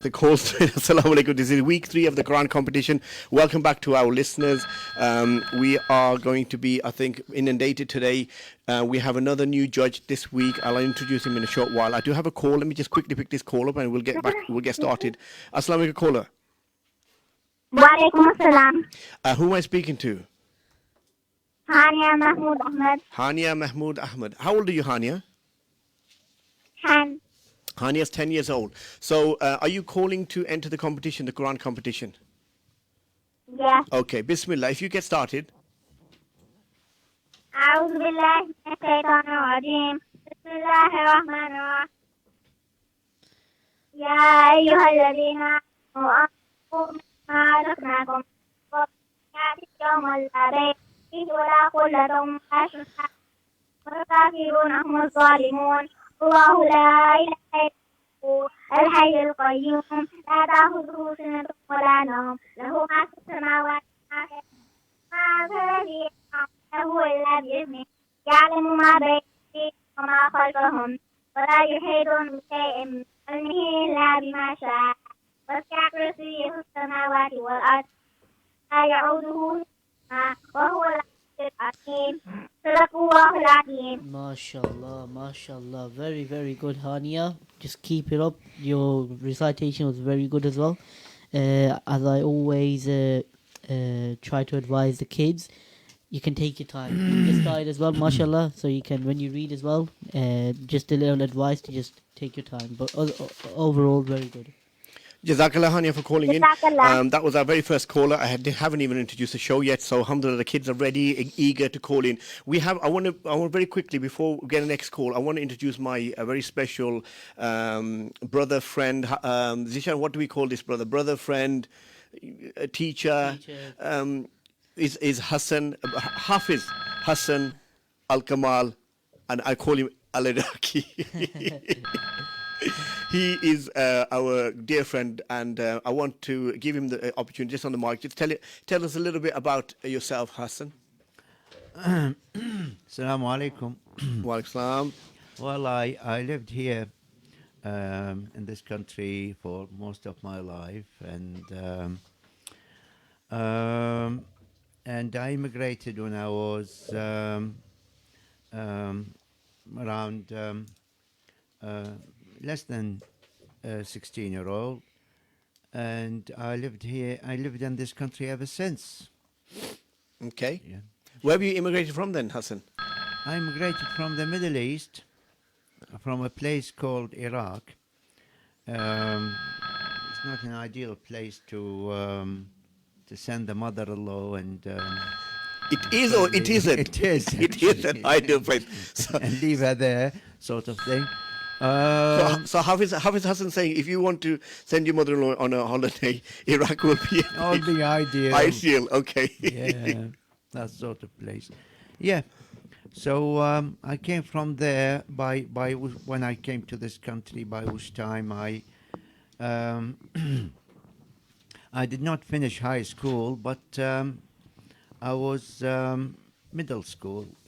The calls. Assalamu alaikum. This is week 3 of the Quran competition. Welcome back to our listeners. We are going to be, I think, inundated today. We have another new judge this week. I'll introduce him in a short while. I do have a call. Let me just quickly pick this call up and we'll get back. We'll get started. Assalamu alaikum, caller. Walaikum assalam. Who am I speaking to? Hania Mahmood Ahmed. Hania Mahmood Ahmed. How old are you, Hania? Han. Hania's 10 years old. So, are you calling to enter the competition, the Quran competition? Yeah. Okay, Bismillah. If you get started. أعوذ بالله من الشيطان الرجيم. بسم الله الرحمن الرحيم. يا أيها الذين آمنوا أنفقوا مما رزقناكم ويأتي يوم لا بيع فيه ولا خلة ولا شفاعة والكافرون هم الظالمون. الله لا إله إلا هو الحي القيوم لا تأخذه سنة ولا نوم له ما في السماوات وما في الأرض الذي له إلا بإذنه يعلم ما بين أيديهم وما خلفهم ولا يحيطون بشيء من علمه إلا بما شاء وسع كرسيه السماوات والأرض لا يعوده حفظهما وهو العلي العظيم. صدق الله العظيم. MashaAllah. Very, very good, Hania. Just keep it up. Your recitation was very good as well. As I always try to advise the kids, you can take your time. You get started as well, mashallah. So you can, when you read as well, just a little advice to just take your time. But overall, very good. Jazakallah, Hania, for calling in. Jazakallah. That was our very first caller. Haven't even introduced the show yet, so alhamdulillah, the kids are ready, eager to call in. I want to very quickly, before we get the next call, I want to introduce my very special brother, friend. Zishan, what do we call this brother? Brother, friend, teacher. Is Hassan, Hafiz Hassan Al-Kamal, and I call him Al-Iraqi. He is our dear friend, and I want to give him the opportunity just on the mic. Just tell us a little bit about yourself, Hassan. Assalamu alaikum. Wa alaikum salam. Well, I lived here in this country for most of my life, and I immigrated when I was around less than 16-year-old, and I lived here. I lived in this country ever since. Okay. Yeah. Where have you immigrated from then, Hassan? I immigrated from the Middle East, from a place called Iraq. It's not an ideal place to send the mother-in-law and It is or it isn't? It is. It is an ideal place. So, and leave her there, sort of thing. so Hafiz Hassan saying, if you want to send your mother-in-law on a holiday, Iraq will be All the ideal. ideal. Okay. Yeah, that sort of place. Yeah. So I came from there by when I came to this country, by which time I I did not finish high school, but I was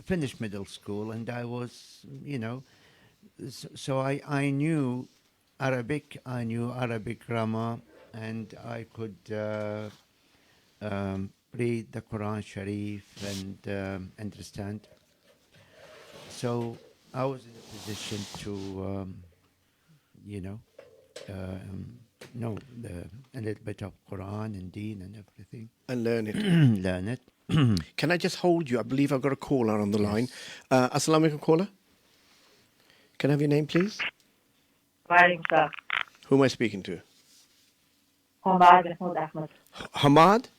finished middle school, and I was, so I knew Arabic, I knew Arabic grammar, and I could read the Quran Sharif and understand. So I was in a position to, know a little bit of Quran and Deen and everything. And learn it. Learn it. Can I just hold you? I believe I've got a caller on the line. Assalamu alaikum, caller. Can I have your name, please? Walaikum salam. Who am I speaking to? Hamad Mahmood Ahmed. Hamad?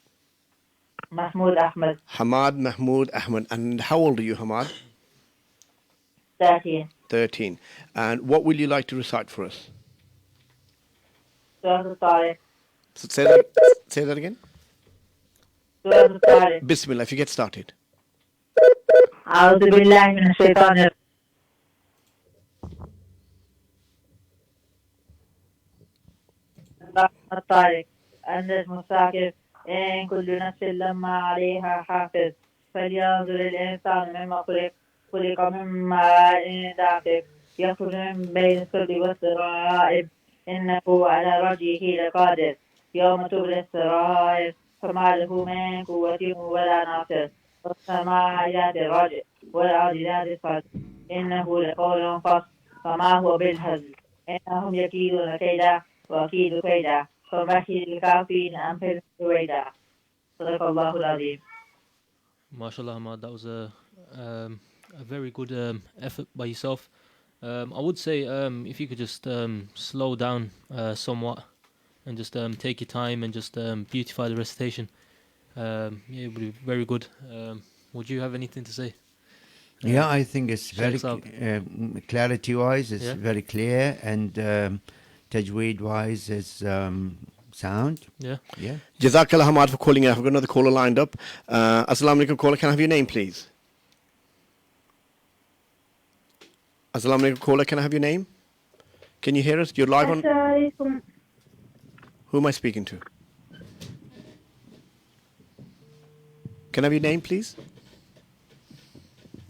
Mahmood Ahmed. Hamad Mahmood Ahmed. And how old are you, Hamad? 13. 13. And what will you like to recite for us? Surah Al-Tariq. So say that again. Surah Al-Tariq. Bismillah, if you get started. أعوذ بالله من الشيطان الرجيم. الطارق النجم الثاقب إن كل نفس لما عليها حافظ فلينظر الإنسان مما خلق من ماء دافق يخرج من بين الصلب والترائب إنه على رجعه لقادر يوم تبلى السرائر فما له من قوة ولا ناصر والسماء ذات الرجع والأرض ذات الصدع إنه لقول فصل فما هو بالهزل إنهم يكيدون كيدا وأكيد كيدا فمهل الكافرين أمثل سويدا صدق الله العظيم. MashaAllah, Ahmad, that was a very good effort by yourself. I would say if you could just slow down somewhat and just take your time and just beautify the recitation. Yeah, it would be very good. Would you have anything to say? Yeah, I think it's very Sheikh's out. clarity-wise, it's Yeah. very clear, and tajweed-wise, it's sound. Yeah. Yeah. Jazakallah Hamad for calling in. I've got another caller lined up. Assalamu alaikum caller, can I have your name please? Assalamu alaikum caller, can I have your name? Can you hear us? You're live on. Assalamualaikum. Who am I speaking to? Can I have your name please?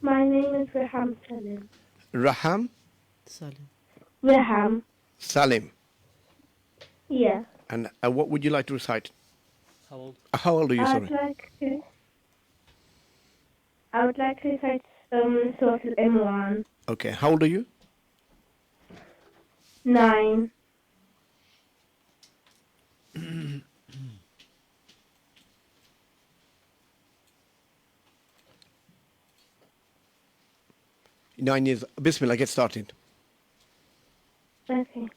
My name is Reham Salim. Raham Salim. Reham. Salim. Yeah. And what would you like to recite? How old? How old are you, sorry? I would like to recite Surah Al-Imran. Okay, how old are you? 9. Nine years. Bismillah, get started. Okay.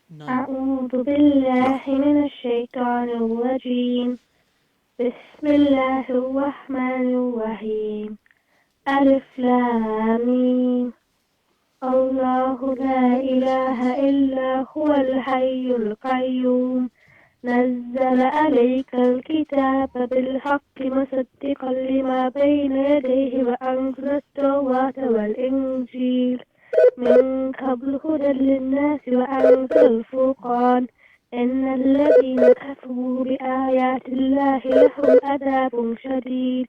Nine. أعوذ بالله من الشيطان الرجيم. بسم الله الرحمن الرحيم. ألف لام ميم. الله لا إله إلا هو الحي القيوم. نزل عليك الكتاب بالحق مصدقا لما بين يديه وأنزل التوراة والإنجيل من قبل هدى للناس وأنزل الفرقان. إن الذين كفروا بآيات الله لهم عذاب شديد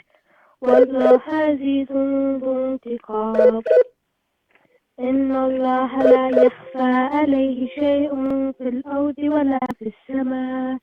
والله عزيز ذو انتقام. إن الله لا يخفى عليه شيء في الأرض ولا في السماء.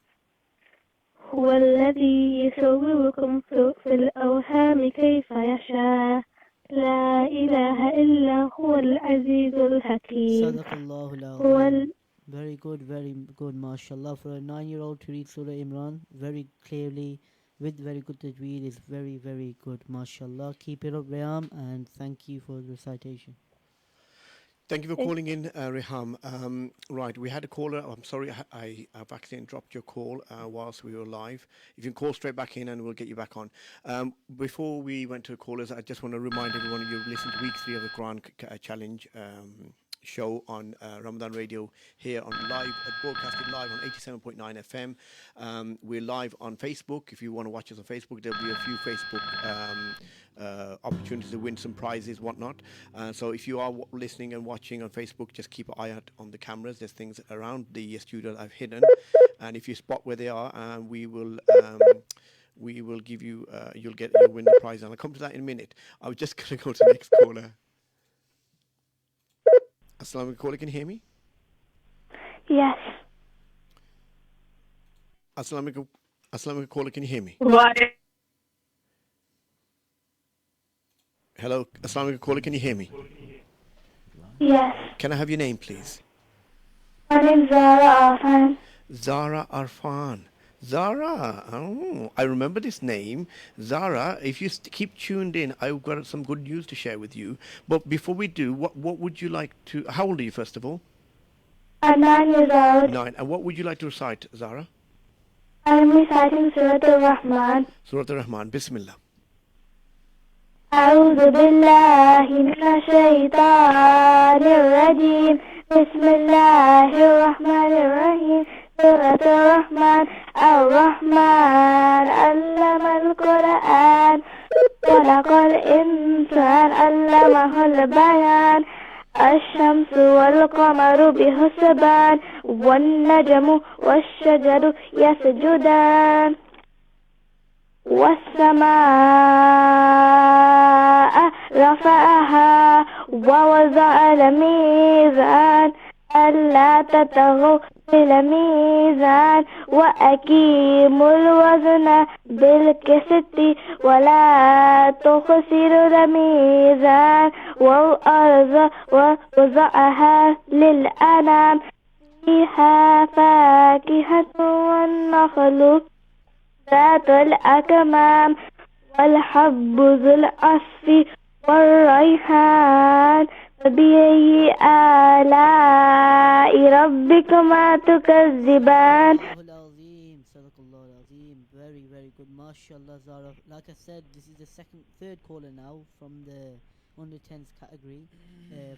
هو الذي يصوركم في الأرحام كيف يشاء. لا إله إلا هو العزيز الحكيم. Sadaqallahu هو al-Azim. Very good, mashallah. For a 9-year-old to read Surah Imran very clearly with very good tajweed is very good, mashallah. Keep it up, Rayam, and thank you for the recitation. Thank you for calling in, Reham. Right, we had a caller. I'm sorry, I've accidentally dropped your call whilst we were live. If you can call straight back in and we'll get you back on. Before we went to callers, I just want to remind everyone you've listened to week 3 of the Quran Challenge show on Ramadan Radio here on broadcasted live on 87.9 FM. We're live on Facebook. If you want to watch us on Facebook, there'll be a few Facebook opportunities to win some prizes, whatnot. So if you are listening and watching on Facebook, just keep an eye out on the cameras. There's things around the studio that I've hidden, and if you spot where they are, we will give you. You'll win the prize, and I'll come to that in a minute. I was just going to go to the next caller. Assalamu alaikum caller, can you hear me? Yes. Assalamu alaikum caller, can you hear me? Right. Hello, Assalamu alaikum caller, can you hear me? Yes. Can I have your name, please? My name is Zara Arfan. Zara Arfan. Zara, I remember this name. Zara, if you keep tuned in, I've got some good news to share with you. But before we do, what would you like to... How old are you, first of all? I'm 9 years old. 9. And what would you like to recite, Zara? I'm reciting Surah Al-Rahman. Surah Al-Rahman. Bismillah. أعوذ بالله من الشيطان الرجيم. بسم الله الرحمن الرحيم. سورة الرحمن. الرحمن علم القرآن. خلق الإنسان علمه البيان. الشمس والقمر بحسبان. والنجم والشجر يسجدان. والسماء رفعها ووضع الميزان ألا تطغوا في الميزان وأقيموا الوزن بالقسط ولا تخسروا الميزان والأرض ووضعها للأنام فيها فاكهة والنخل ذات الأكمام والحب ذو العصف والريحان فبأي آلاء ربكما تكذبان. Sadaqallahu al-Azim. Very, very good. MashaAllah, Zara. Like I said, this is the third caller now from the under 10s category.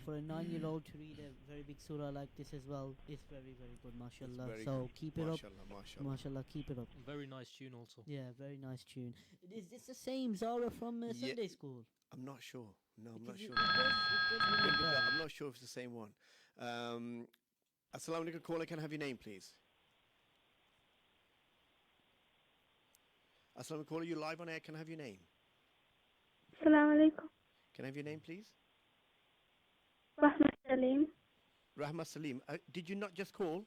For a 9-year-old to read a very big surah like this as well is very, very good. MashaAllah. very So good. keep it up. Mashallah. MashaAllah, keep it up. Very nice tune also. Yeah, very nice tune. Is this the same Zara from Yeah. Sunday school? I'm not sure. No, I'm not Because sure. it does ring a bell. I'm not sure if it's the same one. Assalamu alaikum, caller. Can I have your name, please? Assalamu alaikum, caller. You live on air. Can I have your name? Assalamu alaikum. Can I have your name, please? Rahma Salim. Rahma Salim. Did you not just call?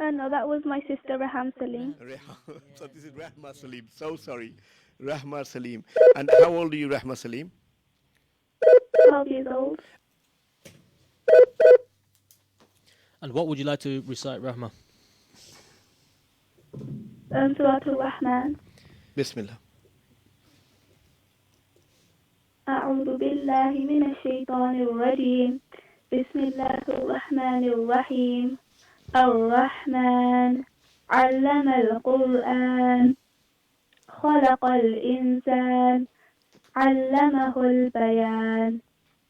No, that was my sister Raham Salim. So this is Rahma Salim. So sorry. Rahma Salim. And how old are you, Rahma Salim? 12 years old. And what would you like to recite, Rahma? Surah Al-Rahman. Bismillah. أعوذ بالله من الشيطان الرجيم. بسم الله الرحمن الرحيم. الرحمن علم القرآن خلق الإنسان علمه البيان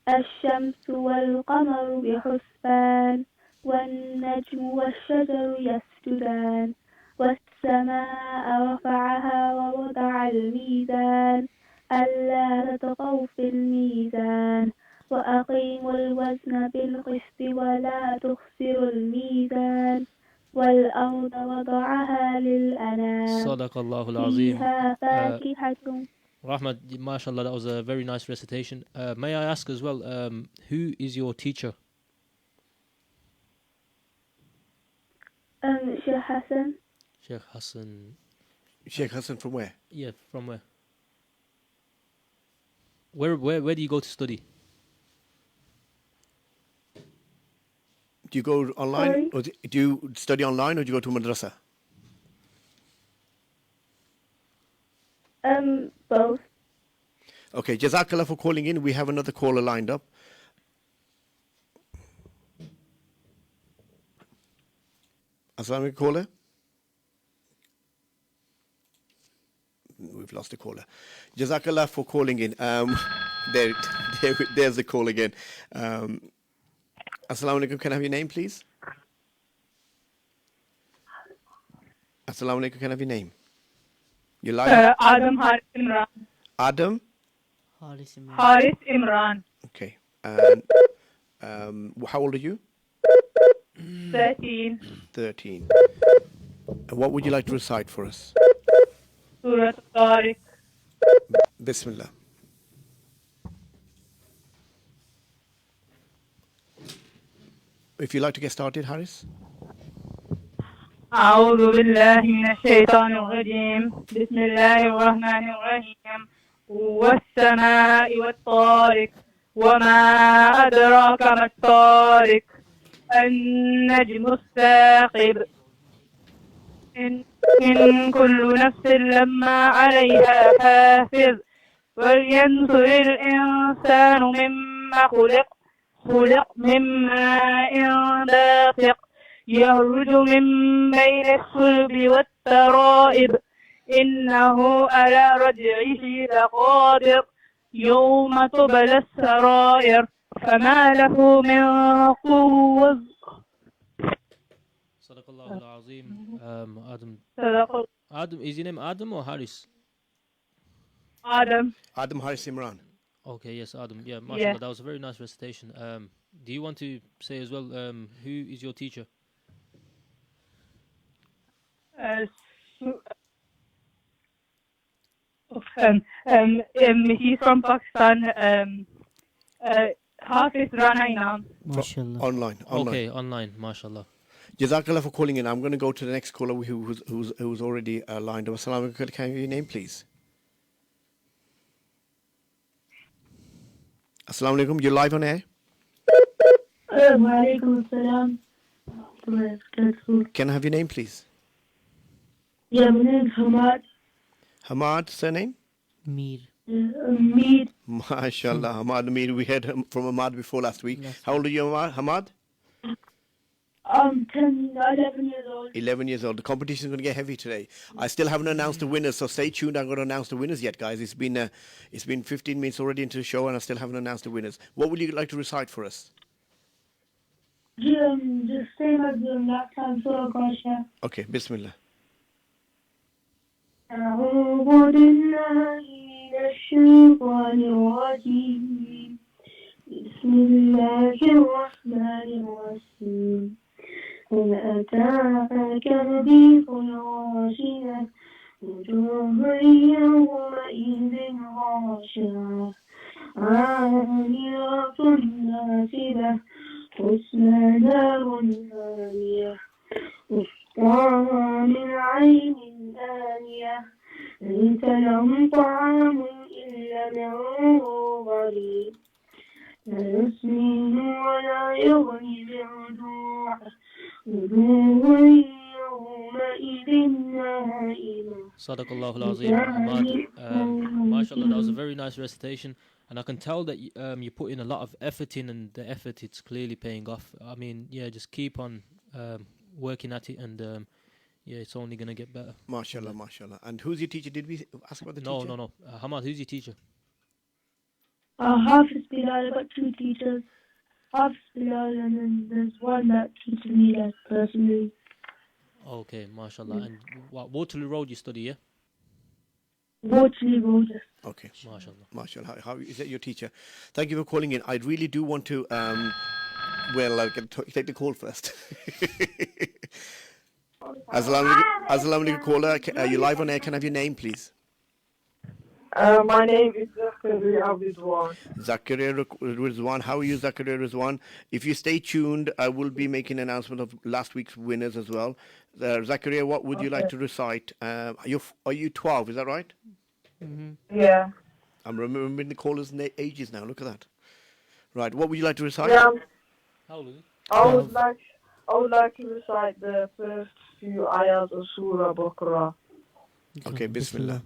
الشمس والقمر بحسبان والنجم والشجر يسجدان والسماء رفعها ووضع الميزان ألا تطغوا في الميزان وأقيموا الوزن بالقسط ولا تخسروا الميزان والأرض وضعها للأنام Sadaqallahu al-Azim. فيها فاكهة. Rahma, mashallah, that was a very nice recitation. May I ask as well, who is your teacher? Sheikh Hassan. Sheikh Hassan. Sheikh Hassan from where? Yeah, from where? Where do you go to study? Do you go online? Sorry? Or do you study online or do you go to madrasa? Both. Okay, Jazakallah for calling in. We have another caller lined up. Assalamu alaikum, caller. We've lost a caller. Jazakallah for calling in. There's the call again. Assalamu alaikum. Can I have your name, please? Assalamu alaikum. Can I have your name? You're live. Adam Haris Imran. Adam. Haris Imran. Haris Imran. Okay. And how old are you? 13. 13. And what would you like to recite for us? Surah Al-Tariq. Bismillah. If you'd like to get started, Haris. أعوذ بالله من الشيطان الرجيم. بسم الله الرحمن الرحيم. والسماء والطارق وما أدراك ما الطارق النجم الثاقب إن كل نفس لما عليها حافظ ولينظر الإنسان مما خلق من ماء دافق يخرج من بين الصلب والترائب إنه على رجعه لقادر يوم تبلى السرائر فما له من قوة. Sadaqallahu al-Azim. Adam. صدق Adam, is your name Adam or Haris? آدم. Adam Haris Imran. Okay, yes, Adam. Yeah, mashallah, that was a very nice recitation. Do you want to say as well, who is your teacher? He's from Pakistan. Hafiz Rana Inam. MashaAllah. Online. Okay, online, mashallah. Jazakallah for calling in. I'm going to go to the next caller who's already lined up. Assalamu alaikum. Can I have your name, please? Assalamu alaikum. You're live on air. Walaikum salam. Can I have your name, please? Yeah, my name is Hamad. Hamad, surname? Mir. Mead. MashaAllah. Hamad Amir. We heard from Hamad before last week. How old are you, Hamad? I'm 11 years old. 11 years old. The competition is going to get heavy today. I still haven't announced the winners, so stay tuned. I'm going to announce the winners yet, guys. It's been 15 minutes already into the show, and I still haven't announced the winners. What would you like to recite for us? Just same as the last time, Surah Qasha. Okay, Bismillah. أعوذ بالله من الشيطان الرجيم. بسم الله الرحمن الرحيم. هل أتاك حديث الغاشية وجوه يومئذ غاشية عاملة ناصبة تصلى نار حامية تسقى من عين آنية ليس لهم طعام إلا من ضريع لا يسمن ولا يغني من جوع وجوه يومئذ نائمة. Sadaqallahu al-Azim. Ahmad. Mashallah, that was a very nice recitation. And I can tell that you put in a lot of effort in, and the effort, it's clearly paying off. I mean, yeah, just keep on working at it, and yeah, it's only going to get better. MashaAllah, MashaAllah. And who's your teacher? Did we ask about the No, teacher? no. Hamad, who's your teacher? Hafiz Bilal, I got two teachers. Hafiz Bilal, and then there's one that teaches me that personally. Okay, mashallah. And what, Waterloo Road you study, yeah? Waterloo Road. Okay. Mashallah. MashaAllah. How is that your teacher? Thank you for calling in. I really do want to, well, I'll take the call first. Assalamu alaikum, caller. You're live on air. Can I have your name, please? My name is Zakaria Rizwan. Zakaria Rizwan. How are you, Zakaria Rizwan? If you stay tuned, I will be making an announcement of last week's winners as well. Zakaria, what would you like to recite? Are you 12? Is that right? Yeah. I'm remembering the callers' ages now. Look at that. Right. What would you like to recite? Yeah. How old is it? I would like to recite the first few ayahs of Surah Baqarah. Okay, Bismillah.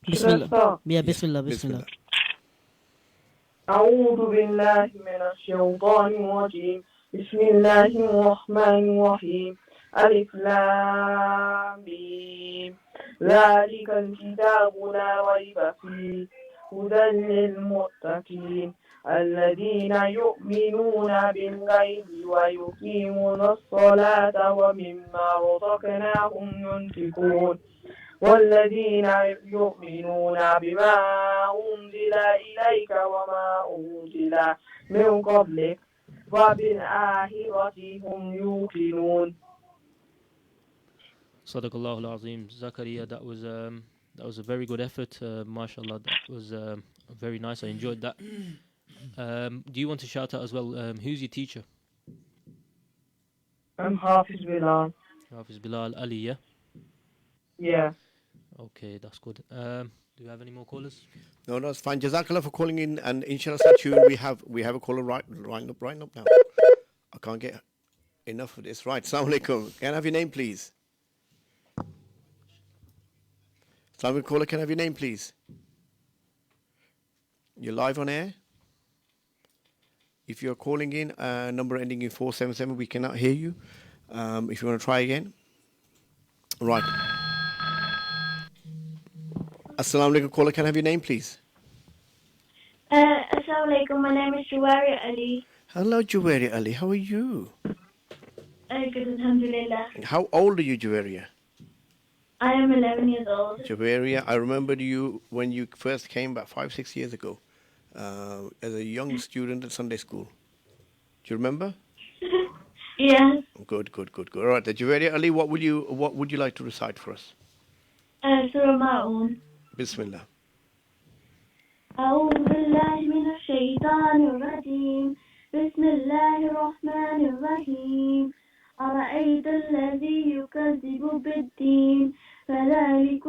Bismillah. Yeah, Bismillah. أعوذ بالله من الشيطان الرجيم. بسم الله الرحمن الرحيم. ألف لام ميم. ذلك الكتاب لا ريب فيه هدى للمتقين الذين يؤمنون بالغيب ويقيمون الصلاة ومما رزقناهم ينفقون والذين يؤمنون بما أنزل إليك وما أنزل من قبلك وبالآخرة هم يوقنون. Sadaqallahu al-Azim. Zakaria, that was a very good effort. Mashallah, that was very nice. I enjoyed that. Do you want to shout out as well? Who's your teacher? I'm Hafiz Bilal. Hafiz Bilal Ali, yeah? Yeah. Okay, that's good. Do you have any more callers? No, it's fine. Jazakallah for calling in, and inshallah, stay tuned. We have a caller right up now. I can't get enough of this. Right. Assalamu alaikum. Can I have your name, please? Assalamu alaikum, caller. Can I have your name, please? You're live on air. If you're calling in, number ending in 477, we cannot hear you. If you want to try again. Right. Assalamu alaikum, caller. Can I have your name, please? Assalamu alaikum. My name is Juwaria Ali. Hello, Juwaria Ali. How are you? Good, alhamdulillah. How old are you, Juwaria? I am 11 years old. Juwaria, I remembered you when you first came about 5-6 years ago as a young student at Sunday school. Do you remember? Yes. Good. All right, Juwaria Ali, what would you like to recite for us? سورة ماعون. Bismillah. أعوذ بالله من الشيطان الرجيم. بسم الله الرحمن الرحيم. أرأيت الذي يكذب بالدين فذلك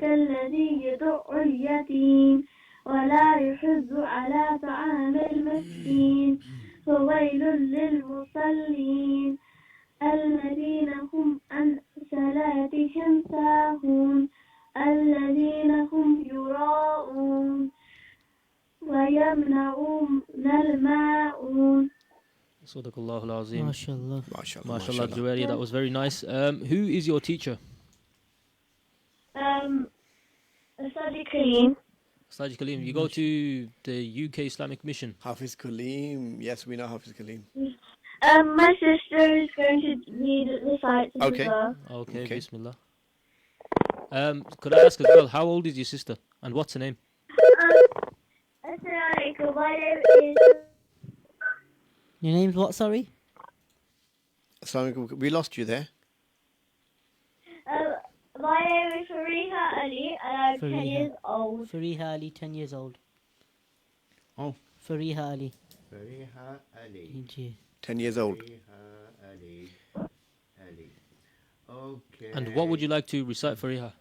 الذي يدع اليتيم ولا يحض على طعام المسكين فويل للمصلين الذين هم عن صلاتهم ساهون الذين هم يراءون ويمنعون الماعون. Sadaqallahu al-Azim. MashaAllah. MashaAllah. MashaAllah, Juwairi, that was very nice. Who is your teacher? Sadiq Kareem. Sajid Kaleem, you go to the UK Islamic Mission. Hafiz Kaleem. Yes, we know Hafiz Kaleem. My sister is going to read the sites as Okay. well. Okay, Okay. Bismillah. Could I ask as well, how old is your sister? And what's her name? Assalamu alaikum. My name is Your name's what, sorry? Assalamu alaikum. We lost you there. my name is Fariha Ali and I'm 10 Fariha. years old. Fariha Ali, 10 years old. Oh. Fariha Ali. Fariha Ali. Ji. 10 years old. Fariha Ali. Ali. Okay. And what would you like to recite for Iha?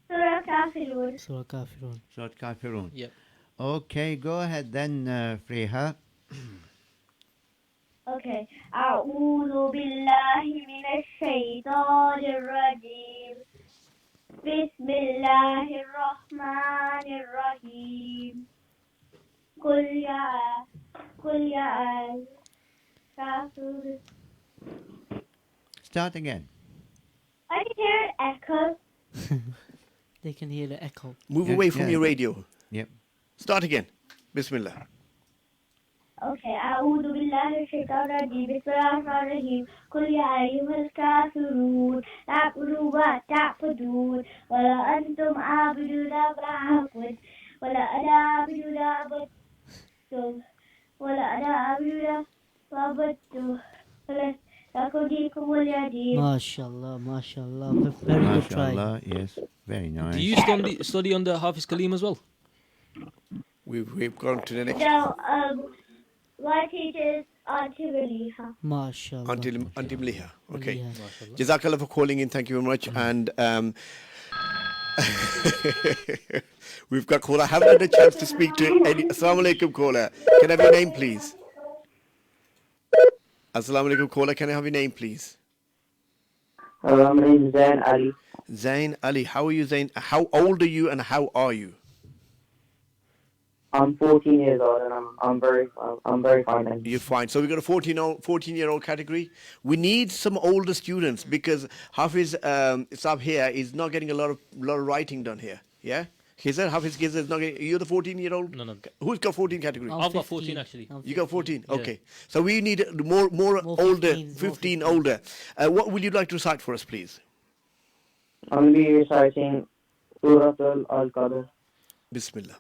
Surah Kafirun. Surah Kafirun. Surat Kafirun. Yep. Okay, go ahead then, Fariha. Okay. أعوذ بالله من الشيطان الرجيم. بسم الله الرحمن الرحيم. قل يا كافر. Start again. I can hear an echo. They can hear the echo. Move Yeah, away from yeah. your radio. Yep. Start again. Bismillah. Okay. أعوذ بالله من الشيطان الرجيم. بسم الله الرحمن الرحيم. قل يا أيها الكافرون لا أعبد ما تعبدون ولا أنتم عابدون ما أعبد ولا أنا عابد ما عبدتم ولا أنا عابد ما عبدتم لكم دينكم ولي دين. MashaAllah, MashaAllah. Very good try. MashaAllah, yes. Very nice. Do you study under Hafiz Kaleem as well? We've gone to the next. No, my teacher is Auntie Reliha. MashaAllah. Until Liha. Okay. Yeah. MashaAllah. Jazakallah for calling in. Thank you very much. And we've got caller. I haven't had a chance to speak to any. Assalamu alaikum, caller. Can I have your name, please? Assalamu alaikum, caller. Can I have your name, please? My name is Zain Ali. Zain Ali. How are you, Zain? How old are you and how are you? I'm 14 years old and I'm very fine. Thank you. You're fine. So we've got a 14-year-old category. We need some older students because Hafiz Saab here is not getting a lot of writing done here. Yeah? He said Hafiz Giza is not getting. You're the 14-year-old? No. Who's got 14 category? I'm I've got 15. 14 actually. I'm You got 14? Yeah. Okay. So we need more older, 15s, 15 more older. What would you like to recite for us, please? I'm going to be reciting Surah Al-Qadr. Bismillah.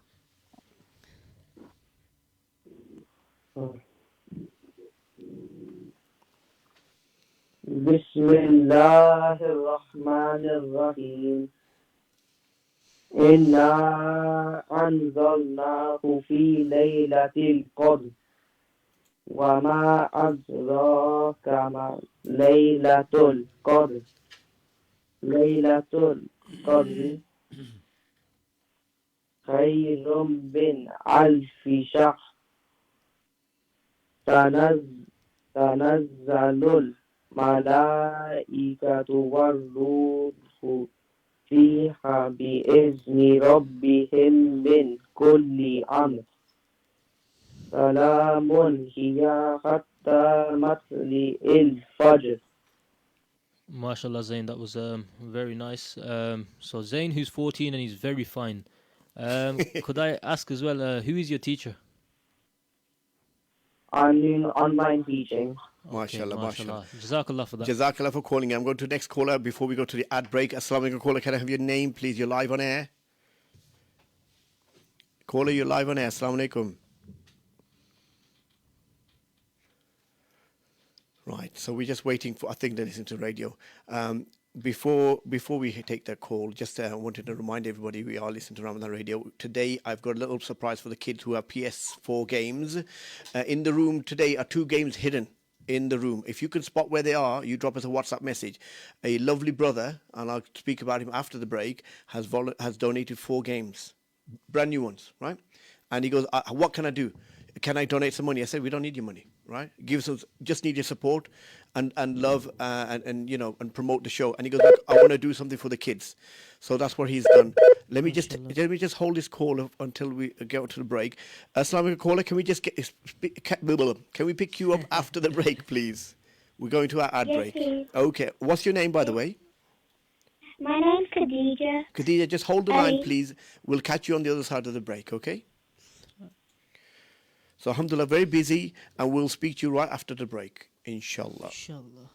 بسم الله الرحمن الرحيم. إنا أنزلناه في ليلة القدر وما أدراك ما ليلة القدر. ليلة القدر خير من ألف شهر. تنزل الملائكة والروح فيها بإذن ربهم من كل أمر. سلام هي حتى مطلع الفجر. MashaAllah, Zain, that was very nice. So Zain, who's 14 and he's very fine. Could I ask as well, who is your teacher? I'm doing online teaching. MashaAllah, MashaAllah. Jazakallah for that. Jazakallah for calling. I'm going to the next caller before we go to the ad break. Assalamu alaikum, caller. Can I have your name, please? You're live on air. Caller, you're live on air. Assalamu alaikum. Right, so we're just waiting for, I think they listen to radio. before we take that call, just wanted to remind everybody we are listening to Ramadan Radio. Today, I've got a little surprise for the kids who have PS4 games. In the room today are 2 games hidden in the room. If you can spot where they are, you drop us a WhatsApp message. A lovely brother, and I'll speak about him after the break, has donated 4 games, brand new ones, right? And he goes, what can I do? Can I donate some money? I said, we don't need your money, right? Give us, just need your support and love and you know, and promote the show. And he goes, look, I want to do something for the kids. So that's what he's done. Let me just hold this call until we get to the break. Assalamu alaikum, caller. Can we just can we pick you up after the break, please? We're going to our ad break. Please. Okay. What's your name, by the way? My name's Khadija. Khadija, just hold the line, please. We'll catch you on the other side of the break, okay? So, alhamdulillah, very busy, and we'll speak to you right after the break, inshallah. Inshallah.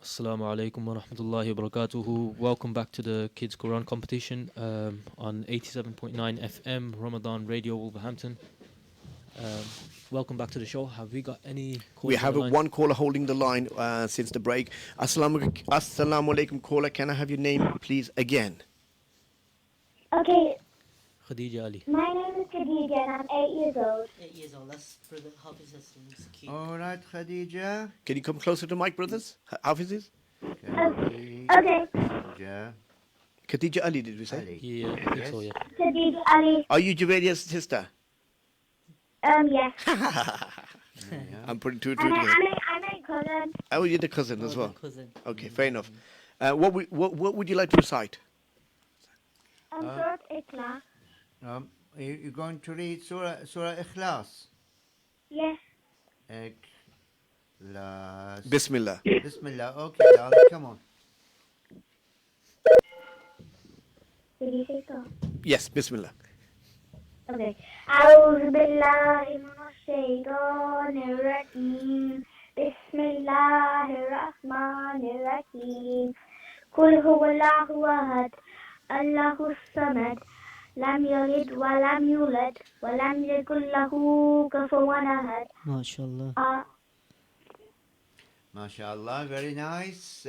Assalamu alaikum wa rahmatullahi wa barakatuhu. Welcome back to the Kids Quran competition on 87.9 FM Ramadan Radio Wolverhampton. Welcome back to the show. Have we got any callers? We have on the line? one caller holding the line since the break. Assalamu alaikum caller. Can I have your name, please, again? Okay, Khadija Ali. my name is Khadija and I'm 8 years old. 8 years old. That's brother Hafiz Hassan's cute. All right, Khadija. Can you come closer to Mike, brothers? Hafiz is? Okay, Khadija. Khadija Ali, did we say? Ali. Yeah, I think so, yeah. Khadija Ali. Are you Javeria's sister? Yes. I'm putting two and two I'm together. a cousin. Oh, you're the cousin as Oh, well. the cousin. Okay, fair enough. What would you like to recite? Surat Ikhlas. You're going to read Surah Ikhlas. Yes. Ikhlas. Bismillah. Bismillah. Okay, darling, come on. Did you say so? Yes, Bismillah. Okay. أعوذ بالله من الشيطان الرجيم. بسم الله الرحمن الرحيم. قل هو الله أحد الله الصمد لم يلد ولم يولد ولم يكن له كفوا أحد. MashaAllah. MashaAllah, very nice.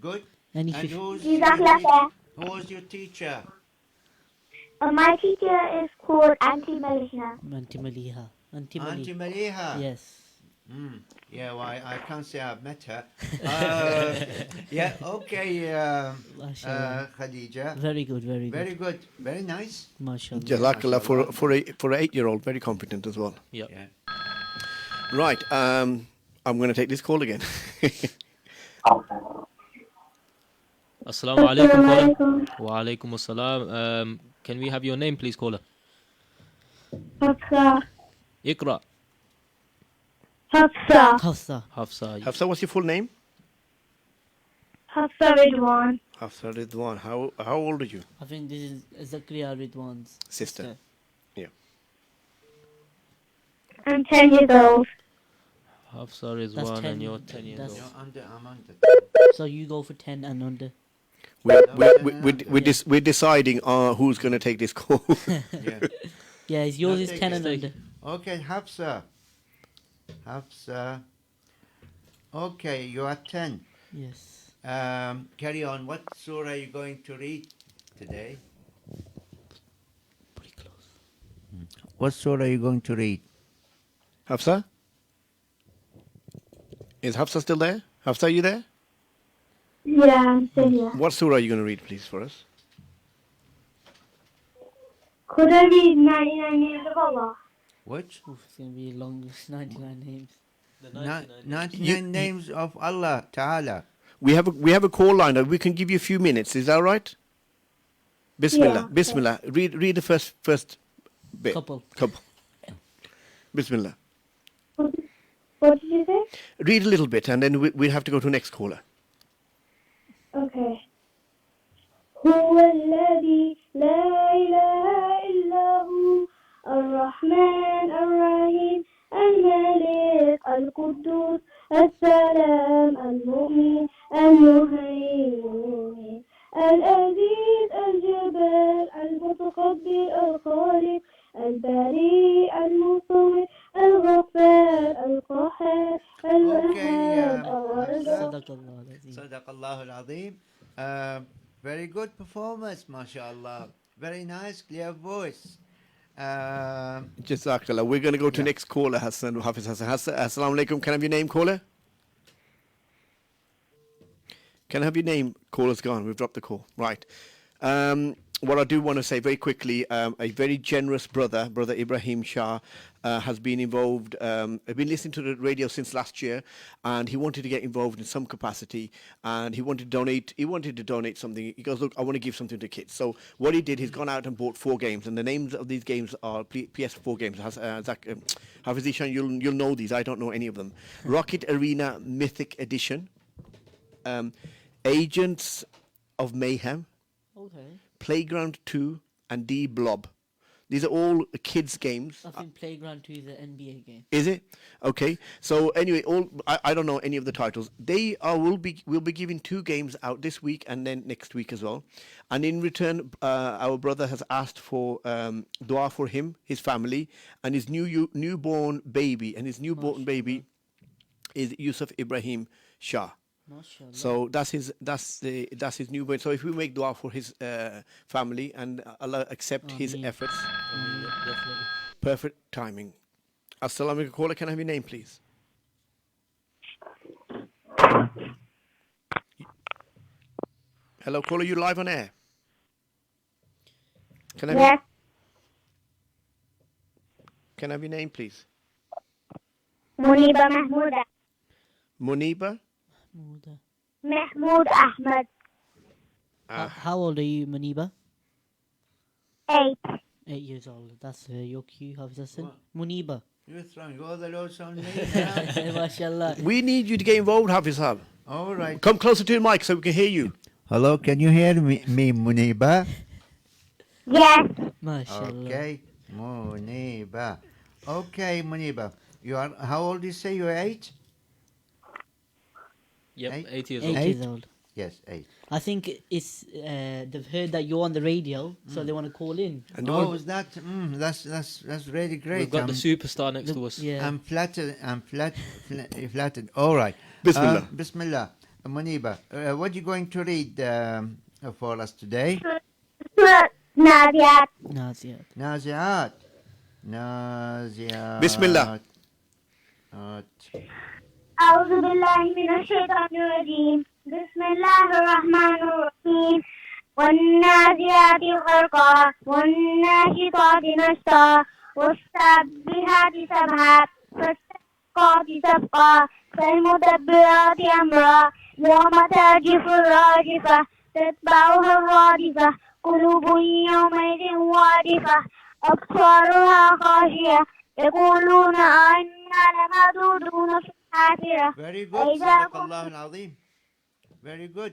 Good. Any And fish? Jazakallah khair. who's your teacher? My teacher is called Auntie Maliha. Auntie Maliha. Auntie Auntie Maliha. Maliha. Yes. Yeah, well, I can't say I've met her. Yeah, okay, MashaAllah. Khadija. Very good, very good. Very good. Very nice. MashaAllah. Jazakallah for an 8-year-old, very competent as well. Yep. Yeah. Right, I'm going to take this call again. Assalamu alaikum, caller. Wa alaikum assalam. Can we have your name, please, caller? Hafsa. Iqra. Hafsa. Hafsa. Hafsa. Hafsa, what's your full name? Hafsa Ridwan. Hafsa Ridwan. How old are you? I think this is Zakaria Ridwan's Sister. Yeah. I'm 10 years old. Hafsa is That's one 10. and you're 10 years That's- old. I'm under. So you go for 10 and under. We're deciding who's going to take this call. Yeah. Yeah, yours is take 10 it. and under. Okay, Hafsa. Hafsa. Okay, you are 10. Yes. Carry on. What surah are you going to read today? Pretty close. What surah are you going to read? Hafsa? Is Hafsa still there? Hafsa, are you there? Yeah, I'm still here. What surah are you going to read, please, for us? Could I read 99 names of Allah? Which? Oof, it's going to be long 99 names. 99 names of Allah Ta'ala. We have a call line. We can give you a few minutes. Is that all right? Bismillah. Yeah. Bismillah. Read the first bit. Couple. Bismillah. What did you say? Read a little bit, and then we'll have to go to the next caller. Okay. هو الذي لا إله إلا هو الرحمن الرحيم الملك القدوس السلام المؤمن المهيمن العزيز الجبار المتكبر الخالق البريء المصور الغفار القهار الوهاب الرزاق. Sadaqallah al-Azim. Sadaqallah al-Azim. Very good performance, mashallah. Very nice, clear voice. Jazakallah. We're going to go to next caller, Hassan Hafiz Hassan. Assalamu alaikum. Can I have your name, caller? Can I have your name? Caller's gone. We've dropped the call. Right. What I do want to say very quickly, a very generous brother Ibrahim Shah, has been involved. I've been listening to the radio since last year, and he wanted to get involved in some capacity, and he wanted to donate. He wanted to donate something. He goes, look, I want to give something to kids. So what he did, he's gone out and bought 4 games, and the names of these games are PS4 games. Hafiz Ishan, you'll know these. I don't know any of them. Rocket Arena Mythic Edition, Agents of Mayhem, Okay. Playground 2, and D Blob. These are all kids' games. I think Playground 2 is an NBA game. Is it? Okay. So anyway, I don't know any of the titles. They are we'll be giving 2 games out this week and then next week as well. And in return, our brother has asked for dua for him, his family, and his newborn baby. And his newborn baby is Yusuf Ibrahim Shah. MashaAllah. So that's his newborn. So if we make dua for his family and Allah accept his Ameen. efforts, Yeah, definitely. perfect timing. Assalamu alaikum. Caller, can I have your name, please? Hello, caller. You live on air? Can I have, Yes. can I have your name, please? Muniba Mahmouda. Muniba. Muda. Mahmoud Ahmed. How old are you, Maniba? 8. 8 years old. That's your cue, Hafiz Hassan. Muniba. You're throwing all the loads on me now. MashaAllah. We need you to get involved, Hafiz Hab. All right. Come closer to the mic so we can hear you. Hello, can you hear me, Muniba? Yes. MashaAllah. Okay, Muniba. Okay, Muniba. You are, how old do you say you're 8? Yep, Eight? 8 years 8 old. years old. Yes, 8. I think it's they've heard that you're on the radio, so they want to call in. And Oh, is that? That's really great. We've got I'm, the superstar next to us. Yeah. I'm flattered. Flattered. All right. Bismillah. Bismillah. Muniba, what are you going to read for us today? Surah Naziat. Naziat. Naziat. Naziat. Bismillah. أعوذ بالله من الشيطان الرجيم. بسم الله الرحمن الرحيم. والنازعات غرقا والناشطات نشطا والسابحات سبحا فالسابقات سبقا فالمدبرات أمرا يوم ترجف الراجفة تتبعها الرادفة قلوب يومئذ واجفة أبصارها خاشية يقولون أئنا لمردودون في الحافرة Very good. Sadaqallah al-Azim. Very good.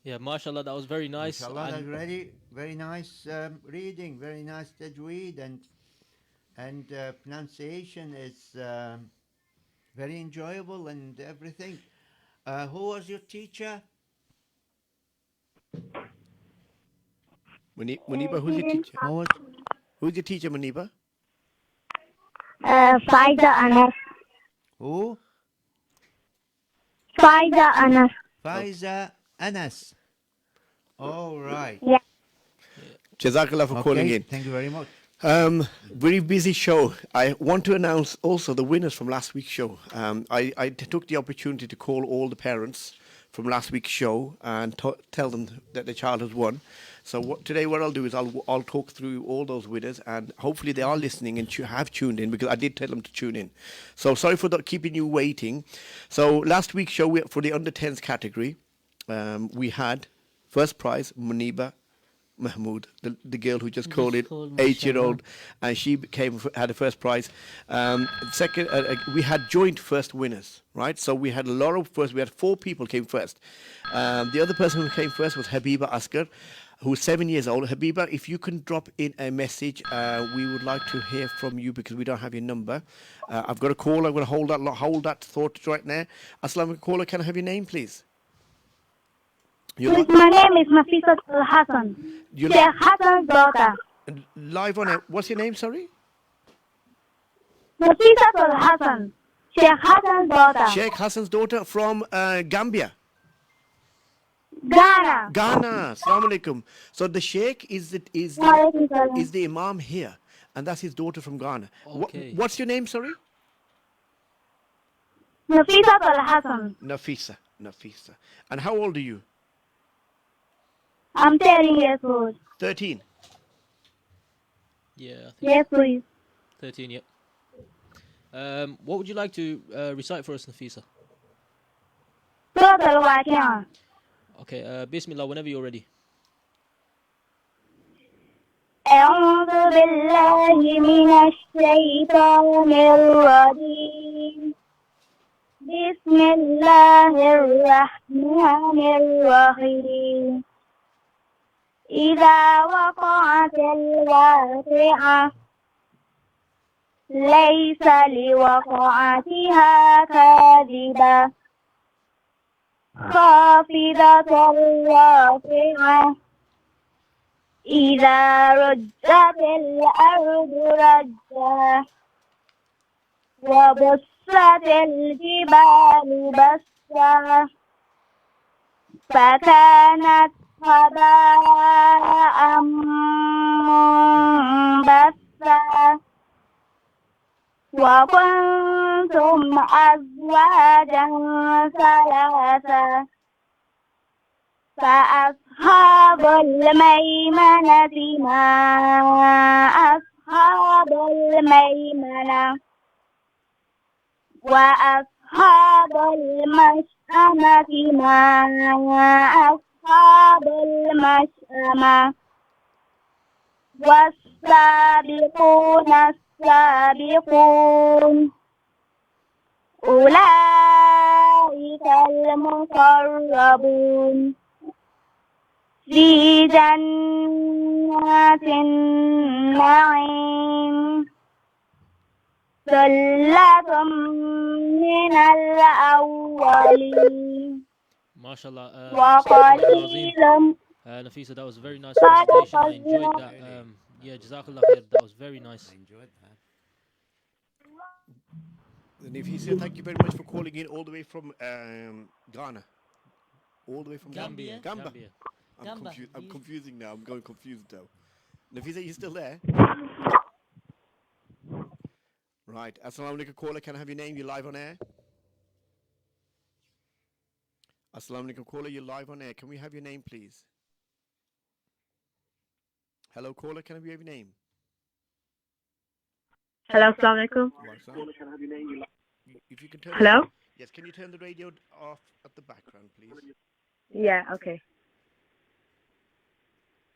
Yeah, mashallah, that was very nice. Inshallah, that's And very nice reading, very nice tajweed, and pronunciation is very enjoyable and everything. Who was your teacher? Muniba, who's your teacher? Who was? Who's your teacher, Muniba? Faida Anas. Who? Faida Anas. Faiza Anas. All right. Yeah. Jazakallah for calling in. Thank you very much. Very busy show. I want to announce also the winners from last week's show. I took the opportunity to call all the parents from last week's show and tell them that the child has won. So today what I'll do is I'll talk through all those winners, and hopefully they are listening and have tuned in, because I did tell them to tune in. So sorry for keeping you waiting. So last week's show, for the under 10s category, we had first prize Muniba Mahmoud, the girl who just called it, 8-year-old, and she had the first prize. Second, we had joint first winners, right? So we had a lot of first. We had 4 people came first. The other person who came first was Habiba Askar, who's 7 years old. Habiba, if you can drop in a message, we would like to hear from you because we don't have your number. I've got a call. I'm going to hold that thought right now. Assalamu alaikum, caller. Can I have your name, please? My name is Nafisa Hassan. You're Sheikh Hassan's daughter. live on air. What's your name, sorry? Nafisa Hassan. Sheikh Hassan's daughter. Sheikh Hassan's daughter from Gambia. Ghana. Ghana. Assalamu alaikum. So the Sheikh is Walaikum salam. the Imam here, and that's his daughter from Ghana. Okay. What's your name, sorry? Nafisa Hassan. Nafisa. And how old are you? I'm 10 years old. 13. yeah, I think Yes, please. 13, yep. What would you like to recite for us, Nafisa? Surah Al-Waqi'ah. Okay, Bismillah, whenever you're ready. أعوذ بالله من الشيطان الرجيم بسم الله الرحمن الرحيم إذا وقعت الواقعة ليس لوقعتها كاذبة خافضة رافعة إذا رجت الأرض رجا وبست الجبال بسا فكانت هباء منبثا وكنتم أزواجا ثلاثا فأصحاب الميمنة ما أصحاب الميمنة وأصحاب المشأمة ما أصحاب المشأمة والسابقون السابقون أولئك المقربون في جنات النعيم ثلة من الأولين MashaAllah. وقليل Nafisa, that was a very nice presentation. I enjoyed that. Yeah, Jazakallah khair. That was very nice. I enjoyed that. Nafisa, thank you very much for calling in all the way from Ghana. All the way from Gambia. Gamba. I'm Gamba. confused. I'm confusing now. I'm going confused now. Nafisa, you still there? Right. Assalamu alaikum caller. Can I have your name? You're live on air. Assalamu alaikum caller. You're live on air. Can we have your name, please? Hello caller. Can I have your name? Hello, Assalamu alaikum. Caller, can I have your name? If you can turn. Hello? Yes. Can you turn the radio off at the background, please? Yeah, okay.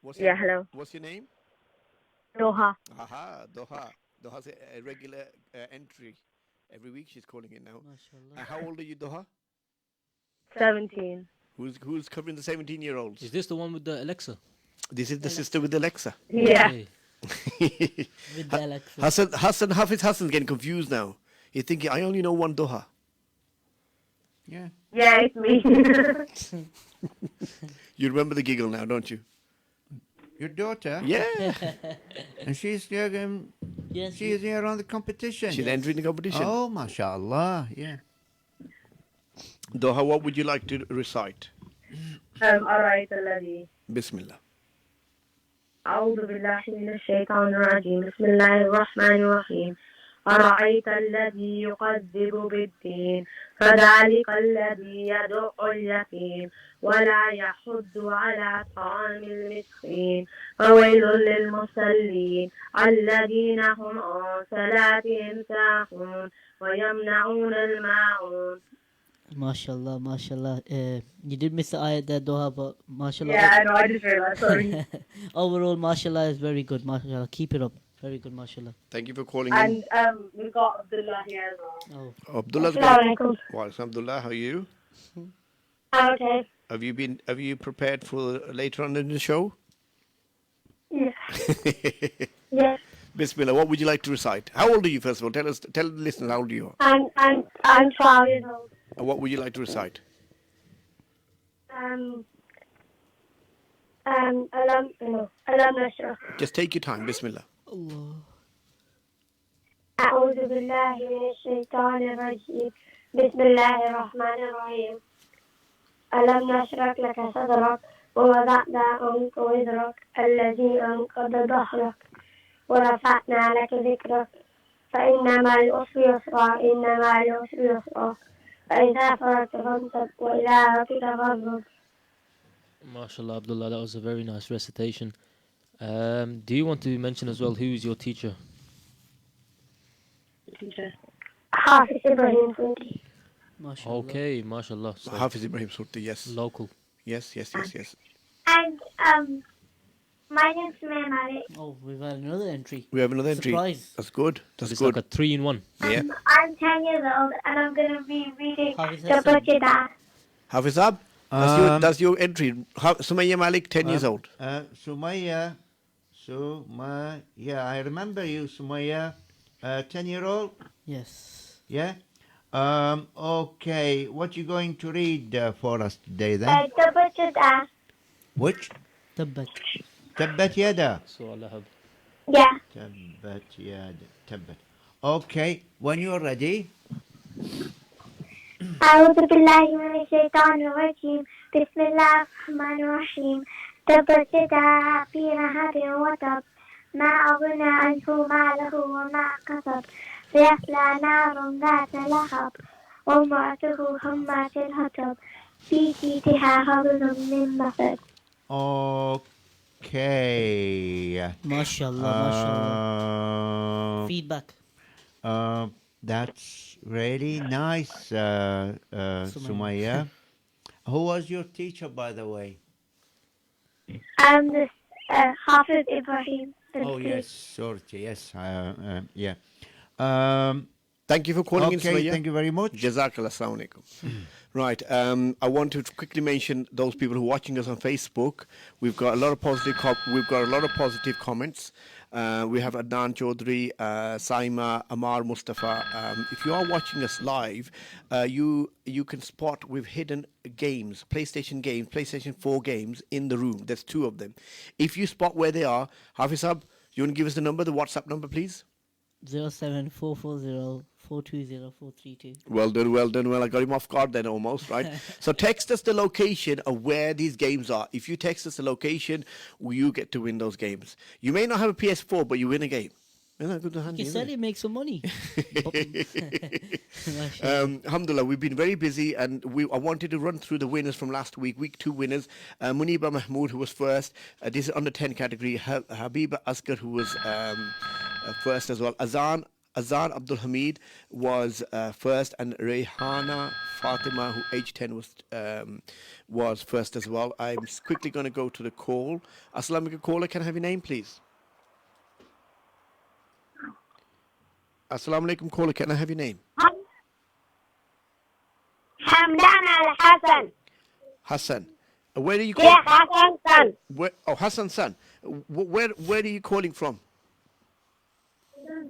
What's Yeah, hello. What's your name? Doha. Aha, Doha. Doha's a regular entry. Every week she's calling it now. MashaAllah. How old are you, Doha? 17. Who's covering the 17-year-olds? Is this the one with the Alexa? This is the sister with Alexa. Yeah. Hey. With the Alexa. Hafiz Hassan's getting confused now. He's thinking, I only know one Doha. Yeah. Yeah, it's me. You remember the giggle now, don't you? Your daughter? Yeah. And she's Yes. she's here on the competition. She's entering the competition. Oh, mashallah. Yeah. Doha, what would you like to recite? أرأيت الذي Bismillah. أعوذ بالله من الشيطان الرجيم بسم الله الرحمن الرحيم أرأيت الذي يكذب بالدين فذلك الذي يدع اليتيم ولا يحض على طعام المسكين فويل للمصلين الذين هم عن صلاتهم ساهون ويمنعون الماعون. MashaAllah, MashaAllah. You did miss the ayat there, Doha, but MashaAllah. Yeah, I know, I just realized, sorry. Overall, MashaAllah is very good. MashaAllah. Keep it up. Very good, MashaAllah. Thank you for calling in. And we've got Abdullah here as well. Oh, Abdullah's Assalamu got. alaikum. Well, Abdullah, how are you? I'm okay. Have you prepared for later on in the show? Yes. Yes. Bismillah, what would you like to recite? How old are you, first of all? Tell the listeners how old you are. I'm 12 years old. And what would you like to recite? ألم نشرح. Just take your time. Bismillah. Allah. أعوذ بالله من الشيطان الرجيم بسم الله الرحمن الرحيم ألم نشرح لك صدرك ووضعنا عنك وزرك الذي أنقض ظهرك ورفعنا لك ذكرك فإن مع العسر يسرا إن مع العسر يسرا فإذا فرغت فانصب وإلى ربك فارغب. MashaAllah, Abdullah, that was a very nice recitation. Do you want to mention as well who is your teacher? Hafiz Ibrahim Sunti. MashaAllah. Okay, MashaAllah. So Hafiz Ibrahim Surti, yes. local. Yes. And my name's Sumaya Malik. Oh, we've had another entry. We have another entry. Surprise. That's good. So That's it's good. like a 3-in-1. Yeah. I'm 10 years old and I'm going to be reading Hafiz the Hassan. Baqarah. Hafiz Ab? That's your entry. Sumaya Malik, 10 years old. Sumaya, I remember you, Sumaya, 10-year-old. Yes. Yeah. Okay. What you going to read for us today then? Tabbat Which? Tabbat. Tabbat yada. So Lahab. Yeah. Tabbat yada. Tabbat. Okay. When you're ready. أعوذ بالله من الشيطان الرجيم بسم الله الرحمن الرحيم تبت يدا أبي لهب وتب ما أغنى عنه ماله وما كسب سيصلى نارا ذات لهب وامرأته حمالة الحطب في جيدها حبل من مسد. Okay. MashaAllah, MashaAllah. Feedback. That's really nice, Sumaya. Who was your teacher, by the way? The Hafiz Ibrahim. Oh, yes, sorry, yes, yeah. Thank you for calling in, Okay, Sumaya. thank you very much. Jazakallah, assalamu alaikum. Right, I want to quickly mention those people who are watching us on Facebook. We've got a lot of positive comments. We have Adnan Chaudhry, Saima, Amar Mustafa. If you are watching us live, you can spot we've hidden games, PlayStation 4 games in the room. There's 2 of them. If you spot where they are, Hafizab, you want to give us the number, the WhatsApp number, please? 07440420432. Well done. Well, I got him off guard then almost, right? So text us the location of where these games are. If you text us the location, you get to win those games. You may not have a PS4, but you win a game. Isn't that good to handy? You said it makes some money. Alhamdulillah, we've been very busy, and I wanted to run through the winners from last week. Week 2 winners: Muniba Mahmood, who was first. This is under 10 category. Habiba Askar, who was first as well. Azan Abdul Hamid was first, and Rehana Fatima, who age 10 was first as well. I'm quickly going to go to the call. Assalamu alaikum, caller. Can I have your name, please? Assalamu alaikum, caller. Can I have your name? Hamdan Al-Hassan. Hassan. Where are you Yeah, calling? Hassan son. Hassan's son. Where are you calling from?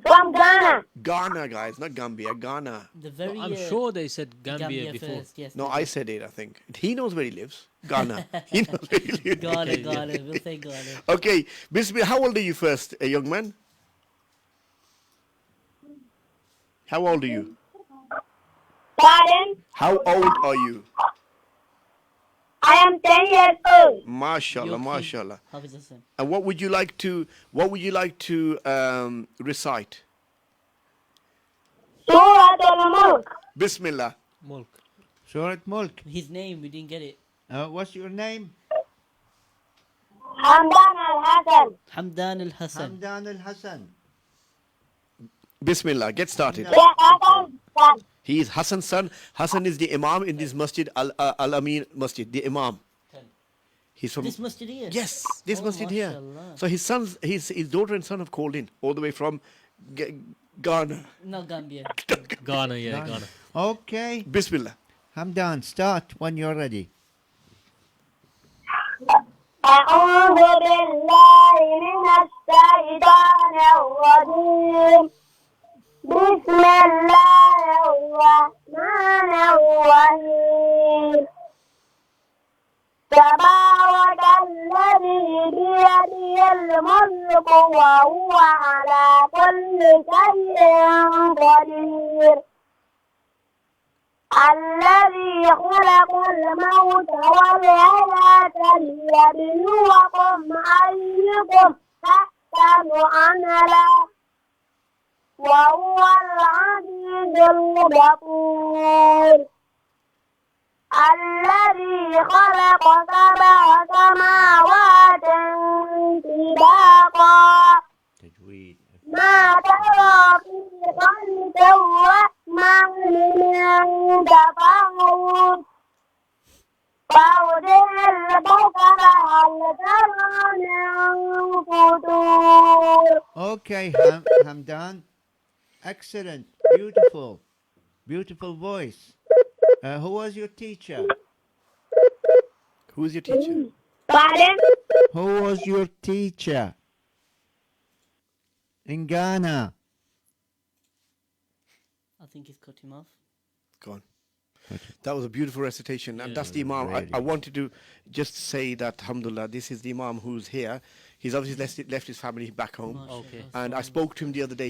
From Ghana. Ghana, guys, not Gambia. Ghana. I'm sure they said Gambia before. First, yes, No, I said it, I think. He knows where he lives. Ghana. He knows where he lives. Ghana. We'll say Ghana. Okay. Bismillah, how old are you first, young man? How old are you? Pardon? How old are you? I am 10 years old. Mashallah, Yoki. mashallah. Hafiz Hassan. And what would you like to recite? Surah Al-Mulk. Bismillah. Mulk. Surat Mulk. His name, we didn't get it. What's your name? Hamdan Al-Hassan. Hamdan Al-Hassan. Hamdan Al-Hassan. Bismillah. Get started. Yeah, Hassan son. He is Hassan's son. Hassan is the Imam in this masjid, Al-Amin Masjid, the Imam. He's from This masjid here? Yes, this Oh, masjid here. mashallah. So his daughter and son have called in all the way from Ghana. No, Gambia. Ghana, yeah, Ghana. Okay. Bismillah. Hamdan, start when you're ready. أعوذ بالله من الشيطان الرجيم بسم الله الرحمن الرحيم تبارك الذي بيده الملك وهو على كل شيء قدير الذي خلق الموت والحياة ليبلوكم أيكم أحسن عملا وهو العزيز الغفور الذي خلق 7 سماوات طباقا تجويد. ما ترى في خلق الرحمن من تفاوت فارجع البصر هل ترى من فطور. Okay, Hamdan. Excellent. Beautiful. Beautiful voice. Who was your teacher? Who's your teacher? Pardon? Who was your teacher in Ghana? I think he's cut him off. Go on. That was a beautiful recitation, and that's the Yeah, Imam. really. I wanted to just say that, alhamdulillah, this is the Imam who's here. He's obviously left his family back home. Okay. And I spoke to him the other day.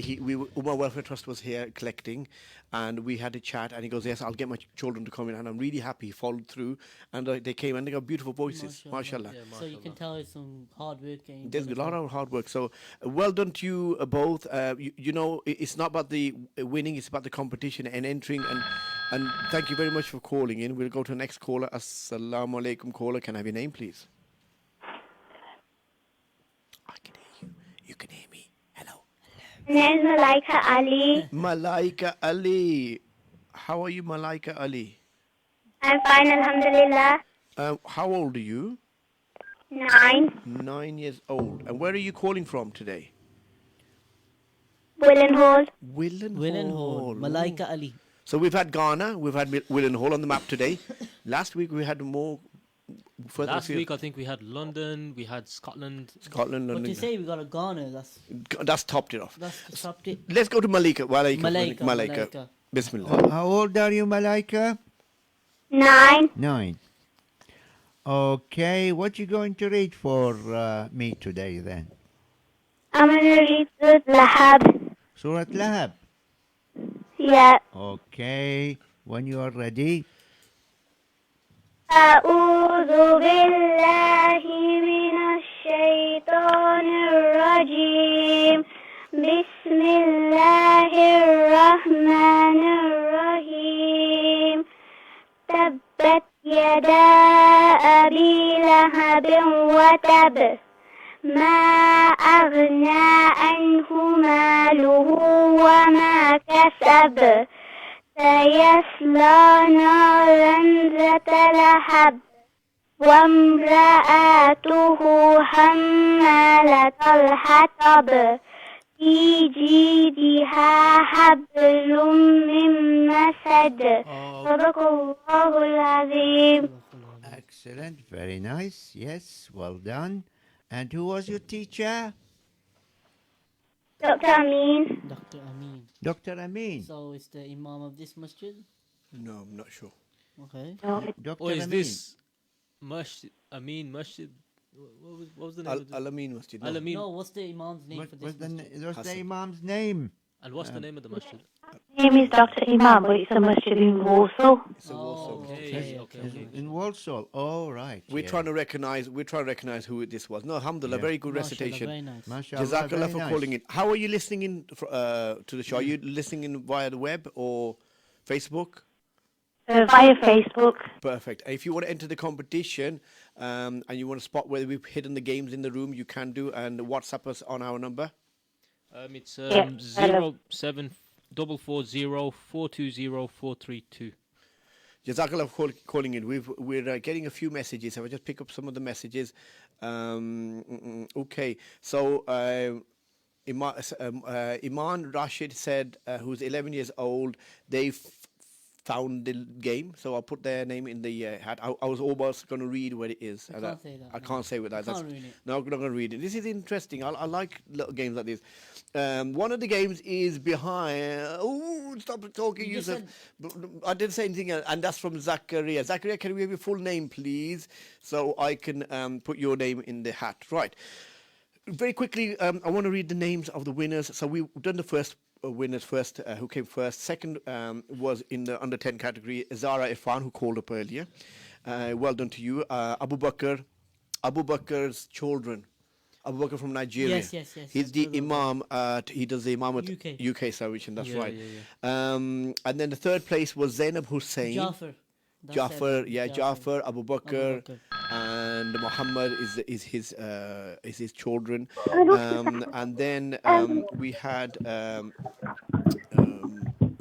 Umar Welfare Trust was here collecting, and we had a chat. And he goes, "Yes, I'll get my children to come in." And I'm really happy. He followed through, and they came, and they got beautiful voices, mashallah. Yeah, So you can tell it's some hard work. Getting There's done a as lot well. of hard work. So well done to you both. You know, it's not about the winning; it's about the competition and entering. And thank you very much for calling in. We'll go to the next caller. Assalamu alaikum, caller. Can I have your name, please? I can hear you. You can hear me. Hello. My name is Malaika Ali. Malaika Ali. How are you, Malaika Ali? I'm fine, alhamdulillah. How old are you? 9. 9 years old. And where are you calling from today? Willenhall. Willenhall, Malaika Ali. So we've had Ghana, we've had Willenhall on the map today. Last week we had more further Last afield. week I think we had London, we had Scotland. Scotland, What London. do you say? We got a Ghana. That's topped it off. That's topped it. Let's go to Malika. Malaika. Malaika. Bismillah. How old are you, Malaika? 9. 9. Okay, what you going to read for me today then? I'm gonna read Surah Lahab. Surat Lahab. Yeah. Okay, when you are ready. أعوذ بالله من الشيطان الرجيم بسم الله الرحمن الرحيم تبت يدا أبي لهب وتب ما أغنى عنه ماله وما كسب سيصلى نارا ذات لهب وامرأته حمالة الحطب في جيدها حبل من مسد صدق الله العظيم. Excellent, very nice. Yes, well done. And who was your teacher? Dr. Amin. Dr. Amin. Dr. Amin. So it's the Imam of this masjid? No, I'm not sure. Okay. Dr. Or is Amin. this Masjid? Masjid? What was the name? of the- Al-Amin Masjid. no. Al-Amin. No, what's the Imam's name What for was this the, masjid? what's the Hassan. Imam's name? And what's the name of the masjid? name is Dr. Imam, but it's a masjid in Warsaw. It's a Oh, Warsaw. Okay, okay. okay. In Walsall. Oh, right. We're yeah. trying to recognize who this was. No, alhamdulillah, Yeah. very good Mashallah, recitation. Very nice. MashaAllah, Jazakallah very for nice. calling in. How are you listening in to the show? Are you listening in via the web or Facebook? Via Facebook. Perfect. If you want to enter the competition and you want to spot whether we've hidden the games in the room, you can do, and WhatsApp us on our number. It's Yeah, 07420420432. Jazakallah for calling in. We're getting a few messages. I will just pick up some of the messages. Okay, so Iman Rashid said, who's 11 years old, they found the game. So I'll put their name in the hat. I was almost going to read what it is. You can't say that, I no. can't say what that. You can't ruin it. No, I'm not going to read it. This is interesting. I like little games like this. One of the games is behind. Oh, stop talking, You just Yusuf. I didn't say anything, and that's from Zakaria. Zakaria, can we have your full name, please, so I can put your name in the hat? Right. Very quickly, I want to read the names of the winners. So we've done the first winners first, who came first. Second was in the under 10 category, Zara Irfan, who called up earlier. Well done to you. Abu Bakr's children. Abu Bakr from Nigeria. Yes. He's that's the good, well done. imam. He does the imam at UK. UK salvation. That's Yeah, right. yeah, And then the third place was Zainab Hussein. Jafar. That's Jafar, it. yeah, Jafar, Abu Bakr, Bakr. and Muhammad is his children. And then we had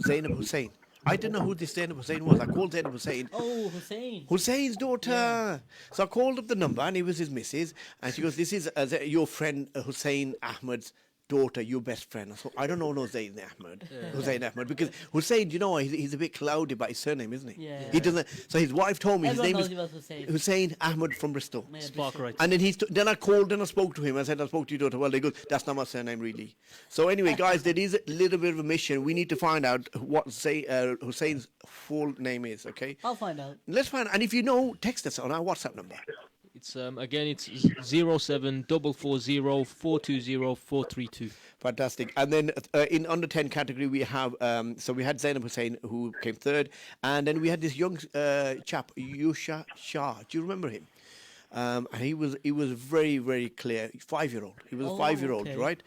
Zainab Hussein. I didn't know who this Zainab Hussein was. I called Zainab Hussein. Oh, Hussein. Hussein's daughter. So I called up the number, and it was his missus, and she goes, "This is your friend Hussein Ahmed's daughter, your best friend. So I don't know Hussein Ahmed. Hussein Ahmed, because Hussein, you know, he's a bit cloudy by his surname, isn't he? Yeah. He doesn't. So his wife told me Everyone knows his him name as Hussein. is Hussein Ahmed from Bristol. Yeah, Spark Bristol. right. And then then I called and I spoke to him. I said, I spoke to your daughter. Well, they go, that's not my surname, really. So anyway, guys, there is a little bit of a mission. We need to find out what Hussein's full name is, okay? I'll find out. Let's find out. And if you know, text us on our WhatsApp number. It's again, it's 074440420 Fantastic. And then in under 10 category, we have, so we had Zainab Hussein, who came third. And then we had this young chap, Yusha Shah. Do you remember him? And he was very, very clear. 5-year-old. He was a 5-year-old, okay. right?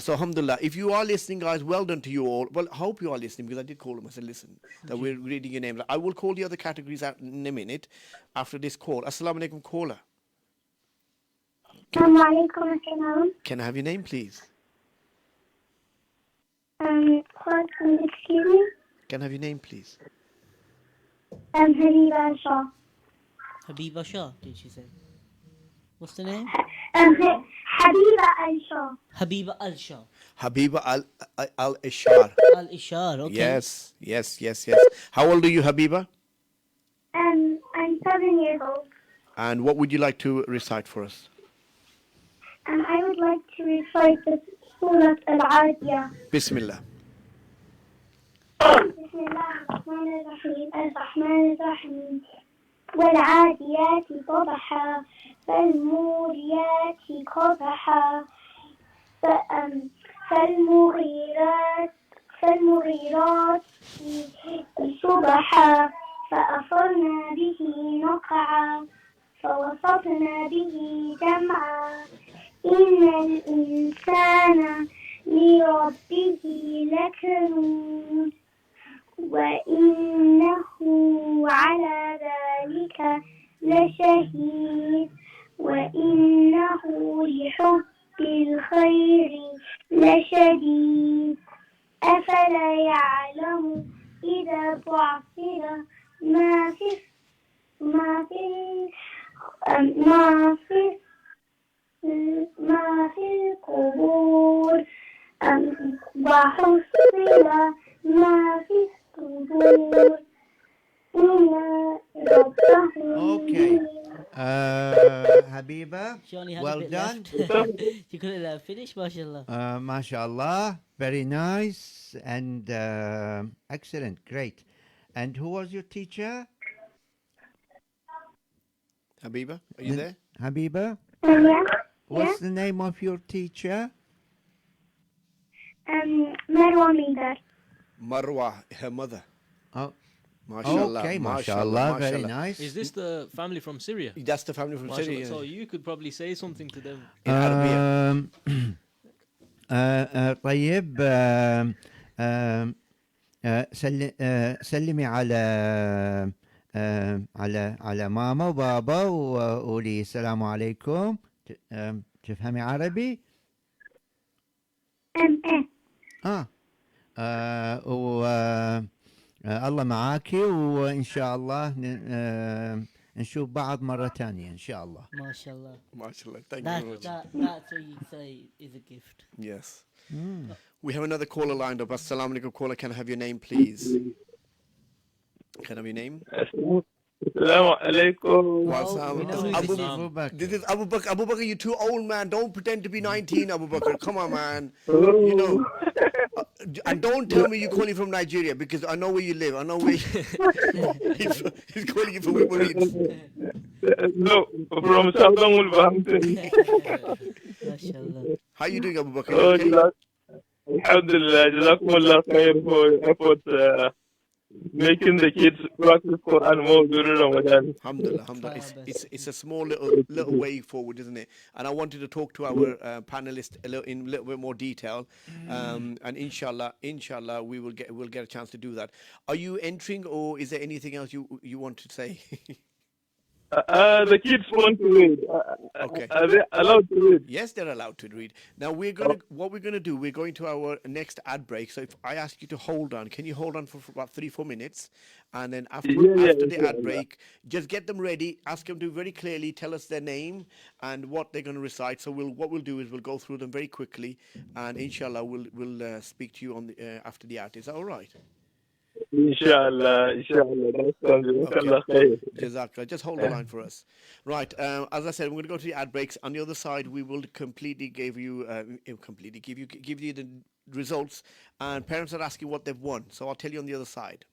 So alhamdulillah, if you are listening, guys, well done to you all. Well, I hope you are listening, because I did call them. I said, listen, that we're reading your names. I will call the other categories out in a minute after this call. Assalamu alaikum, caller. Assalamu alaikum, assalam. Can I have your name, please? Excuse me? Can I have your name, please? Habiba Shah. Habiba Shah, did she say? What's the name? Habiba Al-Shah. Habiba Al-Shah. Habiba Al-Ishar. Al-Ishar, okay. Yes. How old are you, Habiba? I'm 7 years old. And what would you like to recite for us? I would like to recite the Surah Al-Adiyah. Bismillah. بسم الله الرحمن الرحيم الرحمن الرحيم والعاديات ضبحا فالموريات قدحا فالمغيرات صبحا فأثرنا به نقعا فوسطنا به جمعا إن الإنسان لربه لكنود وإنه على ذلك لشهيد وإنه لحب الخير لشديد أفلا يعلم إذا بعثر ما في القبور وحصل ما في الصدور إن ربهم Okay. Habiba, She only had a well bit done. left. She couldn't let her finish, mashallah. MashaAllah, very nice and excellent, great. And who was your teacher? Habiba, are you there? Habiba? Yeah. What's the name of your teacher? Marwa Midar. Marwa, her mother. Oh, MashaAllah. okay, mashallah, very mashallah. nice. Is this the family from Syria? That's the family from Mashallah. Syria. So you could probably say something to them. In Arabic. طيب سلمي على ماما وبابا وقولي السلام عليكم. تفهمي عربي؟ الله معاكي وإن شاء الله نشوف بعض مرة ثانية إن شاء الله. Mashallah. MashaAllah. Thank you very much. That's what you say is a gift. Yes. We have another caller lined up. Assalamu alaikum, caller. Can I have your name, please? Can I have your name? Assalamu alaikum. we know who Abu this is. Bakr. This is Abu Bakr. Abu Bakr, you're too old, man. Don't pretend to be 19, Abu Bakr. Come on, man. You know. And don't tell me you're calling from Nigeria, because I know where you live. I know where he's calling you from Wolverines. No, from Southern Wolverhampton. Mashallah. How you doing, Abu Bakr? Oh, Okay? Alhamdulillah, Jazakumullah khair for efforts making the kids practice Quran more during Ramadan. Alhamdulillah, alhamdulillah. It's a small little way forward, isn't it? And I wanted to talk to our panelists in a little bit more detail, and inshallah, we'll get a chance to do that. Are you entering, or is there anything else you want to say? The kids want to read. Okay. Are they allowed to read? Yes, they're allowed to read. Now what we're gonna do, we're going to our next ad break. So if I ask you to hold on, can you hold on for about 3-4 minutes? And then after Yeah, after the ad inshallah. break, just get them ready, ask them to very clearly tell us their name and what they're gonna recite. So what we'll do is we'll go through them very quickly, and inshallah we'll speak to you on the after the ad. Is that all right? Inshallah, inshallah. That sounds Okay. inshallah khair. Jazakallah. Just hold the line for us. Right. As I said, we're going to go to the ad breaks. On the other side, we will completely give you the results. And parents are asking what they've won. So I'll tell you on the other side.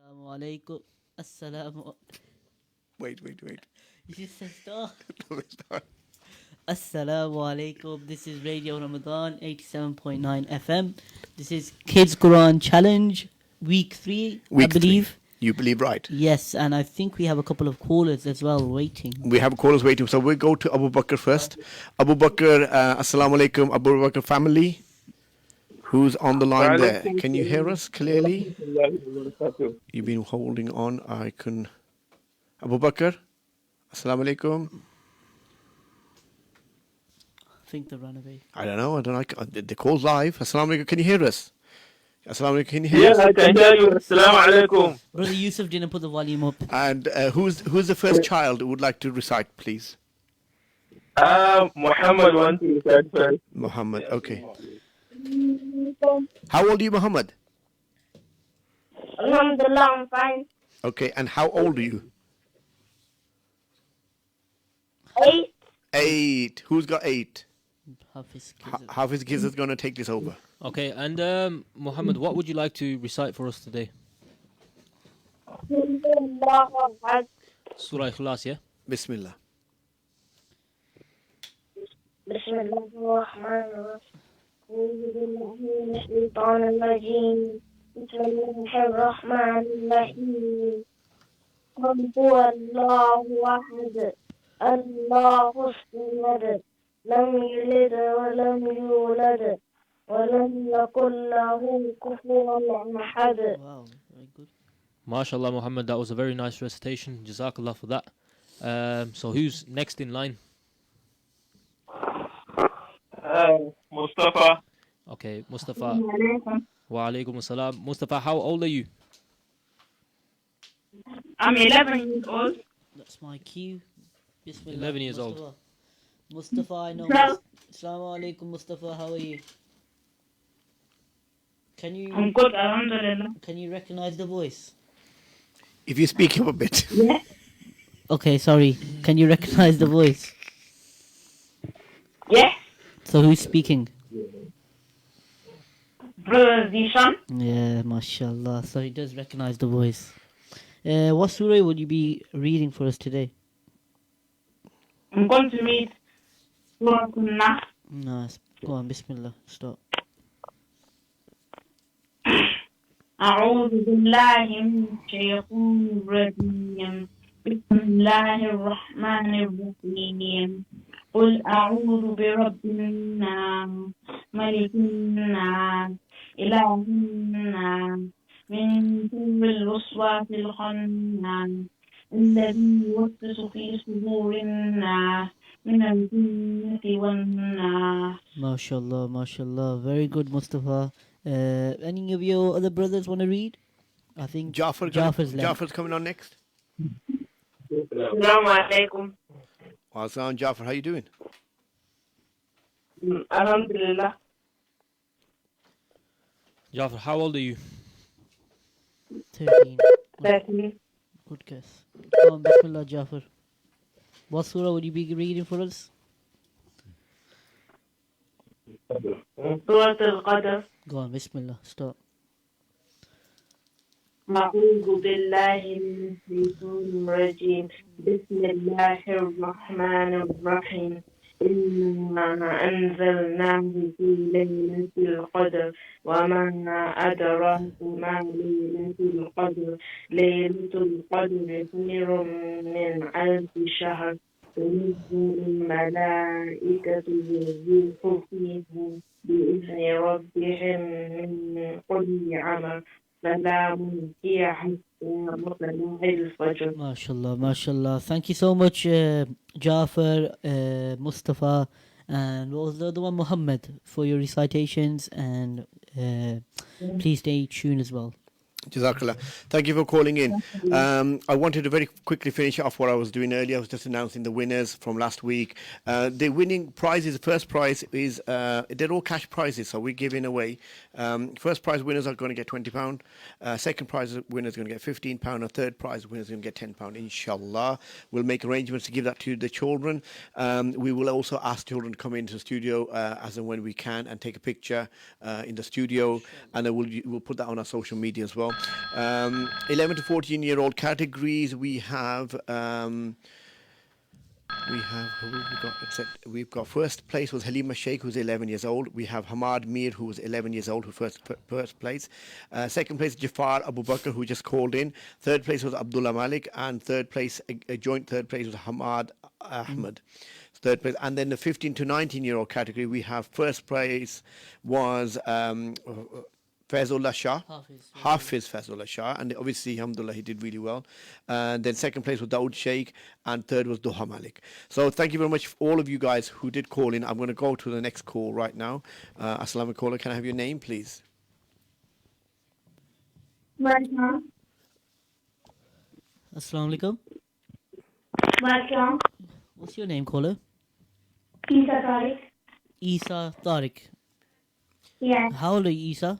Assalamu alaikum. Assalamu. Wait. You just said start. Start. Assalamu alaikum. This is Radio Ramadan 87.9 FM. This is Kids Quran Challenge week 3, I Week three. believe. You believe right. Yes, and I think we have a couple of callers as well waiting. We have callers waiting, so we'll go to Abu Bakr first. Abu Bakr, Assalamu alaikum, Abu Bakr family. Who's on the line there? Can you hear us clearly? You've been holding on. I can. Abu Bakr, Assalamu alaikum. I think they ran away. I don't know. The call's live. Assalamu alaikum. Can you hear us? Assalamu alaikum. Can you hear Yes, us? I can hear you. Assalamu alaikum. Brother Yusuf didn't put the volume up. And who's the first child who would like to recite, please? Muhammad wants to recite first. Muhammad. Okay. How old are you, Muhammad? Alhamdulillah, I'm fine. Okay. And how old are you? 8. 8. Who's got 8? Hafiz Hafiz Kiz is going to take this over. Okay, and Muhammad, what would you like to recite for us today? Surah Ikhlas, yeah? Bismillah. بسم الله الرحمن الرحيم أعوذ بالله من الشيطان الرجيم بسم الله الرحمن الرحيم قل هو الله أحد الله الصمد لم يلد ولم يولد ولم يكن له كفوا أحد. Wow, very good. MashaAllah, Muhammad, that was a very nice recitation. Jazakallah for that. So who's next in line? Mustafa. Okay, Mustafa. Wa alaikum assalam. Mustafa, how old are you? I'm 11 years old. That's my cue. Bismillah. 11 years old. Mustafa. Mustafa, I know. Hello. Assalamu alaikum, Mustafa. How are you? Can you I'm good, alhamdulillah. can you recognize the voice? If you speak up a bit. Okay, sorry. Can you recognize the voice? Yes, So who's speaking? Brother Zishan. Yeah, mashallah. So he does recognize the voice. What surah would you be reading for us today? I'm going to read Surah An-Nahl. Nice. Go on, Bismillah. Stop. أعوذ بالله من الشيطان الرجيم بسم الله الرحمن الرحيم قل أعوذ برب الناس ملك الناس إله الناس من شر الوسواس الخناس الذي يوسوس في صدور الناس من الجنة والناس. MashaAllah, mashallah. Very good, Mustafa. Any of your other brothers want to read? I think Jaffar's left. Jaffar's coming on next. Assalamu alaikum. Assalamu Jafar, how you doing? Alhamdulillah. Jafar, how old are you? 13. 13. Good guess. Go on, Bismillah, Jafar. What surah would you be reading for us? Surah Al-Qadr. Go on, Bismillah. Stop. أعوذ بالله من الشيطان الرجيم بسم الله الرحمن الرحيم إنا أنزلناه في ليلة القدر وما أدراك ما ليلة القدر ليلة القدر خير من ألف شهر تنزل الملائكة والروح فيه بإذن ربهم من كل عمل سلام هي حتى مطلع الفجر. MashaAllah, mashallah. Thank you so much, Jafar, Mustafa, and what was the other one? Muhammad, for your recitations, and please stay tuned as well. Jazakallah. Thank you for calling in. I wanted to very quickly finish off what I was doing earlier. I was just announcing the winners from last week. The winning prizes, the first prize is, they're all cash prizes, so we're giving away. First prize winners are going to get £20. Second prize winners are going to get £15. And third prize winners are going to get £10. Inshallah. We'll make arrangements to give that to the children. We will also ask children to come into the studio as and when we can and take a picture in the studio. And then we'll put that on our social media as well. 11 to 14-year-old categories. We have who have we got? We've got first place was Halima Sheikh, who's 11 years old. We have Hamad Mir, who was 11 years old, who first place. Second place, Jafar Abu Bakr, who just called in. Third place was Abdullah Malik, and third place, a joint third place was Hamad Ahmed. Third place, and then the 15 to 19-year-old category, we have first place was Faizullah Shah, Hafiz Faizullah Shah, and obviously, alhamdulillah, he did really well. And then second place was Dawood Sheikh, and third was Duha Malik. So thank you very much, all of you guys who did call in. I'm going to go to the next call right now. Assalamu caller, can I have your name, please? Welcome. Assalamu alaikum. Welcome. What's your name, caller? Isa Tariq. Isa Tariq. Yes. How old are you, Isa?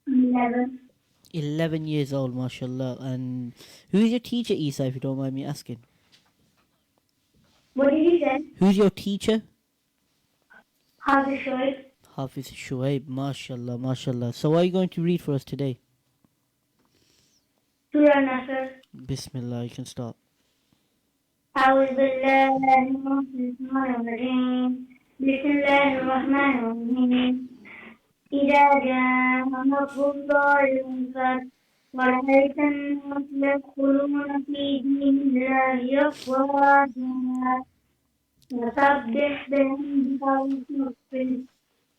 11. 11 years old, mashallah. And who is your teacher, Isa, if you don't mind me asking? What did you say? Who's your teacher? Hafiz Shoaib. Hafiz Shoaib, mashallah, mashallah. So what are you going to read for us today? Surah Nasr. Bismillah, you can start. أعوذ بالله من الشيطان الرجيم بسم الله الرحمن الرحيم إذا جاء نصر الله والفتح ورأيت الناس يدخلون في دين الله أفواجا فسبح بحمدك واستغفره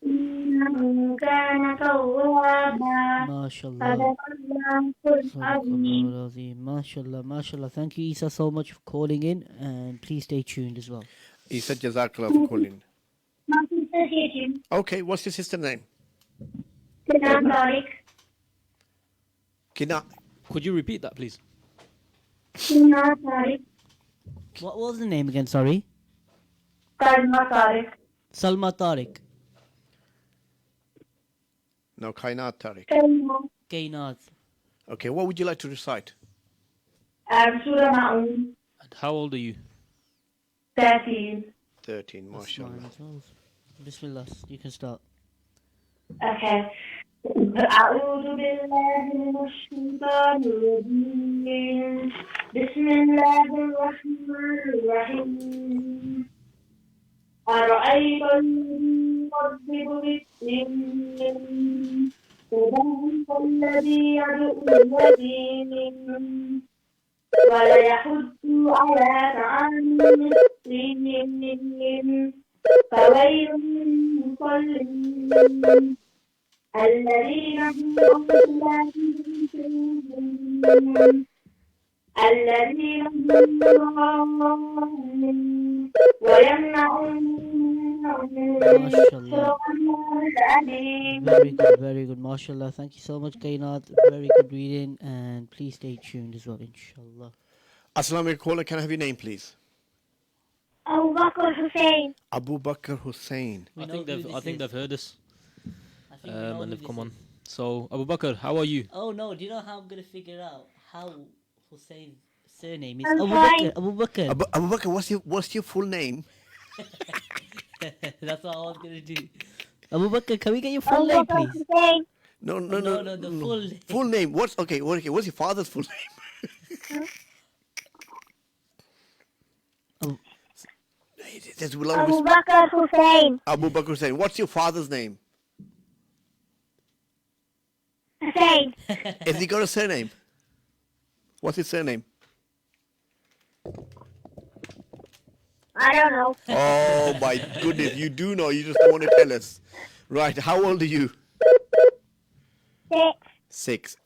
إنه كان توابا MashaAllah. صدق الله العظيم. MashaAllah, mashallah. Thank you, Isa, so much for calling in, and please stay tuned as well. Isa, Jazakallah for calling. My sister's here. Okay, what's your sister's name? Sinan Tariq. Kina. Could you repeat that, please? Sinan Tariq. What was the name again, sorry? Salma Tariq. Salma Tariq. No, Kainat Tariq. Kainat. Okay, what would you like to recite? Surah Ma'un. And how old are you? 13. 13, That's mashallah. mine as well. Bismillah, you can start. Okay. أعوذ بالله من الشيطان الرجيم بسم الله الرحمن الرحيم أرأيت الذي يكذب بالدين فذلك الذي يدعو اليتيم ولا يحض على طعام المسكين فويل للمصلين الذين هم عن صلاتهم ساهون الذين هم يراءون ويمنعون MashaAllah. Very good, very good. MashaAllah. Thank you so much, Kainat. Very good reading, and please stay tuned as well, inshallah. Assalamu alaikum caller, can I have your name, please? Abu Bakr Hussein. Abu Bakr Hussein. We I know think who they've this is. heard us, I think we know and who they've this come is. on. So Abu Bakr, how are you? Oh no, do you know how I'm going to figure out how Hussein's surname is? I'm Abu fine. Bakr. Abu Bakr. Abu Bakr, what's your full name? That's what I was going to do. Abu Bakr, can we get your Abu full name, Bakr please? Hussein. No, No, the full name. Full name. What's okay? What's your father's full name? This will always Abu Bakr Hussein. Abu Bakr Hussein. What's your father's name? Hussein. Has he got a surname? What's his surname? I don't know. Oh my goodness, you do know, you just don't want to tell us. Right, how old are you? 6. 6.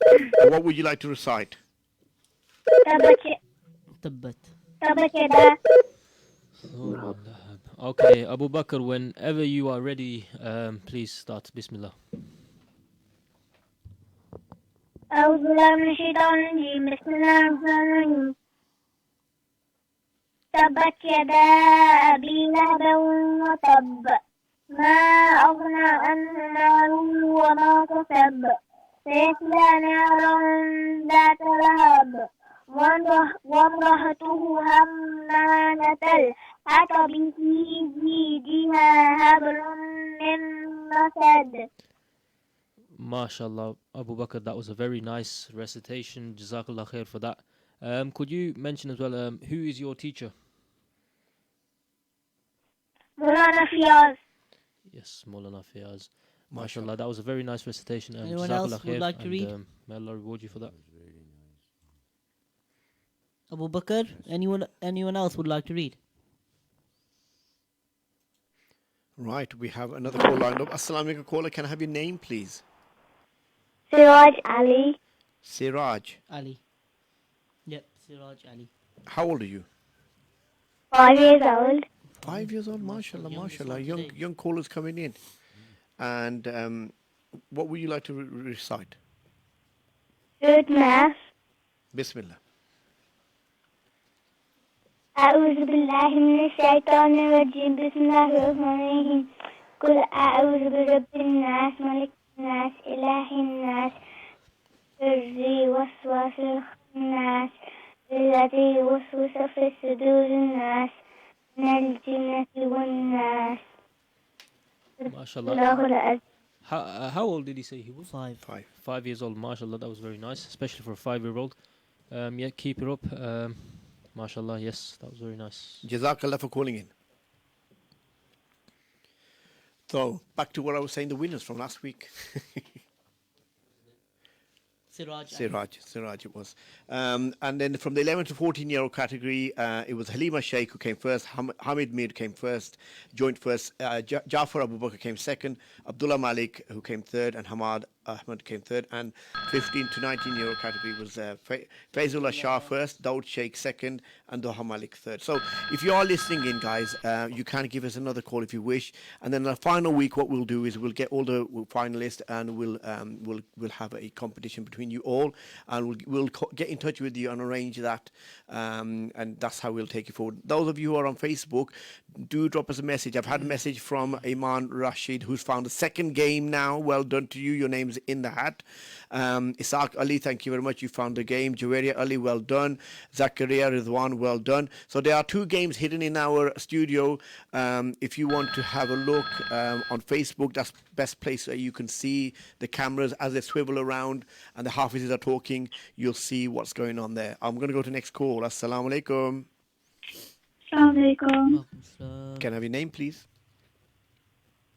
And what would you like to recite? Tabbat. Tabbat yada. Okay, Abu Bakr, whenever you are ready, please start. Bismillah. أعوذ بالله من الشيطان الرجيم بسم الله الرحمن الرحيم تبت يدا أبي لهب وتب ما أغنى عنه ماله وما كسب سيصلى نارا ذات لهب وامرأته حمالة الحطب في جيدها حبل من مسد. MashaAllah, Abu Bakr, that was a very nice recitation. Jazakallah khair for that. Could you mention as well, who is your teacher? Mulana Fiyaz. Yes, Maulana Fiyaz. MashaAllah, that was a very nice recitation. Anyone Jazakallah else would khair, like to and, read? May Allah reward you for that. Abu Bakr, anyone else would like to read? Right, we have another call lined up. Assalamu alaikum caller, can I have your name, please? Siraj Ali. Siraj. Ali. Yep, Siraj Ali. How old are you? 5 years old. 5 years old, mashallah, Youngest mashallah. one Young today. young callers coming in. And what would you like to recite? Good math. Bismillah. أعوذ بالله من الشيطان الرجيم بسم الله الرحمن الرحيم قل أعوذ برب الناس ملك الناس إله الناس الذي وسوس الناس الذي يوسوس في صدور الناس من الجنة والناس MashaAllah. الله العظيم. How old did he say he was? 5. 5 years old, MashaAllah, that was very nice, especially for a 5-year-old. Yeah, keep it up. MashaAllah, yes, that was very nice. Jazakallah for calling in. So, back to what I was saying, the winners from last week. Siraj it was. And then from the 11 to 14-year-old category, it was Halima Sheikh who came first, Hamid Mir came first, joint first, Jafar Abu Bakr came second, Abdullah Malik who came third, and Hamad Ahmed came third, and 15 to 19-year-old category was Faizullah Shah first, Daud Sheikh second, and Doha Malik third. So if you are listening in, guys, you can give us another call if you wish. And then the final week, what we'll do is we'll get all the finalists, and we'll have a competition between you all, and we'll get in touch with you and arrange that, and that's how we'll take it forward. Those of you who are on Facebook, do drop us a message. I've had a message from Iman Rashid, who's found a second game now. Well done to you. Your name's in the hat. Isaac Ali, thank you very much. You found the game. Jawaria Ali, well done. Zakaria Rizwan, well done. So there are 2 games hidden in our studio. If you want to have a look on Facebook, that's the best place where you can see the cameras as they swivel around and the Hafizes are talking. You'll see what's going on there. I'm going to go to the next call. Assalamu alaikum. Assalamu alaikum. Can I have your name, please?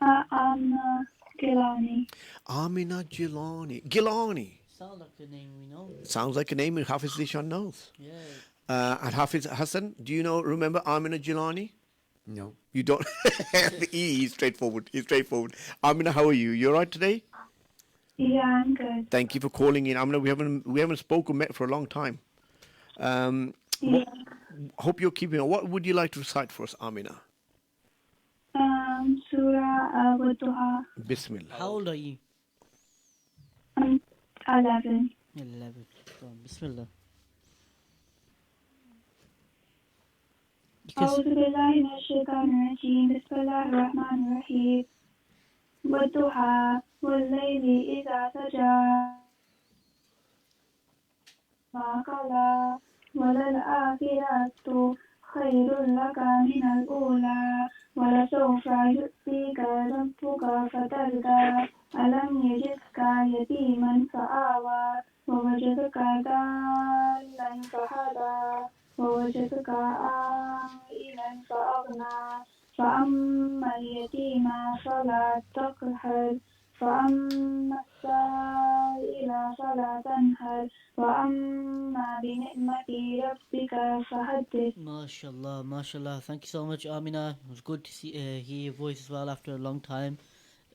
Amna Gilani. Amina Gilani. Sounds like a name we know. Sounds like a name Hafiz Zishan knows. Yeah. And Hafiz Hassan, do you remember Amina Gilani? No. You don't? He's straightforward. Amina, how are you? You all right today? Yeah, I'm good. Thank you for calling in. Amina, we haven't spoken met for a long time. Yeah. Hope you're keeping on. What would you like to recite for us, Amina? Surah Wadduha. Bismillah. How old are you? 11. 11. Go on, Bismillah. أعوذ بالله من الشيطان الرجيم بسم الله الرحمن الرحيم والضحى والليل إذا سجى ما قلى وللآخرة خير لك من الأولى ولسوف يؤتيك ربك فترضى ألم يجدك يتيما فآوى ووجدك ضالا فهدى ووجدك عائلا فأغنى فأما اليتيم فلا تقهر فأما السائل فلا تنهر وأما بنعمة ربك فحدث. MashaAllah. Thank you so much, Amina. It was good to hear your voice as well after a long time.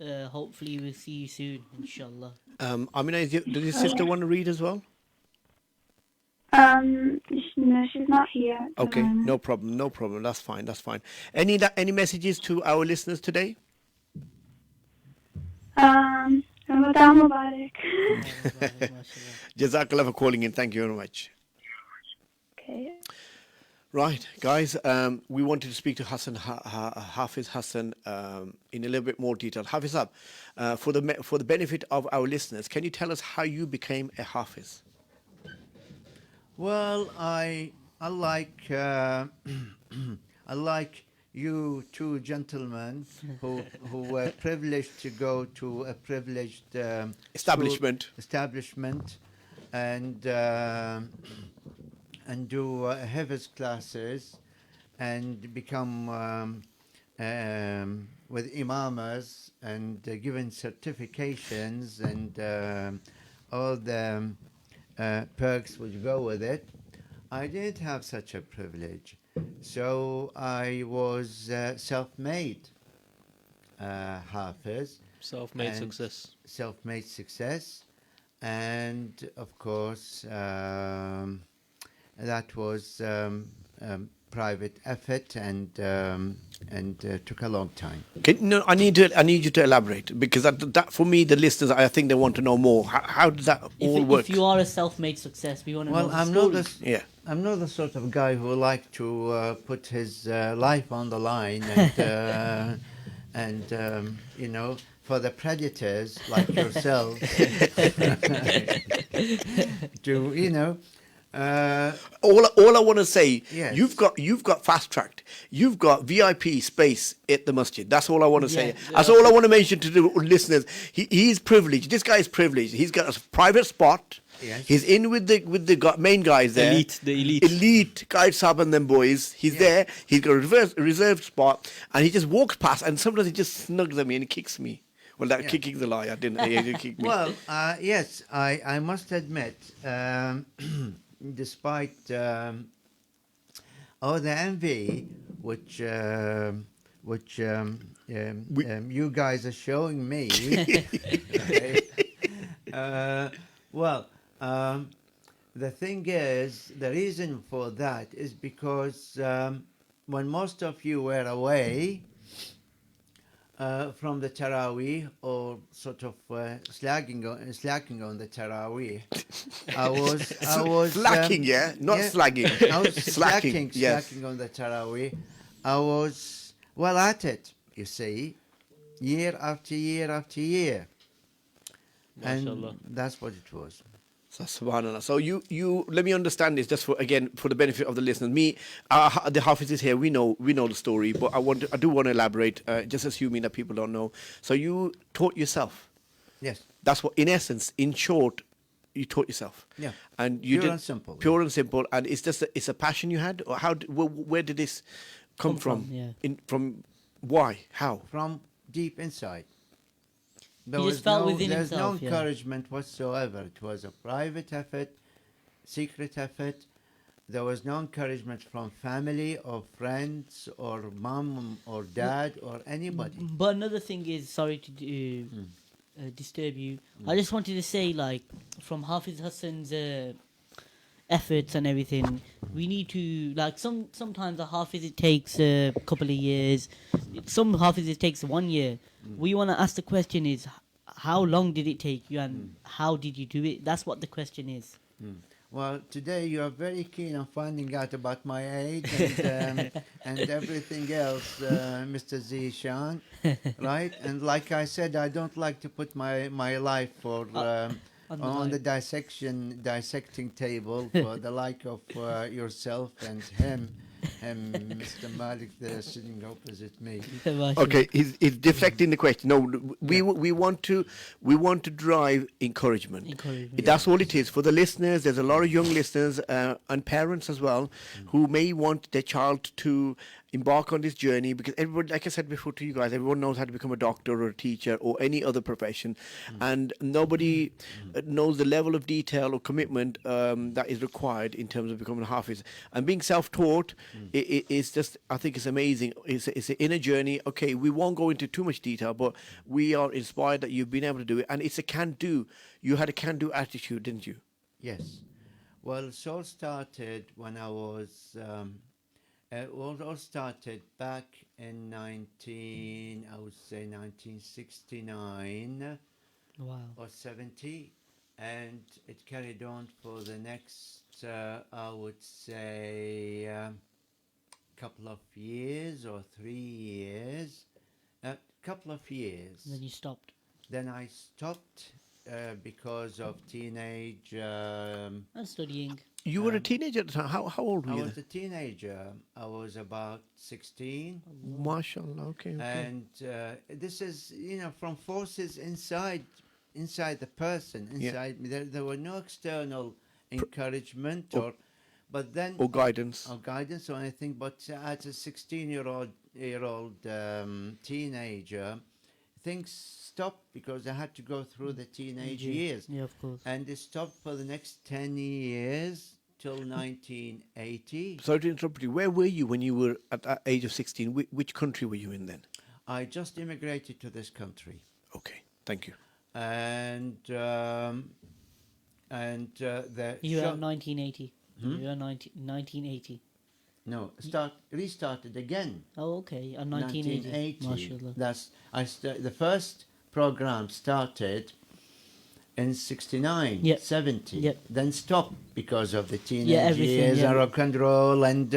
Hopefully we'll see you soon, inshallah. Amina, does your sister want to read as well? No, she's not here. Okay, no problem. That's fine. Any messages to our listeners today? Ramadan Mubarak. Jazakallah for calling in. Thank you very much. Okay. Right, guys, we wanted to speak to Hafiz Hassan in a little bit more detail. Hafiz Sahab, for the benefit of our listeners, can you tell us how you became a Hafiz? Well, I like you two gentlemen who were privileged to go to a privileged Establishment. school establishment and do Hafiz classes and become with imamas and given certifications and all the perks which go with it. I didn't have such a privilege, so I was self-made Hafiz. Self-made and success. Self-made success, and of course that was private effort and took a long time. No, I need you to elaborate, because that for me, the listeners, I think they want to know more. How does that all work? If you are a self-made success, we want to know Well, the I'm story. not the I'm not the sort of guy who like to put his life on the line and you know, for the predators like yourself to, you know. All I want to say, Yes. you've got fast tracked, you've got VIP space at the masjid. That's all I want to say. Yeah. That's all I want to mention to the listeners. He's privileged. This guy is privileged. He's got a private spot. Yes. He's in with the main guys there. The elite. Elite Qaid Saab and them boys. He's there. He's got a reserved spot, and he just walks past, and sometimes he just snugs at me and he kicks me. Well, that kicking the lie. I didn't. He kicked me. Well, yes, I must admit, despite all the envy which you guys are showing me, okay, well, the thing is, the reason for that is because when most of you were away from the Taraweeh, or sort of slacking on the Taraweeh, I was slacking, not slagging. I was slacking, yes. slacking on the Taraweeh. I was well at it, you see, year after year after year, MashaAllah. and that's what it was. So, subhanallah. So you let me understand this, just for the benefit of the listeners. Me, the Hafiz is here. We know the story, but I do want to elaborate. Just assuming that people don't know. So you taught yourself. Yes. That's what, in essence, in short, you taught yourself. Yeah. And you Pure did and simple. Pure and simple. And it's just it's a passion you had, or where did this come from? Yeah. From why? How? From deep inside. He just felt within there's no himself, yeah. encouragement whatsoever. It was a private effort, secret effort. There was no encouragement from family or friends or mom or dad or anybody. But another thing is, sorry to disturb you. I just wanted to say, like, from Hafiz Hassan's efforts and everything, we need to, like, sometimes a Hafiz it takes a couple of years. Some Hafiz it takes 1 year. We want to ask the question is, how long did it take you and how did you do it? That's what the question is. Well, today you are very keen on finding out about my age and everything else, Mr. Zishan, right? And like I said, I don't like to put my life for on the dissecting table for the like of yourself and him, Mr. Malik, there sitting opposite me. Okay, he's deflecting the question. No, we want to drive encouragement. That's all it is for the listeners. There's a lot of young listeners and parents as well who may want their child to embark on this journey, because everybody, like I said before to you guys, everyone knows how to become a doctor or a teacher or any other profession, and nobody knows the level of detail or commitment that is required in terms of becoming a Hafiz. And being self-taught, it's just, I think it's amazing. It's an inner journey. Okay, we won't go into too much detail, but we are inspired that you've been able to do it, and it's a can-do. You had a can-do attitude, didn't you? Yes. Well, it all started when I was. It all started back in 1969 or 70, and it carried on for the next, I would say, couple of years or 3 years, couple of years. And then you stopped. Then I stopped, because of teenage. And studying. You were a teenager at the time. How old were I you? was a teenager. I was about 16. Then? MashaAllah. Okay. And this is, from forces inside the person, inside me. There were no external encouragement but then Or guidance. or guidance or anything. But as a 16-year-old teenager, things stopped because I had to go through the teenage years. Yeah, of course. And it stopped for the next 10 years till 1980. Sorry to interrupt you. Where were you when you were at that age of 16? Which country were you in then? I just immigrated to this country. Okay. Thank you. And the You were show- in 1980. You were in 1980. no restarted again. Oh, okay. In 1980. 1980. Mashallah. The first program started in 69, Yep. 70. Yep. Then stopped because of the teenage everything, years yeah. and rock and roll and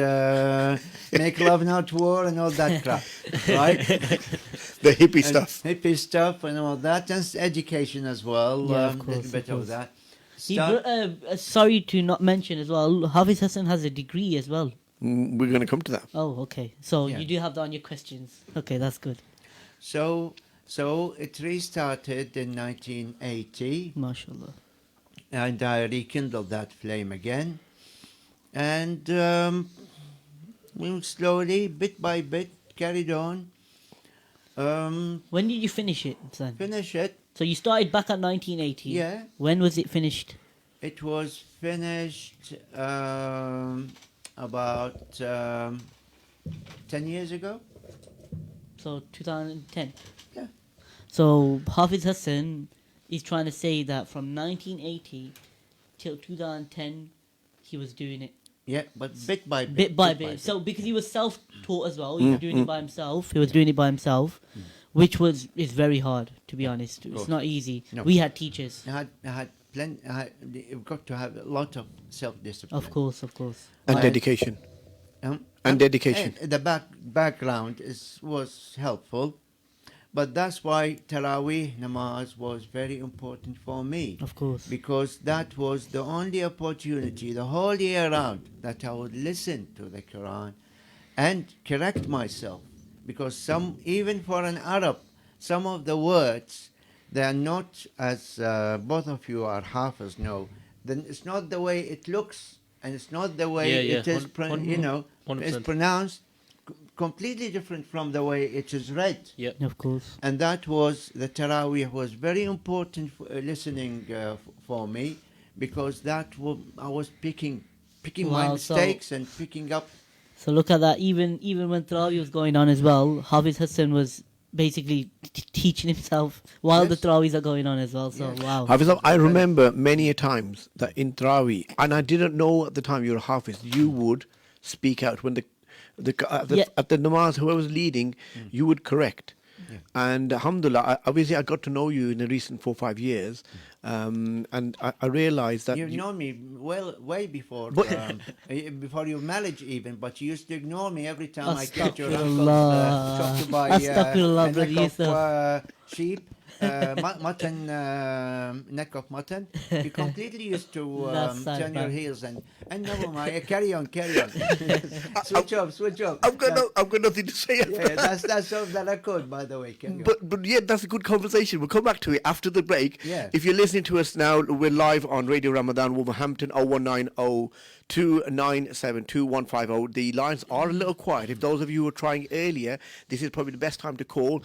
make love not war and all that crap, right? The hippie And stuff. hippie stuff and all that, and education as well. Yeah, of a course, little bit of of course. that. Sorry to not mention as well, Hafiz Hassan has a degree as well. We're going to come to that. Oh, okay. So Yeah. you do have that on your questions. Okay, that's good. So it restarted in 1980, MashaAllah. and I rekindled that flame again. And we slowly, bit by bit, carried on. When did you finish it, son? Finish it. So you started back at 1980. Yeah. When was it finished? It was finished about 10 years ago. So 2010. Yeah. So Hafiz Hassan is trying to say that from 1980 till 2010, he was doing it. Yeah, but bit by bit. Bit by bit. So because he was self-taught as well, he was doing Mm. it by himself. He was doing it by himself, which is very hard, to be honest. It's course. not easy. No. We had teachers. I had plenty. You've got to have a lot of self-discipline. Of course, of course. And I- dedication. Um, And dedication. The background was helpful, but that's why Taraweeh namaz was very important for me. Of course. Because that was the only opportunity the whole year round that I would listen to the Quran and correct myself. Because even for an Arab, some of the words, they are not, as both of you are Hafiz know, then it's not the way it looks, and it's not the way it is, it's 100%. pronounced, completely different from the way it is read. Yep. Of course. And that was, the Taraweeh was very important for, listening for me, because I was picking my Wow, so- mistakes and picking up. So look at that. Even when Tarawih was going on as well, Hafiz Hassan was basically teaching himself while the Yes. Tarawihs are going on as well. So Yes. wow. Hafiz, I remember many a times that in Taraweeh, and I didn't know at the time you were Hafiz, you would speak out when Yeah. at the namaz, whoever was leading, you would correct. Yeah. And alhamdulillah, obviously I got to know you in the recent 4 or 5 years, and I realized that You've known me way before, But- before your marriage even, but you used to ignore me every time I came to your Astaghfirullah. uncle's shop to buy Astaghfirullah, a brother neck Yusuf. of sheep, mutton, neck of mutton. You completely used to That's sad, turn your man. heels and never mind. Carry on. switch off. I've got nothing to say. Yeah, that's all that I could, by the way. Carry on. But yeah, that's a good conversation. We'll come back to it after the break. Yeah. If you're listening to us now, we're live on Radio Ramadan, Wolverhampton, 0190 297 2150. The lines are a little quiet. If those of you who were trying earlier, this is probably the best time to call.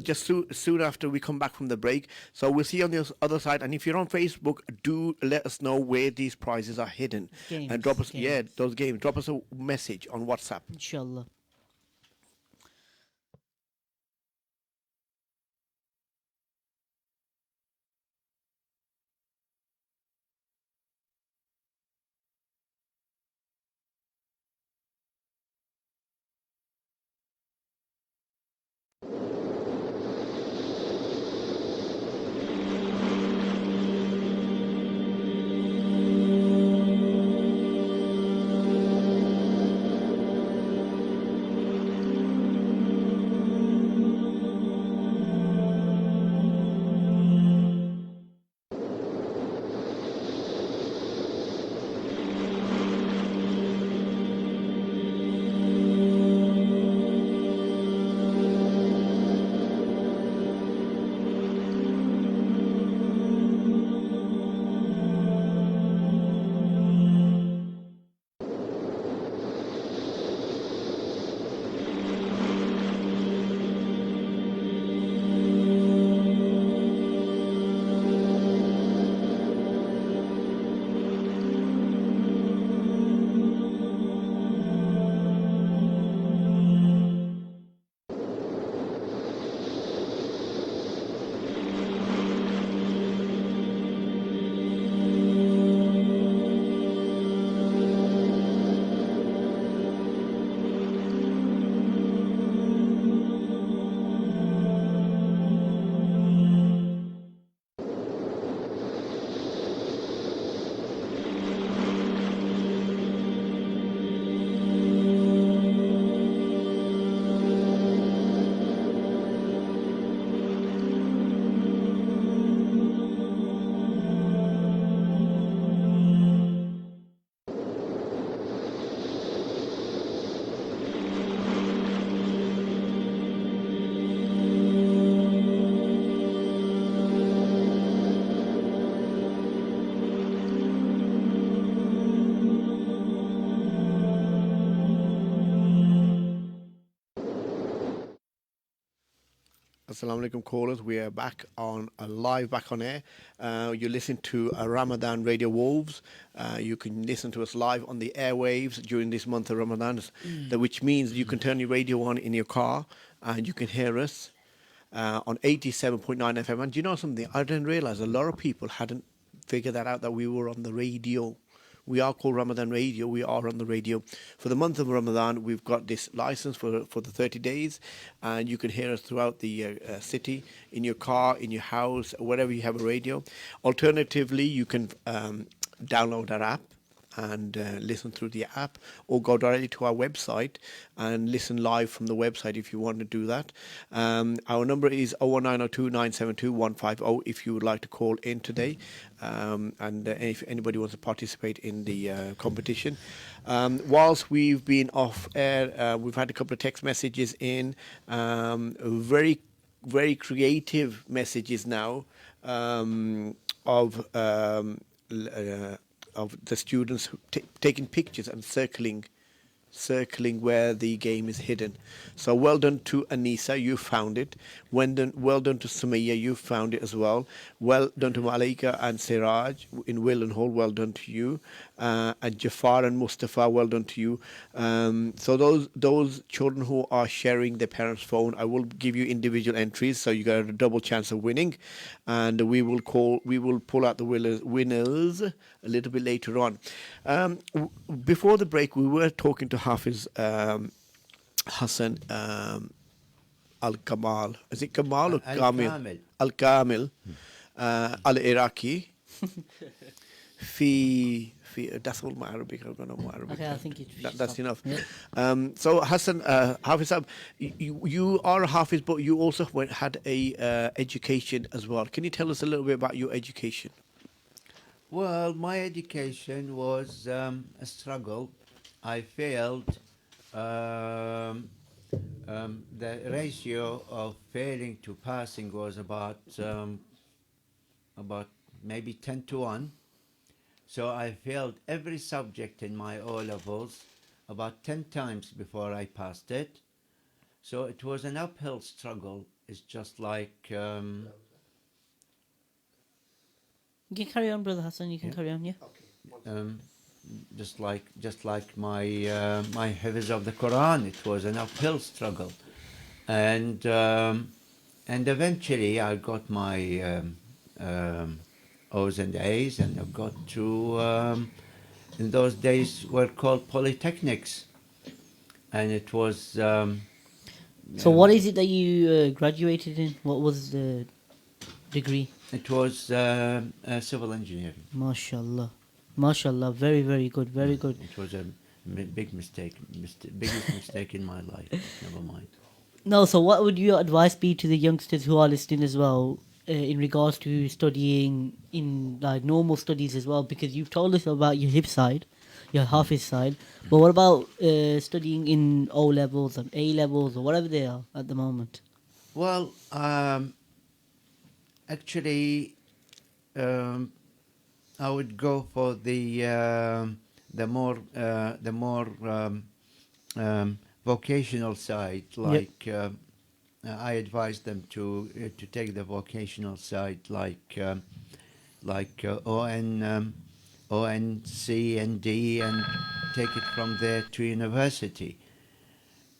Just soon after we come back from the break. So we'll see you on the other side. And if you're on Facebook, do let us know where these prizes are hidden. Games, And drop us, games. those games. Drop us a message on WhatsApp. Inshallah. Assalamu alaikum callers. We are back on live, back on air. You listen to Ramadan Radio Wolves. You can listen to us live on the airwaves during this month of Ramadan, which means you can turn your radio on in your car and you can hear us on 87.9 FM. And do you know something? I didn't realize a lot of people hadn't figured that out, that we were on the radio. We are called Ramadan Radio. We are on the radio. For the month of Ramadan, we've got this license for the 30 days, and you can hear us throughout the city, in your car, in your house, wherever you have a radio. Alternatively, you can download our app and listen through the app, or go directly to our website and listen live from the website if you want to do that. Our number is 01902 972 150 if you would like to call in today, and if anybody wants to participate in the competition. Whilst we've been off air, we've had a couple of text messages in, very, very creative messages now of the students taking pictures and circling where the game is hidden. So well done to Anisa, you found it. Well done to Sumaya, you found it as well. Well done to Malika and Siraj in Willen Hall, well done to you. And Jafar and Mustafa, well done to you. So those children who are sharing their parents' phone, I will give you individual entries, so you got a double chance of winning. And we will pull out the winners a little bit later on. Before the break, we were talking to Hafiz Hassan Al-Kamal. Is it Kamal or Kamil? Al-Kamil Al-Iraqi. That's all my Arabic. I'm going to know Arabic. Okay, I think that's enough. Yeah. So Hassan, Hafiz, you are a Hafiz, but you also had a education as well. Can you tell us a little bit about your education? Well, my education was a struggle. I failed. The ratio of failing to passing was about maybe 10 to 1. So I failed every subject in my O-levels about 10 times before I passed it. So it was an uphill struggle. It's just like... you can carry on, Brother Hassan. You can carry on, yeah. Just like my Hafiz of the Quran, it was an uphill struggle, and eventually I got my O's and A's, and I got to in those days were called polytechnics, and it was. So what is it that you graduated in? What was the degree? It was civil engineering. MashaAllah. MashaAllah, very, very good, very good. It was a big mistake, biggest mistake in my life. Never mind. No, so what would your advice be to the youngsters who are listening as well, in regards to studying in like normal studies as well? Because you've told us about your hip side, your Hafiz side, but what about studying in O levels and A levels or whatever they are at the moment? Well, actually. I would go for the more vocational side. Like I advise them to take the vocational side, like ON, C, and D, and take it from there to university.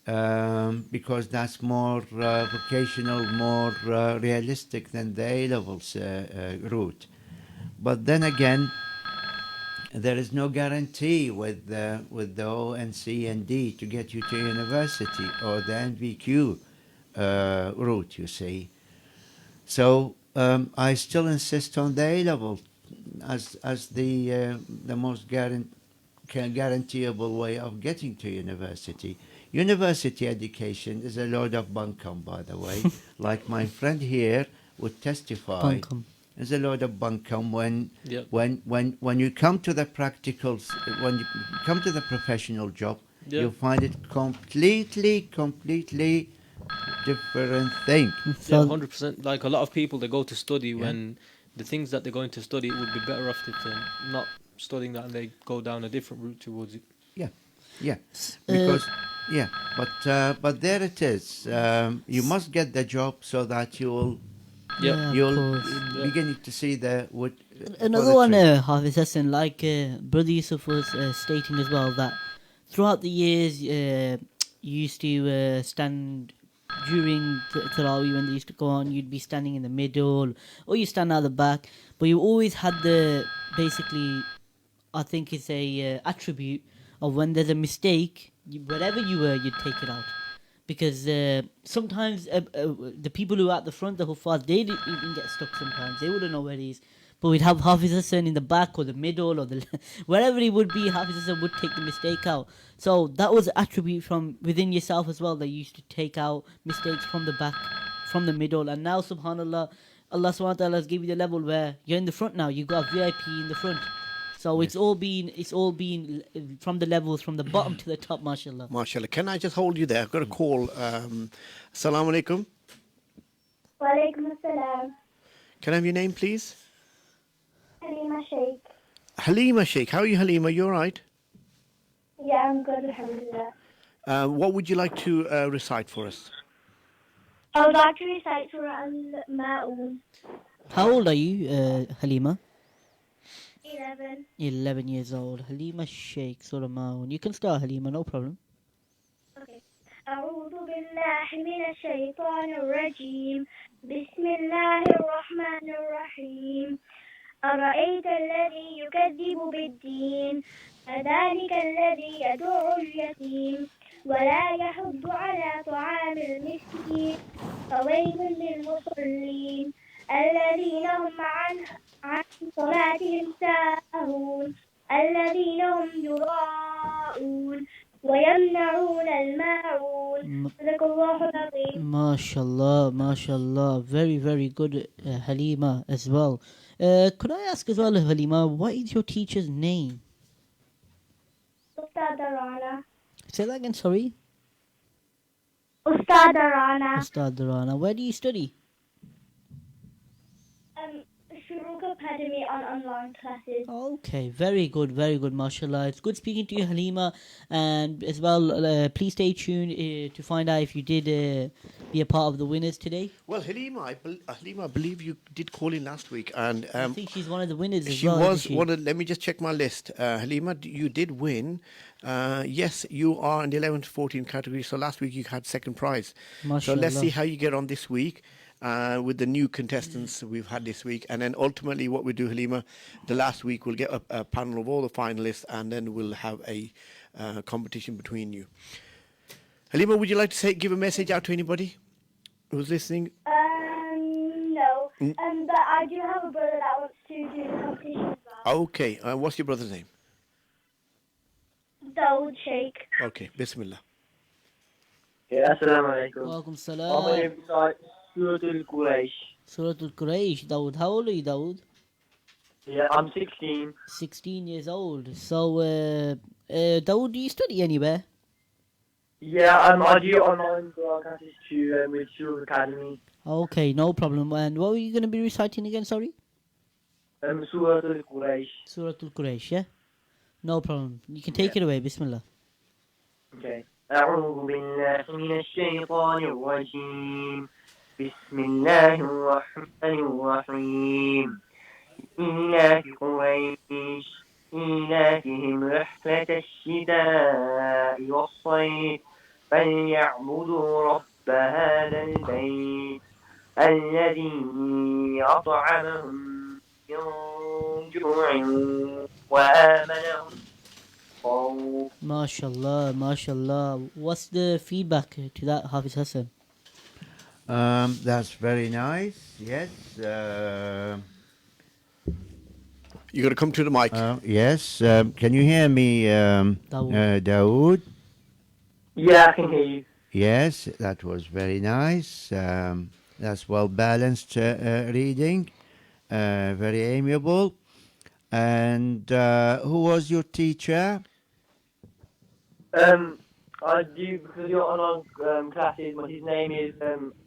Because that's more vocational, more realistic than the A-levels route. But then again, there is no guarantee with the O and C and D to get you to university, or the NVQ route, you see. So I still insist on the A-level as the most guaranteeable way of getting to university. University education is a load of bunkum, by the way. Like my friend here would testify. Bunkum. It's a load of bunkum when you come to the practicals, when you come to the professional job, you find it completely different thing. Yeah, 100%. Like a lot of people, they go to study when the things that they're going to study, it would be better off if they're not studying that and they go down a different route towards it. Yeah, because Yeah, but there it is. You must get the job so that you'll Yeah, of you'll course. beginning to see the wood. Another one, Hafiz Hassan, like Brother Yusuf was stating as well, that throughout the years, you used to stand during Tarawih when they used to go on, you'd be standing in the middle or you stand at the back, but you always had the basically, I think it's a attribute of when there's a mistake, wherever you were, you'd take it out. Because sometimes the people who are at the front, the Huffaz, they didn't even get stuck sometimes. They wouldn't know where he is. But we'd have Hafiz Hassan in the back or the middle or the wherever he would be, Hafiz Hassan would take the mistake out. So that was an attribute from within yourself as well, that you used to take out mistakes from the back, from the middle. And now, subhanAllah, Allah subhanahu wa ta'ala has given you the level where you're in the front now. You got VIP in the front. So it's all been from the levels from the bottom to the top, mashallah. MashaAllah. Can I just hold you there? I've got a call. Assalamu alaikum. Wa alaikum assalam. Can I have your name, please? Halima Sheikh. Halima Sheikh. How are you, Halima? You all right? Yeah, I'm good, alhamdulillah. What would you like to recite for us? I would like to recite Surah Al-Ma'un. How old are you, Halima? 11. 11 years old. Halima Sheikh, Surah Ma'un. You can start, Halima, no problem. Okay. أعوذ بالله من الشيطان الرجيم. بسم الله الرحمن الرحيم. أرأيت الذي يكذب بالدين فذلك الذي يدعو اليتيم ولا يحض على طعام المسكين فويل للمصلين الذين هم عن صلاتهم ساهون الذين هم يراءون ويمنعون الماعون صدق الله العظيم. MashaAllah. Very, very good, Halima, as well. Could I ask as well, Halima, what is your teacher's name? Ustad Rana. Say that again, sorry. Ustad Rana. Ustad Rana. Where do you study? Shuruk Academy on online classes. Okay, very good, mashallah. It's good speaking to you, Halima, and as well, please stay tuned to find out if you did be a part of the winners today. Well, Halima, I believe you did call in last week, and I think she's one of the winners as she well. was isn't she? one of. Let me just check my list. Halima, you did win. Yes, you are in the 11 to 14 category. So last week you had second prize. So let's see how you get on this week. With the new contestants we've had this week. And then ultimately what we do, Halima, the last week we'll get a panel of all the finalists and then we'll have a competition between you. Halima, would you like to give a message out to anybody who's listening? No. But I do have a brother that wants to do the competition as well. Okay. What's your brother's name? Dawood Sheikh. Okay. Bismillah. Yeah, assalamu alaikum. Welcome, I'm salam. going to recite Surah Al-Quraysh. Surah Al-Quraysh, Dawood. How old are you, Dawood? Yeah, I'm 16. 16 years old. So, Dawood, do you study anywhere? Yeah, I do online classes to with Shuruk Academy. Okay, no problem. And what were you going to be reciting again, sorry? Surah Al-Quraysh. Surah Al-Quraysh, yeah? No problem. You can take it away. Bismillah. Okay. أعوذ بالله من الشيطان الرجيم. بسم الله الرحمن الرحيم. إيلاف قريش إيلافهم رحلة الشتاء والصيف فليعبدوا رب هذا البيت الذي أطعمهم من جوع وآمنهم. MashaAllah. What's the feedback to that, Hafiz Hassan? That's very nice. Yes. You got to come to the mic. Yes. Can you hear me, Dawood? Yeah, I can hear you. Yes, that was very nice. That's well balanced reading. Very amiable. And who was your teacher? I do because you're online classes, but his name is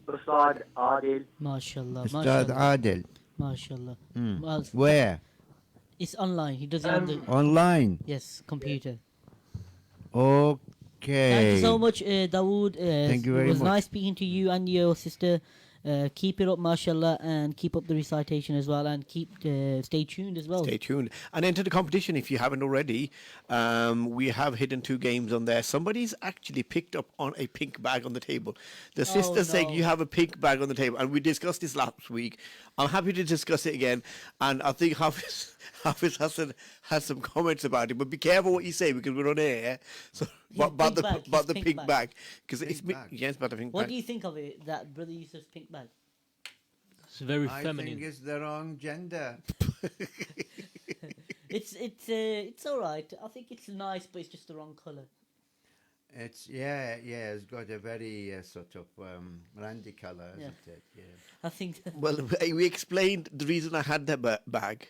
Ustad Adil. MashaAllah. Ustad Adil. MashaAllah. Mm. Where? It's online. He does it on the... Online? Yes, computer. Okay. Okay. Thank you so much, Dawood. Thank you very It was much. nice speaking to you and your sister. Keep it up, mashallah, and keep up the recitation as well, and stay tuned as well. Stay tuned and enter the competition if you haven't already. We have hidden 2 games on there. Somebody's actually picked up on a pink bag on the table. The sister saying no. you have a pink bag on the table, and we discussed this last week. I'm happy to discuss it again, and I think Hafiz Hassan has some comments about it. But be careful what you say because we're on air. So His about pink bag, the his pink pink bag because Pink it's bag. yes, about the pink What bag. do you think of it, that Brother Yusuf's pink bag? It's very I feminine. think it's the wrong gender. It's all right. I think it's nice, but it's just the wrong color. It's it's got a very sort of randy color, Yeah. isn't it? Yeah. I think. Well, we explained the reason I had that bag.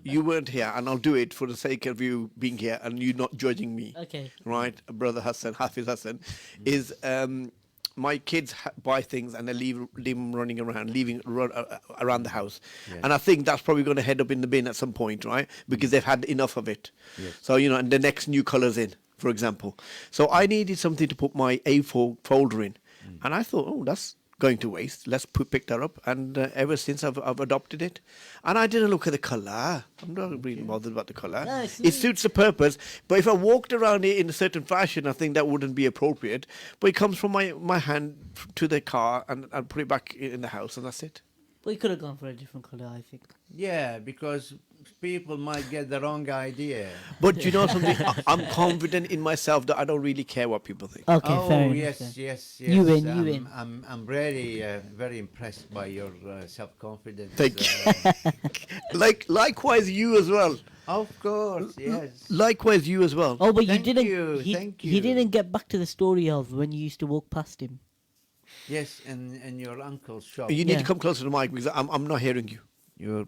You weren't here, and I'll do it for the sake of you being here and you not judging me. Okay. Right, Brother Hassan, Hafiz Hassan, is my kids buy things and they leave them running around, around the house. Yes. And I think that's probably going to head up in the bin at some point, right? Because they've had enough of it. Yes. So, and the next new colours in, for example. So I needed something to put my A4 folder in. And I thought, oh, that's going to waste. Let's pick that up. And ever since I've adopted it. And I didn't look at the colour. I'm not really bothered about the colour. No, it's It suits the purpose. But if I walked around it in a certain fashion, I think that wouldn't be appropriate. But it comes from my hand to the car and I put it back in the house and that's it. But you could have gone for a different color, I think. Yeah, because people might get the wrong idea. But you know something? I'm confident in myself that I don't really care what people think. Okay, Oh fair enough. yes, then. yes, yes. You win, you win. I'm really very impressed by your self-confidence. Thank you. Likewise you as well. Of course, yes. Likewise you as well. Oh, but Thank you didn't. you, he, thank he you. didn't get back to the story of when you used to walk past him. Yes, in your uncle's shop. You need to Yeah. come closer to the mic because I'm not hearing you. You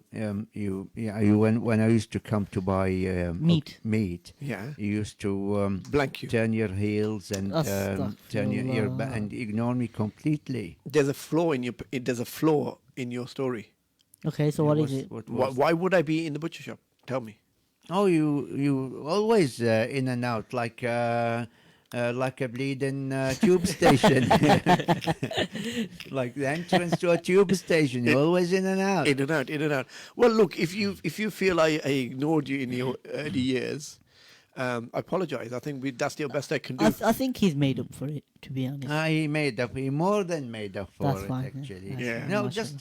when I used to come to buy meat, Yeah. you used to Blank you. turn your heels and turn your ear back Astaghfirullah. and ignore me completely. There's a flaw in your story. Okay, so what is it? Why would I be in the butcher shop? Tell me. Oh, you always in and out like a bleeding tube station, like the entrance to a tube station. You're always in and out. In and out, in and out. Well, look, if you feel I ignored you in your early years, I apologize. I think that's the best I can do. I think he's made up for it, to be honest. He made up. He more than made up for That's it, fine, yeah. actually. That's Yeah. fine, No, mashallah. just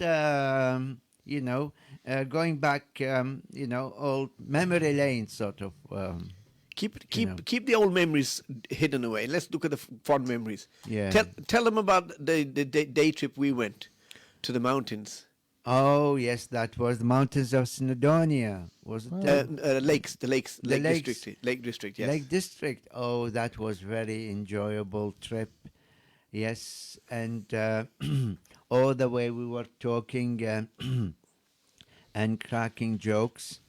going back, old memory lane sort of. Keep the old memories hidden away. Let's look at the fond memories. Yeah. Tell them about the day trip we went to the mountains. Oh yes, that was the mountains of Snowdonia, wasn't it? Lake lakes. District. Lake District, yes. Lake District. Oh, that was very enjoyable trip. Yes, and all the way we were talking and cracking jokes.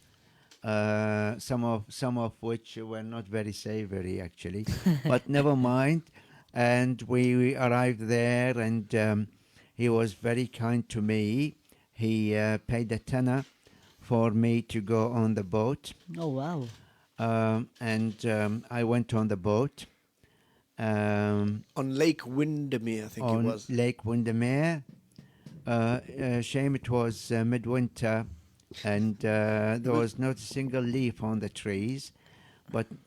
Some of which were not very savory actually, but never mind. And we arrived there, and he was very kind to me. He paid a tenner for me to go on the boat. Oh, wow. And I went on the boat. On Lake Windermere, I think it On was. Lake Windermere. Shame it was midwinter, and there was not a single leaf on the trees,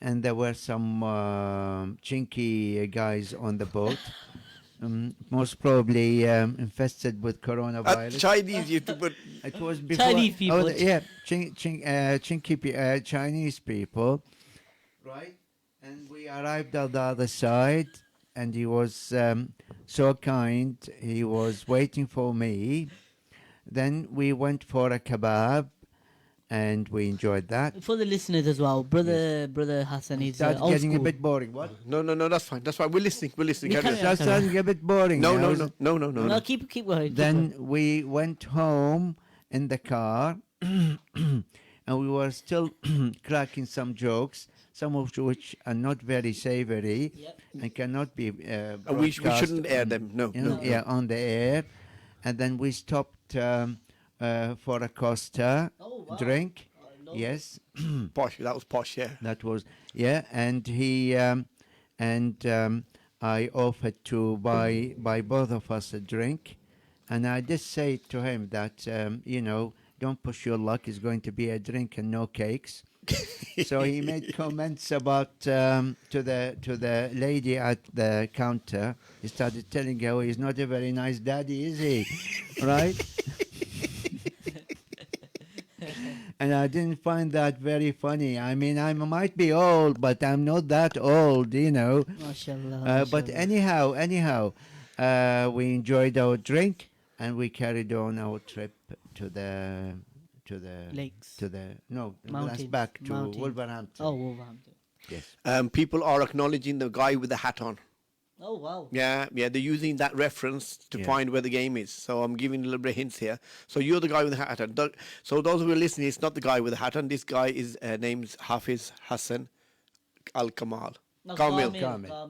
and there were some chinky guys on the boat, most probably infested with coronavirus. Chinese, you put. It was before. Chinese people. Oh, yeah, chinky Chinese people. Right, and we arrived at the other side, and he was so kind. He was waiting for me. Then we went for a kebab, and we enjoyed that. For the listeners as well, brother Hassan is Started old getting school. a bit boring. What? No, that's fine. That's fine. We're listening. We Carry carry on. on. Started starting to get a bit boring. No, now, no, isn't no, it? no, no, no, No, no. keep going. Then we went home in the car, and we were still cracking some jokes, some of which are not very savory Yep. and cannot be We broadcast shouldn't air them. No, no. yeah, on the air. And then we stopped for a Costa Oh, wow. drink. I love Yes, Posh. That was posh, yeah. that was, yeah. And he and I offered to buy both of us a drink, and I did say to him that don't push your luck. It's going to be a drink and no cakes. So he made comments about to the lady at the counter. He started telling her, "He's not a very nice daddy, is he?" Right? And I didn't find that very funny. I mean, I might be old, but I'm not that old, MashaAllah. But anyhow, we enjoyed our drink and we carried on our trip to the Lakes. that's back to Mountains. Wolverhampton. Oh, Wolverhampton. Yes. People are acknowledging the guy with the hat on. Oh, wow. Yeah, they're using that reference to find where the game is. So I'm giving a little bit of hints here. So you're the guy with the hat on. So those who are listening, it's not the guy with the hat on. This guy is name's Hafiz Hassan Al Kamal. No, Kamil. Kamil.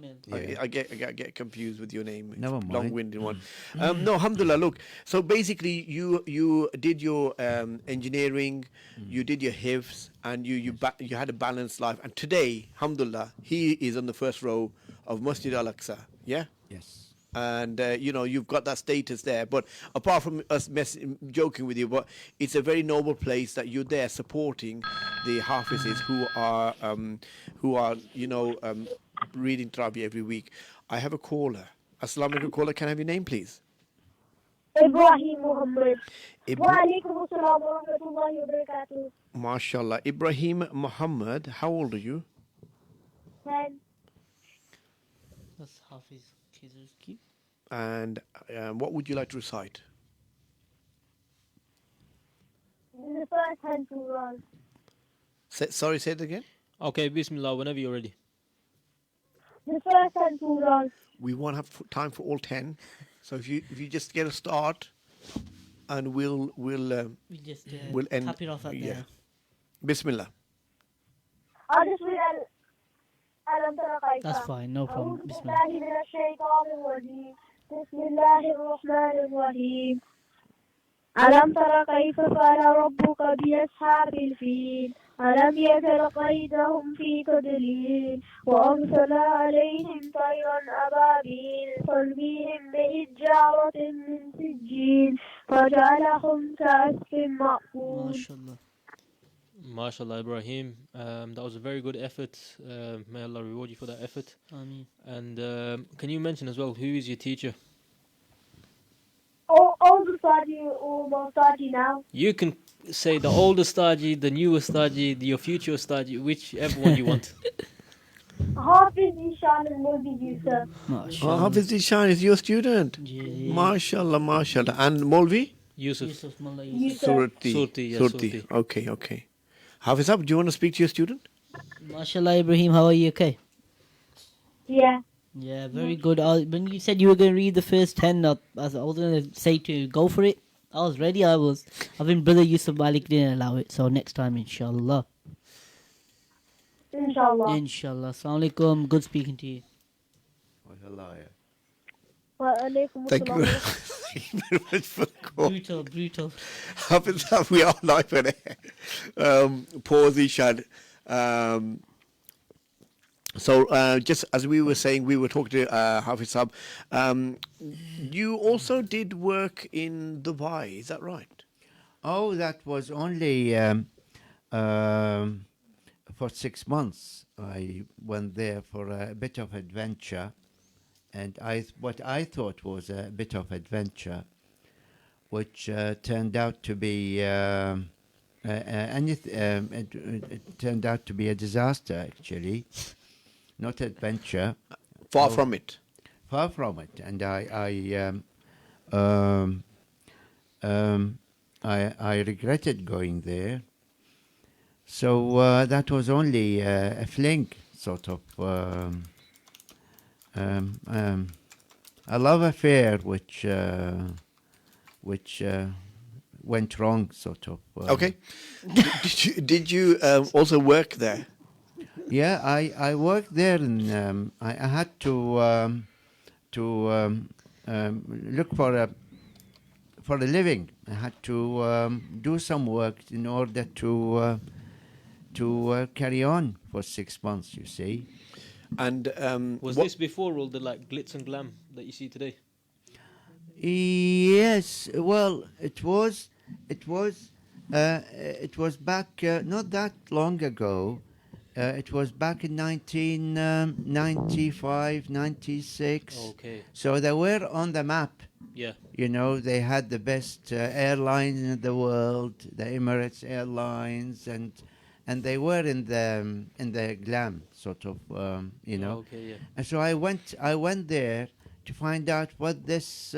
I get confused with your name. It's Never mind. long-winded one. No, alhamdulillah. Look, so basically, you did your engineering, you did your hifz, and you had a balanced life. And today, alhamdulillah, he is on the first row of Masjid Al-Aqsa. Yeah. Yes. And you've got that status there. But apart from us joking with you, but it's a very noble place that you're there supporting the Hafizes who are reading Tarabi every week. I have a caller. Assalamu alaikum, caller. Can I have your name, please? Ibrahim Muhammad. Ibra- Walaikum assalam wa rahmatullahi wa barakatuh. MashaAllah. Ibrahim Muhammad, how old are you? 10. That's Hafiz Kizerski. And what would you like to recite? The first hand to run. Sorry, say it again. Okay, Bismillah, whenever you're ready. The first hand to run. We won't have time for all 10. So if you just get a start, and we'll We just end. tap it off at there. Bismillah. I'll just read Alam Tara Kaifa. That's fine, no problem. أعوذ Bismillah. بالله من الشيطان الرجيم. بسم الله الرحمن الرحيم. ألم تر كيف فعل ربك بأصحاب الفيل ألم يجعل كيدهم في تضليل وأرسل عليهم طيرا أبابيل ترميهم بحجارة من سجيل فجعلهم كعصف مأكول. MashaAllah. MashaAllah, Ibrahim. That was a very good effort. May Allah reward you for that effort. Ameen. And can you mention as well, who is your teacher? All the study or more study now. You can say the older Staji, the newer Staji, your future Staji, whichever one you want. Hafiz Ishan and Mulvi Yusuf. MashaAllah. Hafiz Ishan is your student. Yeah. MashaAllah, MashaAllah. And Molvi? Yusuf. Yusuf Mullah Yusuf. Surti. Surti, yeah, Surti. Surti. Okay. Hafiz, do you want to speak to your student? MashaAllah, Ibrahim, how are you? Okay. Yeah. Yeah, very good. When you said you were going to read the first 10, I was going to say to go for it. I was ready. I think Brother Yusuf Malik didn't allow it. So next time, inshallah. Inshallah. Inshallah. Assalamu alaikum. Good speaking to you. What a liar. Wa alaikum Thank you assalam. Thank you very much for the call. Brutal. Hafiz, we are live on air. Pause, Ishan. So just as we were saying, we were talking to Hafiz Sab. You also did work in Dubai, is that right? Oh, that was only for 6 months. I went there for a bit of adventure, and what I thought was a bit of adventure, which turned out to be it turned out to be a disaster, actually, not adventure. Far from it. Far from it, and I regretted going there. So that was only a fling, sort of a love affair, which went wrong, sort of. Okay. Did you also work there? Yeah, I worked there, and I had to look for a living. I had to do some work in order to carry on for 6 months. You see. And Was what- this before all the like glitz and glam that you see today? Yes, well, it was back not that long ago. It was back in 1995, 96. Okay. So they were on the map. Yeah. You know, they had the best airlines in the world, the Emirates Airlines, and they were in the glam sort of, you know. Okay. Yeah. And so I went there to find out what this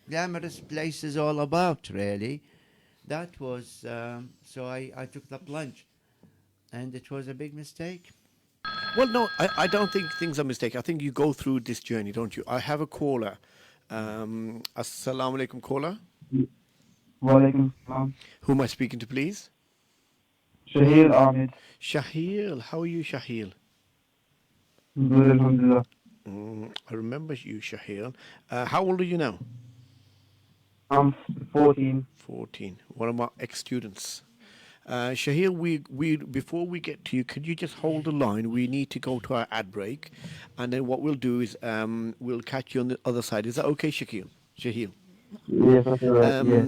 glamorous place is all about, really. That was, so I took the plunge. And it was a big mistake. Well, no, I don't think things are mistaken. I think you go through this journey, don't you? I have a caller. Assalamu alaikum, caller. Walaikum salam. Who am I speaking to, please? Shahil Ahmed. Shahil. How are you, Shahil? Good, alhamdulillah. I remember you, Shahil. How old are you now? I'm 14. 14. One of my ex-students. Shahil, we before we get to you, could you just hold the line? We need to go to our ad break, and then what we'll do is we'll catch you on the other side. Is that okay, Shahil? Shahil. Yes, that's all right. Yeah.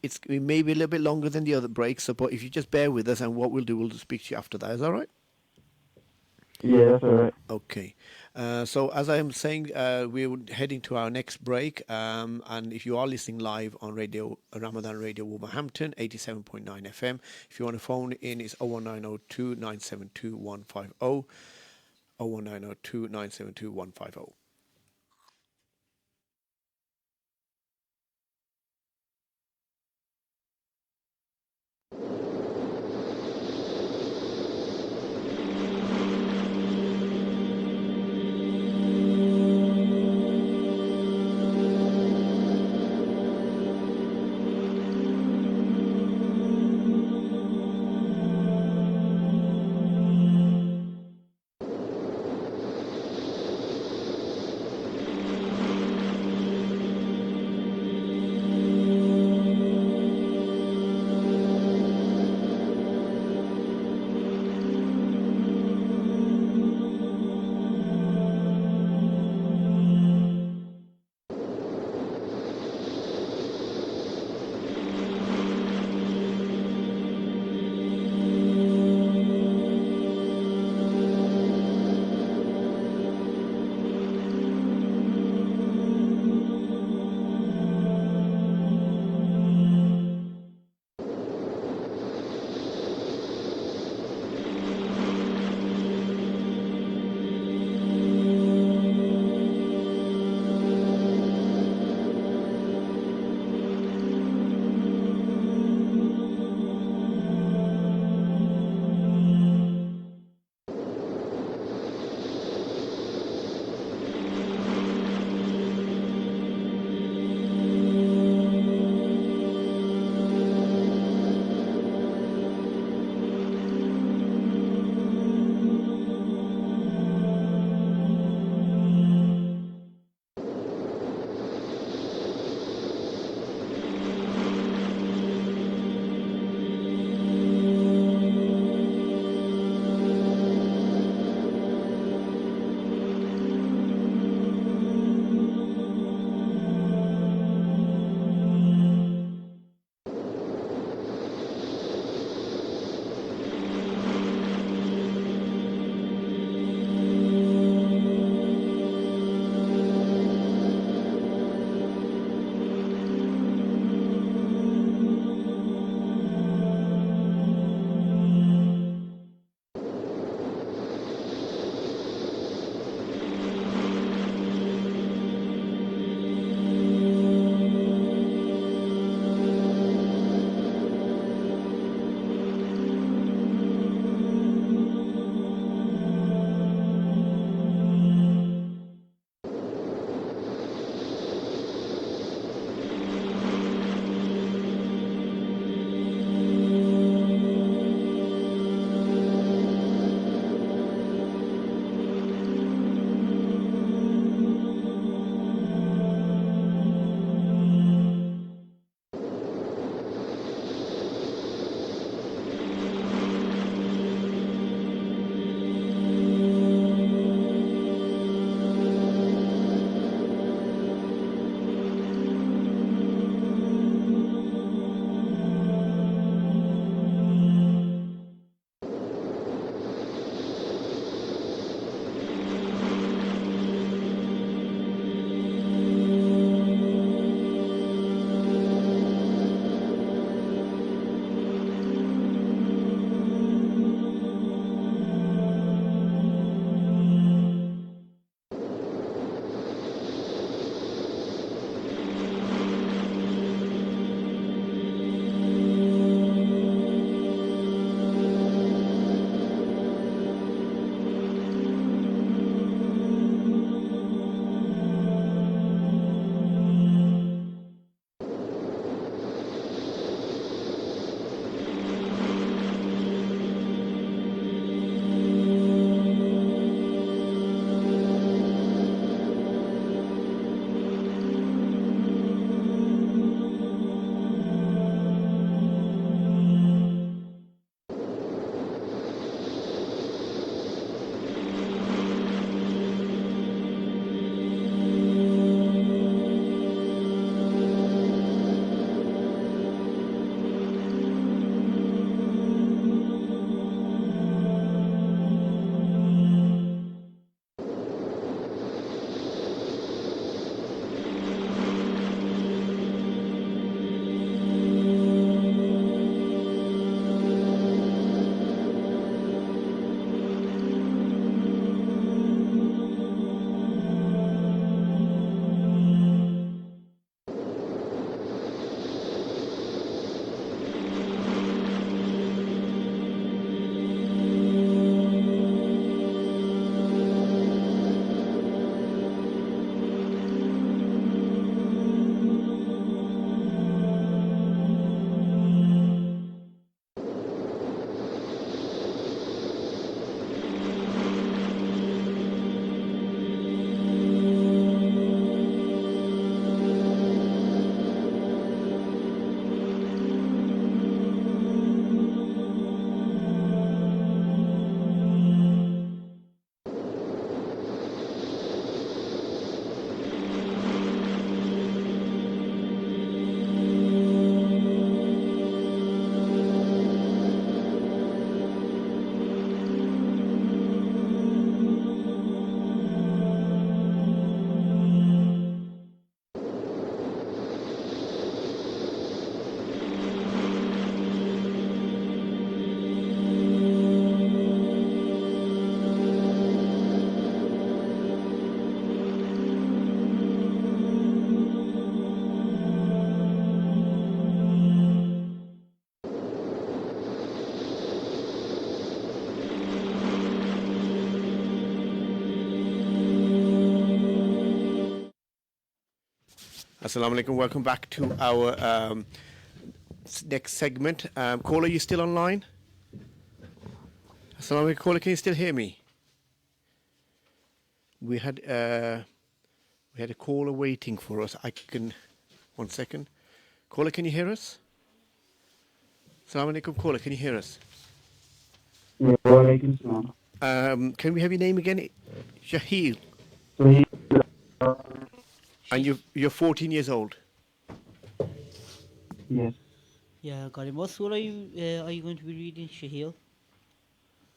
It's maybe a little bit longer than the other breaks, so but if you just bear with us, and what we'll do, we'll speak to you after that. Is that all right? Yeah, that's all right. Okay. So as I am saying, we're heading to our next break. And if you are listening live on Radio Ramadan Radio Wolverhampton, 87.9 FM, if you want to phone in, it's 01902 972 150, 01902 972 150. Assalamu alaikum. Welcome back to our next segment. Caller, you still online? Assalamu alaikum. Caller, can you still hear me? We had a caller waiting for us. One second. Caller, can you hear us? Assalamu alaikum. Caller, can you hear us? Yeah, walaikum salam. Can we have your name again? Shahil. So he, And you're 14 years old. yes. Yeah, got him. What surah are you going to be reading, Shahil?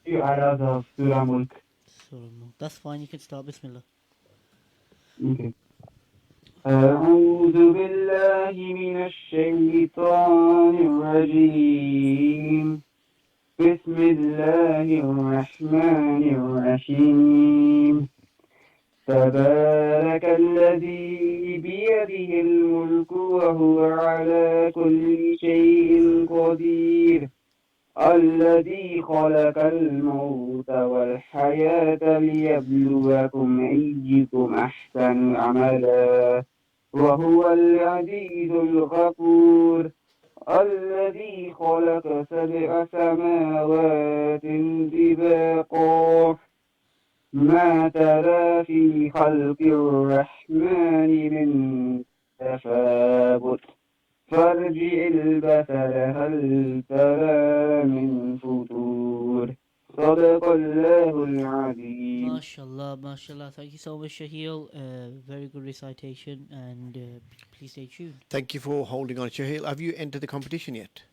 Few ayahs of Surah Mulk. Surah Mulk. That's fine. You can start. Bismillah. Okay. أعوذ بالله من الشيطان الرجيم بسم الله الرحمن الرحيم تبارك الذي بيده الملك وهو على كل شيء قدير الذي خلق الموت والحياة ليبلوكم أيكم أحسن عملا وهو العزيز الغفور الذي خلق 7 سماوات طباقا ما ترى في خلق الرحمن من تفاوت فارجع البصر هل ترى من فطور صدق الله العظيم. MashaAllah, MashaAllah. Thank you so much, Shahil. Very good recitation, and please stay tuned. Thank you for holding on, Shahil. Have you entered the competition yet?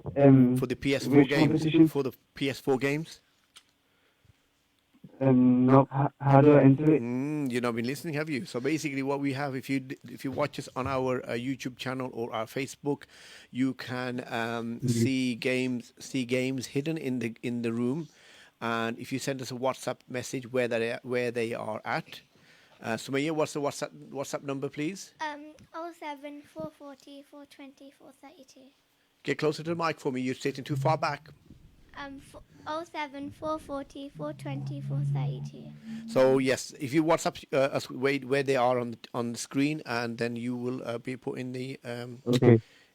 For the PS4 which games? competition? For the PS4 games? No, how do I enter it? You've not been listening, have you? So basically, what we have, if you watch us on our YouTube channel or our Facebook, you can see games hidden in the room, and if you send us a WhatsApp message where they are at. Sumaya, what's the WhatsApp number, please? 07 440 420 432. Get closer to the mic for me. You're sitting too far back. 07 440 420 432. So yes, if you WhatsApp us where they are on the screen, and then you will be put in the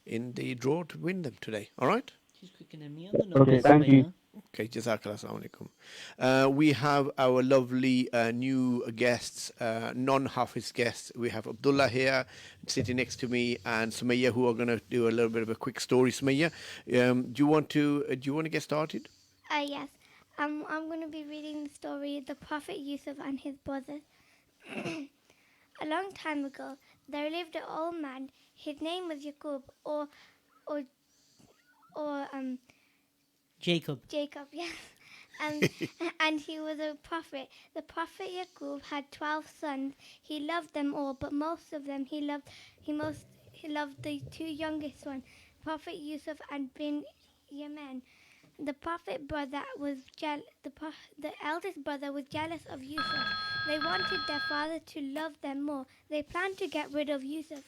in the draw to win them today. All right. She's quicker than me on the Okay, numbers, thank you. Sumaya. Okay, Jazakallah, assalamu alaikum. We have our lovely new guests, non-Hafiz guests. We have Abdullah here, sitting next to me, and Sumaya, who are going to do a little bit of a quick story. Sumaya, do you want to get started? Yes. I'm going to be reading the story The Prophet Yusuf and His Brothers. A long time ago, there lived an old man. His name was Yaqub, or Jacob. Jacob, yes. And he was a prophet. The prophet Yaqub had 12 sons. He loved them all, but most of them he loved the 2 youngest ones, Prophet Yusuf and bin Yemen. The prophet brother was the eldest brother was jealous of Yusuf. They wanted their father to love them more. They planned to get rid of Yusuf.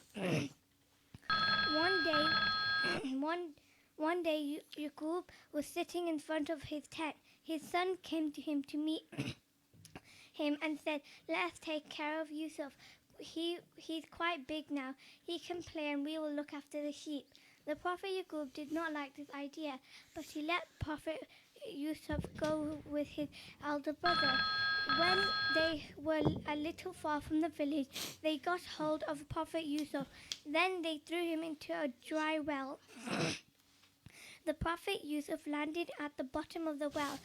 One day, Yaqub was sitting in front of his tent. His son came to him to meet him and said, "Let's take care of Yusuf. He's quite big now. He can play and we will look after the sheep." The Prophet Yaqub did not like this idea, but he let Prophet Yusuf go with his elder brother. When they were a little far from the village, they got hold of Prophet Yusuf. Then they threw him into a dry well. The Prophet Yusuf landed at the bottom of the well.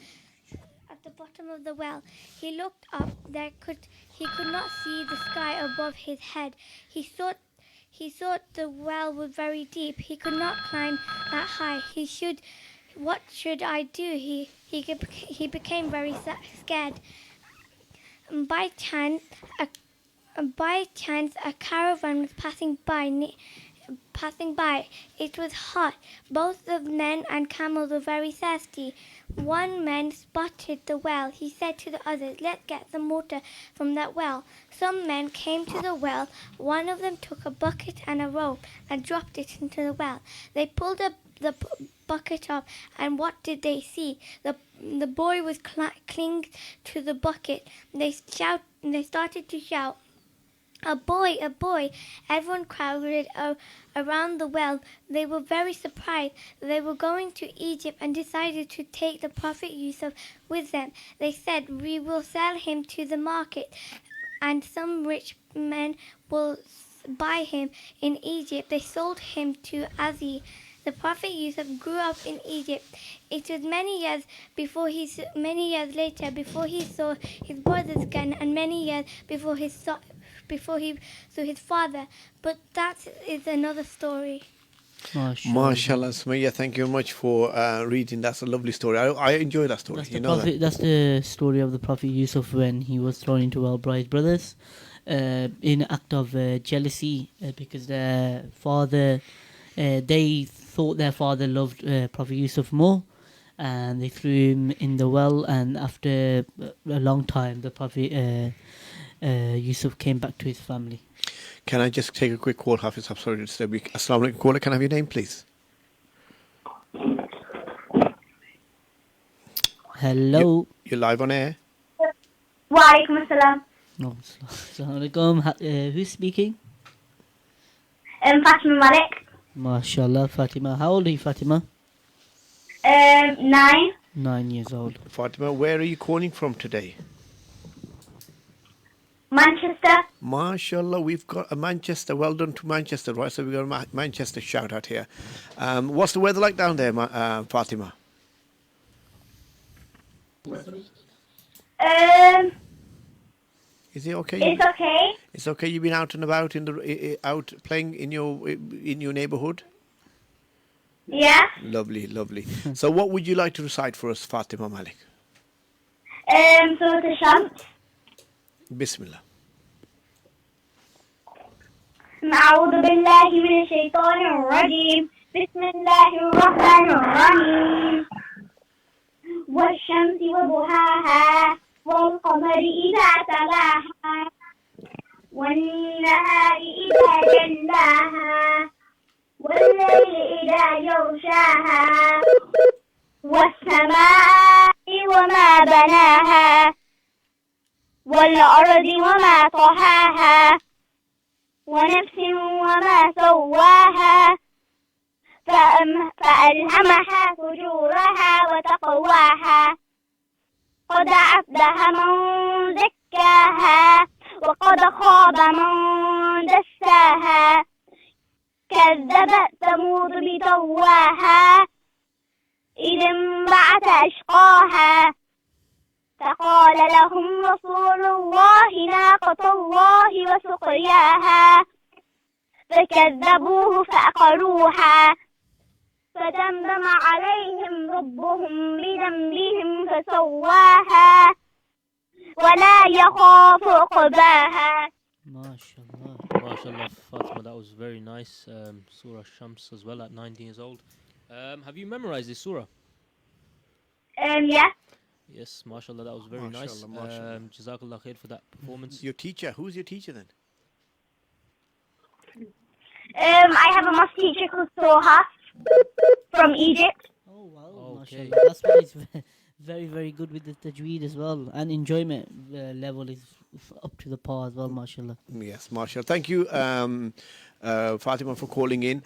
He looked up. He could not see the sky above his head. He thought the well was very deep. He could not climb that high. What should I do? He became very scared. By chance, a caravan was passing by. It was hot. Both the men and camels were very thirsty. One man spotted the well. He said to the others, "Let's get some water from that well." Some men came to the well. One of them took a bucket and a rope and dropped it into the well. They pulled the bucket up, and what did they see? The boy was clinging to the bucket. They started to shout, A boy, a boy. Everyone crowded around the well. They were very surprised. They were going to Egypt and decided to take the Prophet Yusuf with them. They said, "We will sell him to the market, and some rich men will buy him in Egypt." They sold him to Aziz. The Prophet Yusuf grew up in Egypt. It was many years later before he saw his brothers again, and many years before he saw his father. But that is another story. Mashallah, Sumaya, thank you very much for reading. That's a lovely story. I enjoy that story. That's the story of the Prophet Yusuf when he was thrown into well by his brothers in act of jealousy because their father, they thought their father loved Prophet Yusuf more, and they threw him in the well. And after a long time, the Prophet Yusuf came back to his family. Can I just take a quick call, Hafiz? I'm sorry to disturb you. Assalamu alaikum, caller. Can I have your name, please? Hello. You're live on air. Wa alaikum assalam. No, Assalamu alaikum. Who's speaking? Fatima Malik. MashaAllah, Fatima. How old are you, Fatima? 9. 9 years old. Fatima, where are you calling from today? Manchester. MashaAllah, we've got a Manchester. Well done to Manchester, right? So we've got a Manchester shout out here. What's the weather like down there, Fatima? Is it okay? It's okay. It's okay. You've been out and about out playing in your neighborhood. Yeah. Lovely, lovely. So, what would you like to recite for us, Fatima Malik? Surah Al-Shams. Bismillah. أعوذ بالله من الشيطان الرجيم. بسم الله الرحمن الرحيم. والشمس وضحاها والقمر إذا تلاها والنهار إذا جلاها والليل إذا يغشاها والسماء وما بناها والأرض وما طحاها ونفس وما سواها فألهمها فجورها وتقواها قد أفلح من زكاها وقد خاب من دساها كذبت ثمود بطواها إذ انبعث أشقاها فقال لهم رسول الله ناقة الله وسقياها فكذبوه فأقروها فدمدم عليهم ربهم بذنبهم فسواها ولا يخاف عقباها. MashaAllah, Fatima, that was very nice. Surah Shams as well at 19 years old. Have you memorized this surah? Yeah. Yes, MashaAllah, that was very nice. Jazakallah khair for that performance. Your teacher, who's your teacher then? I have a math teacher called Soha from Egypt. Oh wow, Okay. MashaAllah. That's why he's very, very good with the tajweed as well. And enjoyment level is up to the par as well, MashaAllah. Yes, MashaAllah. Thank you, Fatima, for calling in.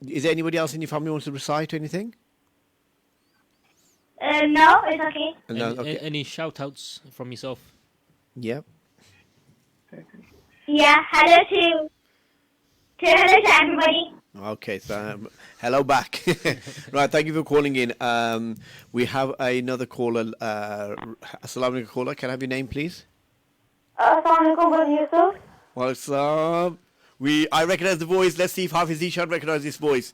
Is there anybody else in your family who wants to recite anything? No, it's okay. No, okay. Any shout outs from yourself? Yeah. Yeah, hello to everybody. Okay, so hello back. Right, thank you for calling in. We have another caller. Assalamu alaikum, caller. Can I have your name, please? Assalamu alaikum, Yusuf. What's up? I recognize the voice. Let's see if Hafiz Ishan recognizes this voice.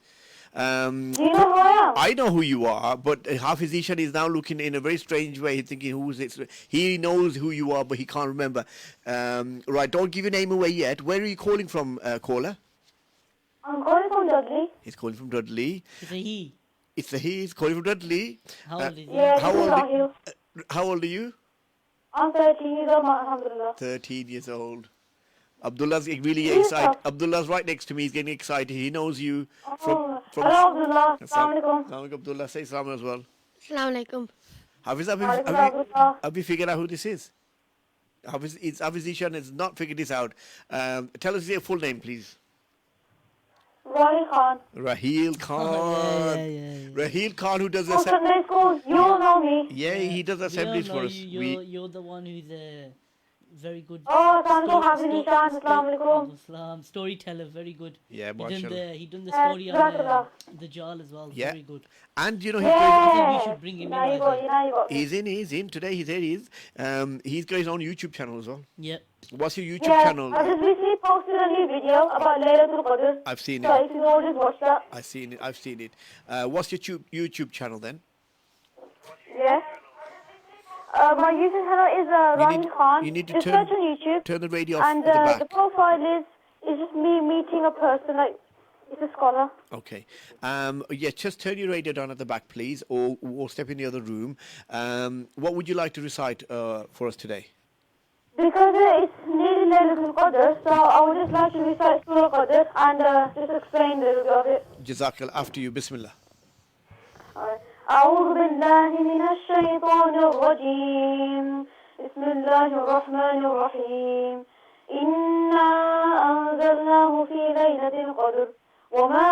Do you know who I am? I know who you are, but Hafiz Ishan is now looking in a very strange way. He's thinking, who's it? He knows who you are, but he can't remember. Right, don't give your name away yet. Where are you calling from, caller? I'm calling from Dudley. He's calling from Dudley. It's a he. It's a he. He's calling from Dudley. How old is he? Yeah, How old are you? I'm 13 years old, alhamdulillah. 13 years old. Abdullah's really excited. Abdullah's right next to me. He's getting excited. He knows you from Hello, Abdullah. Assalamu alaikum. Abdullah, say salam as well. Assalamu alaikum. Have you figured out who this is? Hafiz Ishan has not figured this out. Tell us your full name, please. Rahil Khan. Rahil Khan. Rahil Khan, who does From Sunday school, you all know me. Yeah, he does assemblies for us. You're the one who's very good. Oh, Assalamualaikum, Hafiz Ishan, Assalamualaikum. Islam storyteller, very good. Yeah, he done the story on the Jal as well. Yeah. Very good. And you know, I think we should bring him in. He's in today. He's here. He's got his own YouTube channel as well. Yeah. What's your YouTube channel? I just recently posted a new video about Laylatul Qadr. I've seen So it. if you all just watch that. I've seen it. What's your YouTube channel then? Yeah. My YouTube channel is Rahil Khan. You need to just turn- search on YouTube. turn the radio off And at the back. the profile is just me meeting a person, like, it's a scholar. Okay. Just turn your radio down at the back, please, or step in the other room. What would you like to recite for us today? Because it's nearly Laylatul Qadr, so I would just like to recite Surah Qadr and just explain a little bit of it. Jazakallah. After you. Bismillah. أعوذ بالله من الشيطان الرجيم بسم الله الرحمن الرحيم إنا أنزلناه في ليلة القدر وما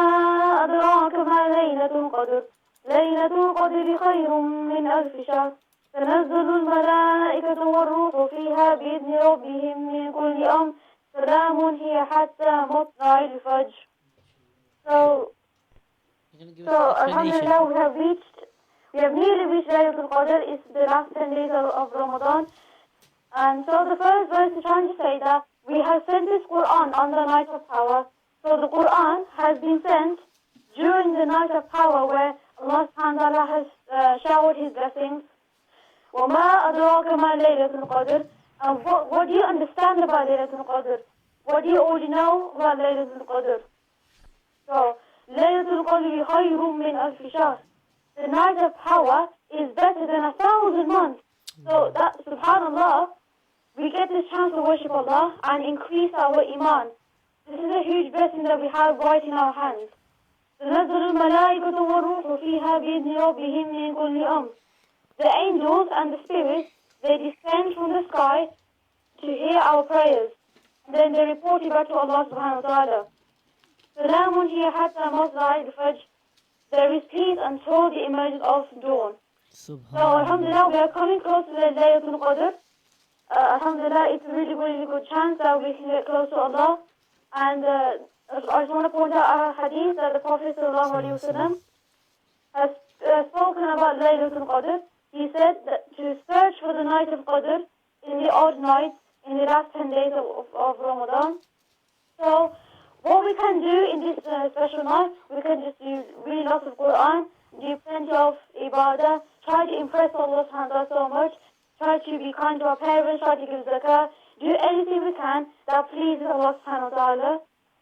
أدراك ما ليلة القدر ليلة القدر خير من ألف شهر تنزل الملائكة والروح فيها بإذن ربهم من كل أمر سلام هي حتى مطلع الفجر. So alhamdulillah, we have nearly reached Laylatul Qadr. It's the last 10 days of Ramadan. And so the first verse is trying to say that we have sent this Quran on the night of power. So the Quran has been sent during the night of power where Allah subhanahu wa ta'ala has showered His blessings. وَمَا أَدْرَاكَ مَا لَيْلَةُ الْقَدْرِ. And what do you understand about Laylatul Qadr? What do you already know about Laylatul Qadr? So, Laylatul Qadr khayrun min alfi shahr. The night of power is better than 1,000 months. So that, subhanallah, we get this chance to worship Allah and increase our iman. This is a huge blessing that we have right in our hands. تنزل الملائكة والروح فيها بإذن ربهم من كل أمر. The angels and the spirits, they descend from the sky to hear our prayers. And then they report it back to Allah subhanahu wa ta'ala. سلام هي حتى مطلع الفجر. There is peace until the emergence of dawn. So alhamdulillah, we are coming close to the Laylatul Qadr. Alhamdulillah, it's a really, really good chance that we can get close to Allah. And I just want to point out a hadith that the Prophet ﷺ has spoken about Laylatul Qadr. He said that to search for the night of Qadr in the odd nights, in the last 10 days of Ramadan. So, what we can do in this special night, we can just read lots of Quran, do plenty of ibadah, try to impress Allah subhanahu wa ta'ala so much, try to be kind to our parents, try to give zakah, do anything we can that pleases Allah subhanahu wa ta'ala.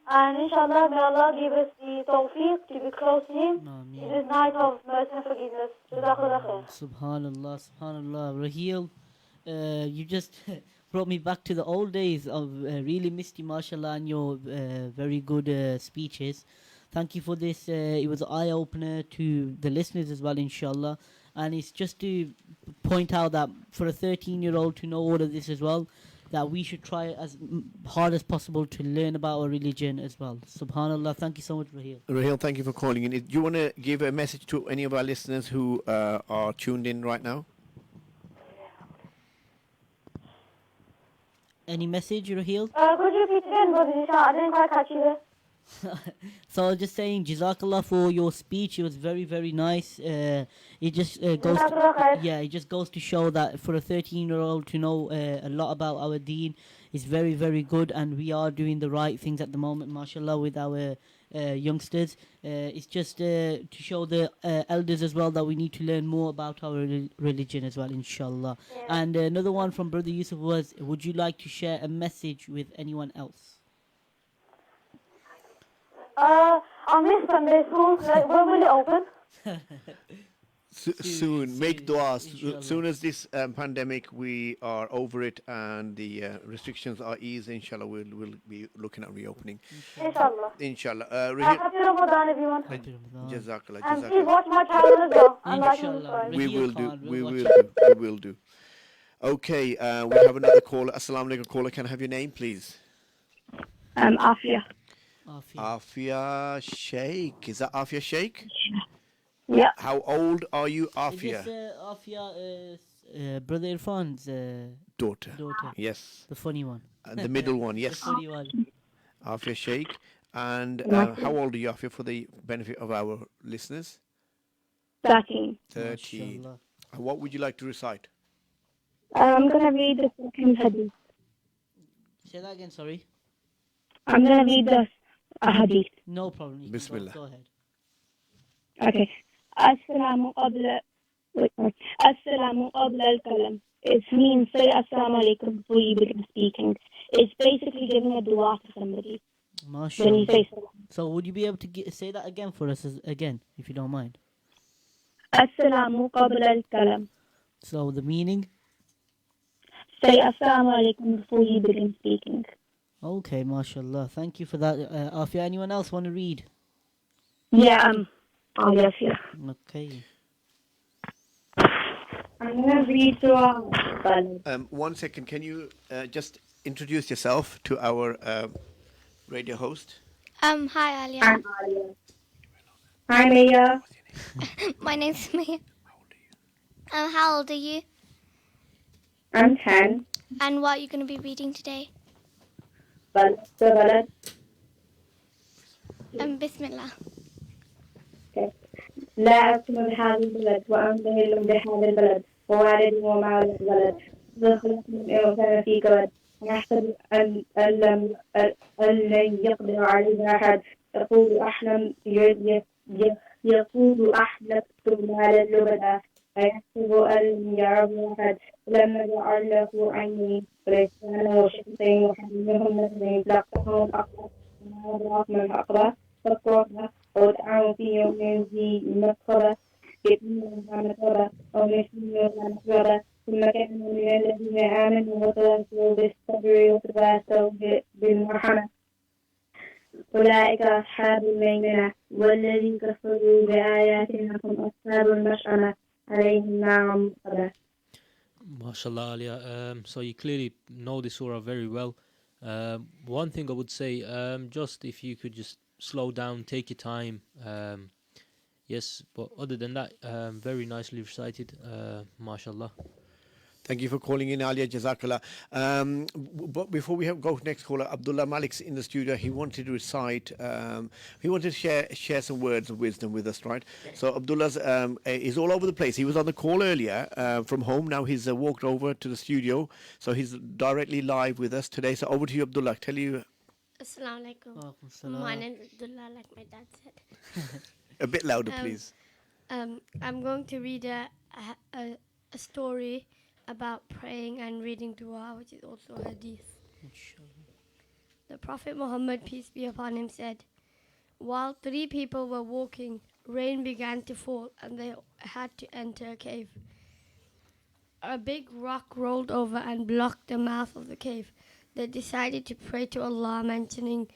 And inshallah, may Allah give us the tawfiq to be close to Him in this night of mercy and forgiveness. Jazakallah khair. Subhanallah, subhanallah. Raheel, you just brought me back to the old days of really Misty, mashallah, and your very good speeches. Thank you for this. It was an eye-opener to the listeners as well, inshallah. And it's just to point out that for a 13-year-old to know all of this as well, that we should try as hard as possible to learn about our religion as well. Subhanallah. Thank you so much, Raheel. Raheel, thank you for calling in. Do you want to give a message to any of our listeners who are tuned in right now? Any message, Raheel? Could you repeat again, Brother Nisha? I didn't quite catch you there. So I was just saying, Jazakallah for your speech. It was very, very nice. It just goes it just goes to show that for a 13-year-old to know a lot about our deen is very, very good, and we are doing the right things at the moment, mashallah, with our youngsters. It's just to show the elders as well that we need to learn more about our religion as well, inshallah. Yeah. And another one from Brother Yusuf was, would you like to share a message with anyone else? I miss Sunday school. Like, when will it open? Soon. Make dua. Soon as this pandemic, we are over it and the restrictions are eased, inshallah, we'll be looking at reopening. Inshallah. Inshallah. Happy Ramadan, everyone. Jazakallah. And please watch my channel as well. And like and subscribe. We will do. Okay, we have another caller. Assalamu alaikum caller. Can I have your name, please? Afia. Afia Sheikh. Is that Afia Sheikh? Yeah. How old are you, Is Afia? this Afia, brother Irfan's Daughter. daughter? Yes. The funny one. The middle one, The yes. funny one. Afia Sheikh. And how old are you, Afia, for the benefit of our listeners? 13. 13. Mashallah. And what would you like to recite? I'm going to read the second hadith. Say that again, sorry. I'm going to read the hadith. No problem. You can Bismillah. Go ahead. Okay. Assalamu qabla. Wait, sorry. Assalamu qabla al-kalam. It means say assalamu alaikum before you begin speaking. It's basically giving a dua to somebody. When you Mashallah. say salam. So would you be able to say that again for us again, if you don't mind? Assalamu qabla al-kalam. So the meaning? Say assalamu alaikum before you begin speaking. Okay, mashallah. Thank you for that. Afia, anyone else want to read? Yeah, oh yes, yeah. Okay. I'm going to read Surah Al-Balad. 1 second. Can you just introduce yourself to our radio host? Hi, Alia. Hi, Maya. My name's Mia. How old are you? I'm 10. And what are you going to be reading today? Balad. Bismillah. لا أقسم بهذا البلد وأنزل بهذا البلد ووالد وما ولد ولد دخلت من إنسان في كبد يحسب أن لن يقدر عليه أحد يقول أحلفت مالا لبدا أيحسب أن لم يره أحد لم نجعل له عينين ولسانا وشفتين وحبيبهم مثلين لقتهم الأقرب وما أدراك ما الأقرب فالقرب أو تعاون في يوم ذي مسخرة يتم مسخرة أو مسلم مسخرة ثم كانوا من الذين آمنوا وتواصوا بالصبر وتواصوا بالمرحمة أولئك أصحاب الميمنة والذين كفروا بآياتنا هم أصحاب المشأمة عليهم نار مؤصدة. MashaAllah, Alia. So you clearly know the surah very well. One thing I would say, just if you could just slow down, take your time. Yes, but other than that, very nicely recited. MashaAllah. Thank you for calling in, Alia. Jazakallah. But before we go to next caller, Abdullah Malik's in the studio. He wanted to recite. He wanted to share some words of wisdom with us, right? So Abdullah's is all over the place. He was on the call earlier from home. Now he's walked over to the studio, so he's directly live with us today. So over to you, Abdullah. Tell you Assalamu alaikum. My name is Abdullah, like my dad said. a bit louder, please. I'm going to read a story about praying and reading dua, which is also a hadith. The Prophet Muhammad, peace be upon him, said, while 3 people were walking, rain began to fall and they had to enter a cave. A big rock rolled over and blocked the mouth of the cave. They decided to pray to Allah, mentioning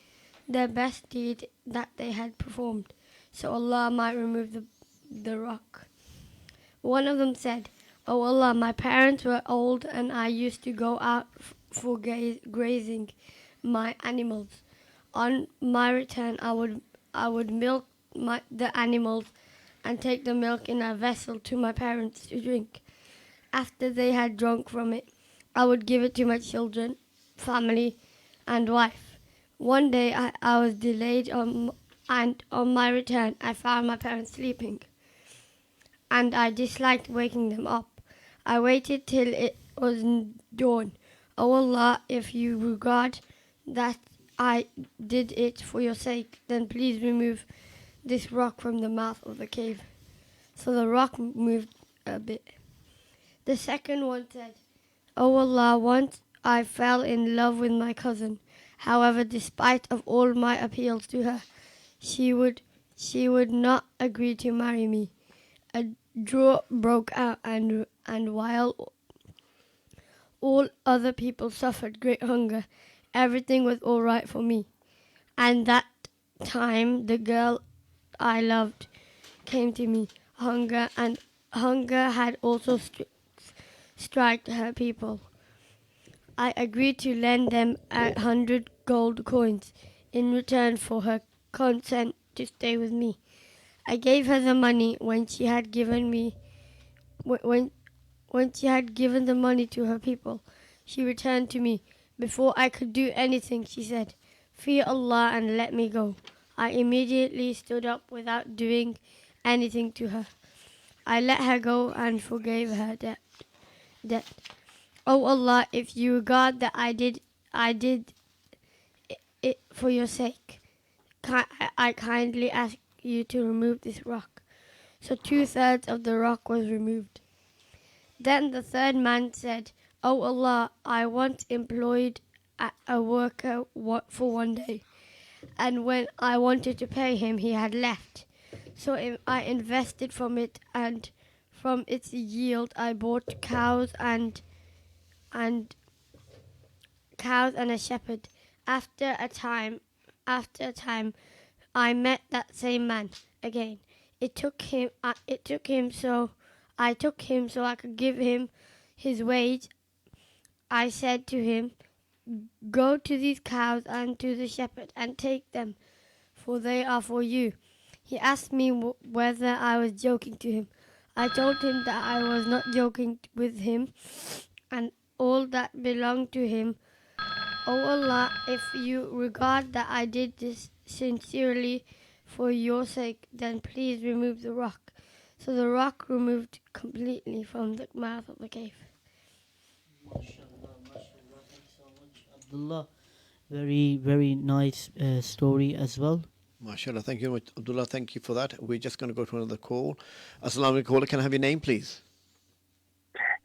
their best deed that they had performed, so Allah might remove the rock. One of them said, "Oh Allah, my parents were old and I used to go out for grazing my animals. On my return, I would milk the animals and take the milk in a vessel to my parents to drink. After they had drunk from it, I would give it to my children, family, and wife. One day I was delayed and on my return I found my parents sleeping, and I disliked waking them up. I waited till it was dawn. O Allah, if you regard that I did it for your sake, then please remove this rock from the mouth of the cave." So the rock moved a bit. The second one said, "O Allah, once I fell in love with my cousin. However, despite of all my appeals to her, she would not agree to marry me. A drought broke out, and while all other people suffered great hunger, everything was all right for me. And that time the girl I loved came to me. Hunger had also strike her people. I agreed to lend them 100 gold coins in return for her consent to stay with me. I gave her the money when she had given the money to her people. She returned to me. Before I could do anything, she said, "Fear Allah and let me go." I immediately stood up without doing anything to her. I let her go and forgave her debt. O Allah, if you regard that I did it for your sake, I kindly ask you to remove this rock. So 2/3 of the rock was removed. Then the third man said, "O Allah, I once employed a worker for one day, and when I wanted to pay him, he had left. So I invested from it, and from its yield I bought cows and a shepherd. After a time, I met that same man again. I took him so I could give him his wage. I said to him, 'Go to these cows and to the shepherd and take them, for they are for you.' He asked me whether I was joking to him. I told him that I was not joking with him and all that belonged to him. O Allah, if you regard that I did this sincerely for your sake, then please remove the rock." So the rock removed completely from the mouth of the cave. Abdullah, very, very nice story as well. MashaAllah. Thank you very much, Abdullah. Thank you for that. We're just going to go to another call. Assalamu alaikum. Caller, can I have your name, please?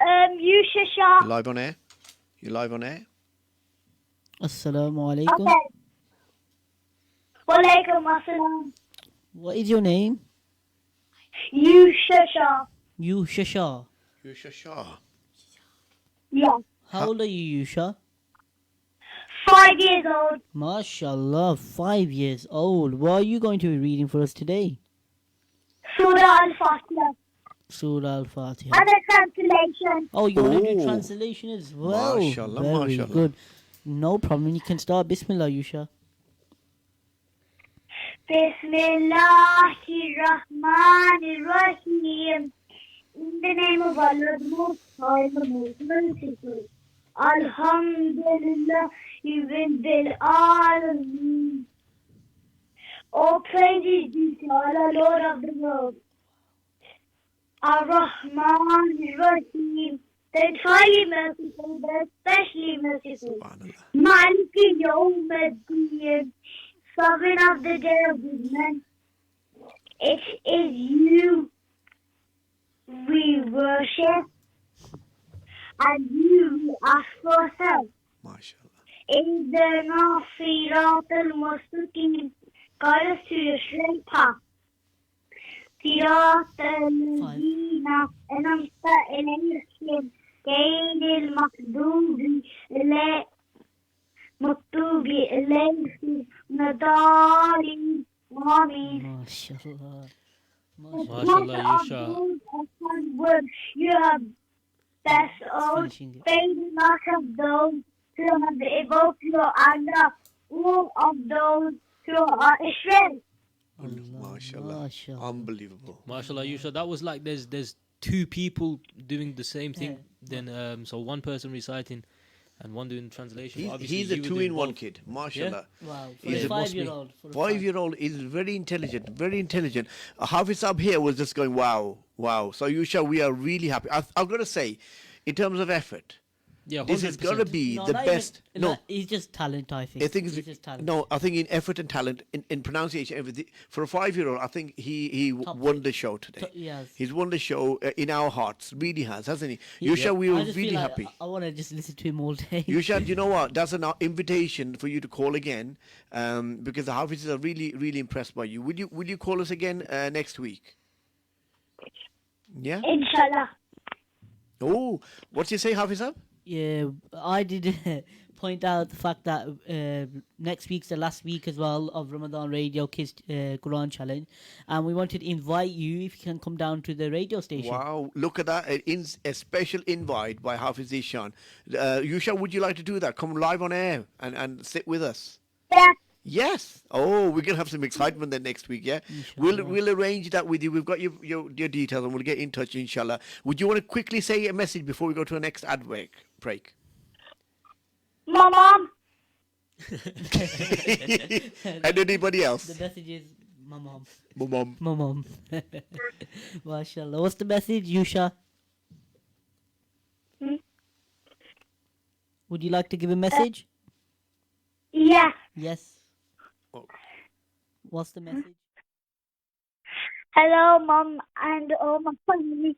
Yusha Shah. You're live on air. You're live on air. Assalamu alaikum. Okay. Walaikum assalam. What is your name? Yusha Shah. Yusha. Yusha Shah. Yeah. How old are you, Yusha? 5 years old. MashaAllah, 5 years old. What are you going to be reading for us today? Surah Al-Fatiha. Surah Al-Fatiha. And a translation. Oh, you want to do translation as well? MashaAllah, Very MashaAllah. good. No problem. You can start. Bismillah, Yusha. Bismillahirrahmanirrahim. In the name of Allah, the Most High, the Most Merciful. Alhamdulillah, Rabbil Alameen. All praise is due to Allah, Lord of the world. Ar-Rahman Ar-Rahim, the entirely merciful, the especially merciful. Maliki Yawm Ad-Din, sovereign of the day of judgment. It is you we worship, and you we ask for help. In the Sirat al-Mustaqim, guide us to your straight path. صراط الذين أنعمت عليهم غير المغضوب عليهم الضالين. Amen. MashaAllah. MashaAllah, Yusha. You have best old faith not of those who have evoked your anger, all of those who are astray. MashaAllah. Unbelievable. MashaAllah, Yusha. That was like there's two people doing the same thing. Then so one person reciting and one doing translation. Obviously, He's a you were doing two-in-one both. kid. MashaAllah. Wow. He's a 5-year-old. 5-year-old is very intelligent, very intelligent. Hafiz Sab here was just going, wow, wow. So Yusha, we are really happy. I've got to say, in terms of effort, Yeah, this is going to be the not best. Even, No, he's just talent, I think. I think He's just talent. no. I think in effort and talent, in pronunciation, everything. For a 5-year-old, I think he won the show today. Yes. He's won the show in our hearts. Really has, hasn't he? Yusha, we I were just really feel like happy. I want to just listen to him all day. Yusha, you know what? That's an invitation for you to call again, because the Hafizs are really, really impressed by you. Will you call us again next week? Yeah. Inshallah. Oh, what's you say, Hafiz Sab? Yeah, I did point out the fact that next week's the last week as well of Ramadan Radio Kids Quran Challenge, and we wanted to invite you if you can come down to the radio station. Wow, look at that. A special invite by Hafiz Ishan. Yusha, would you like to do that? Come live on air and sit with us. Yeah. Yes. Oh, we're gonna have some excitement then next week. Yeah, we'll arrange that with you. We've got your details, and we'll get in touch, inshallah. Would you want to quickly say a message before we go to the next ad break? My mom. And anybody else? The message is my mom. My mom. My mom. MashaAllah. What's the message, Yusha? Would you like to give a message? Yeah. Yes. What's the message? Hello, Mom, and all my family.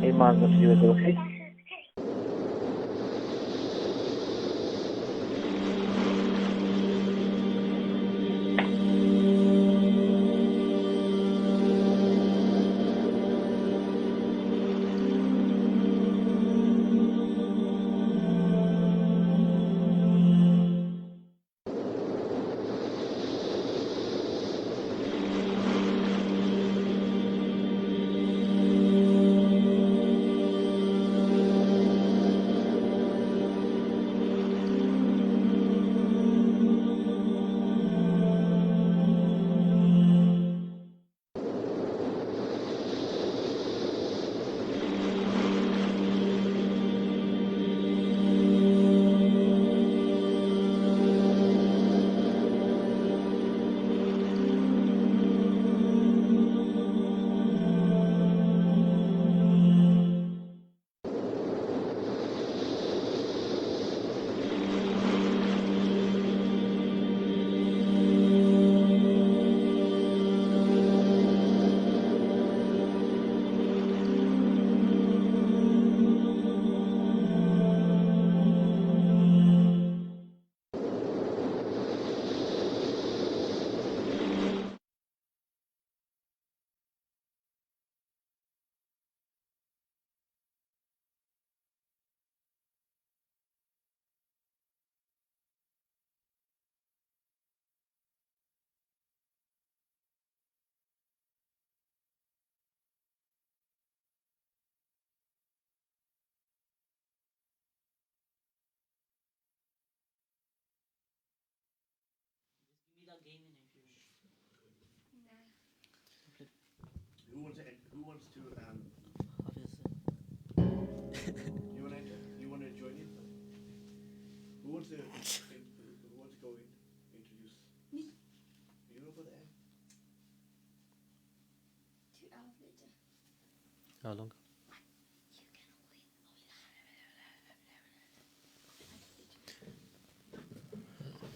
Iman nafsi wa ruhi. Who wants to you want to join in? Who wants to go in? Introduce. You're over there. 2 hours later. How long?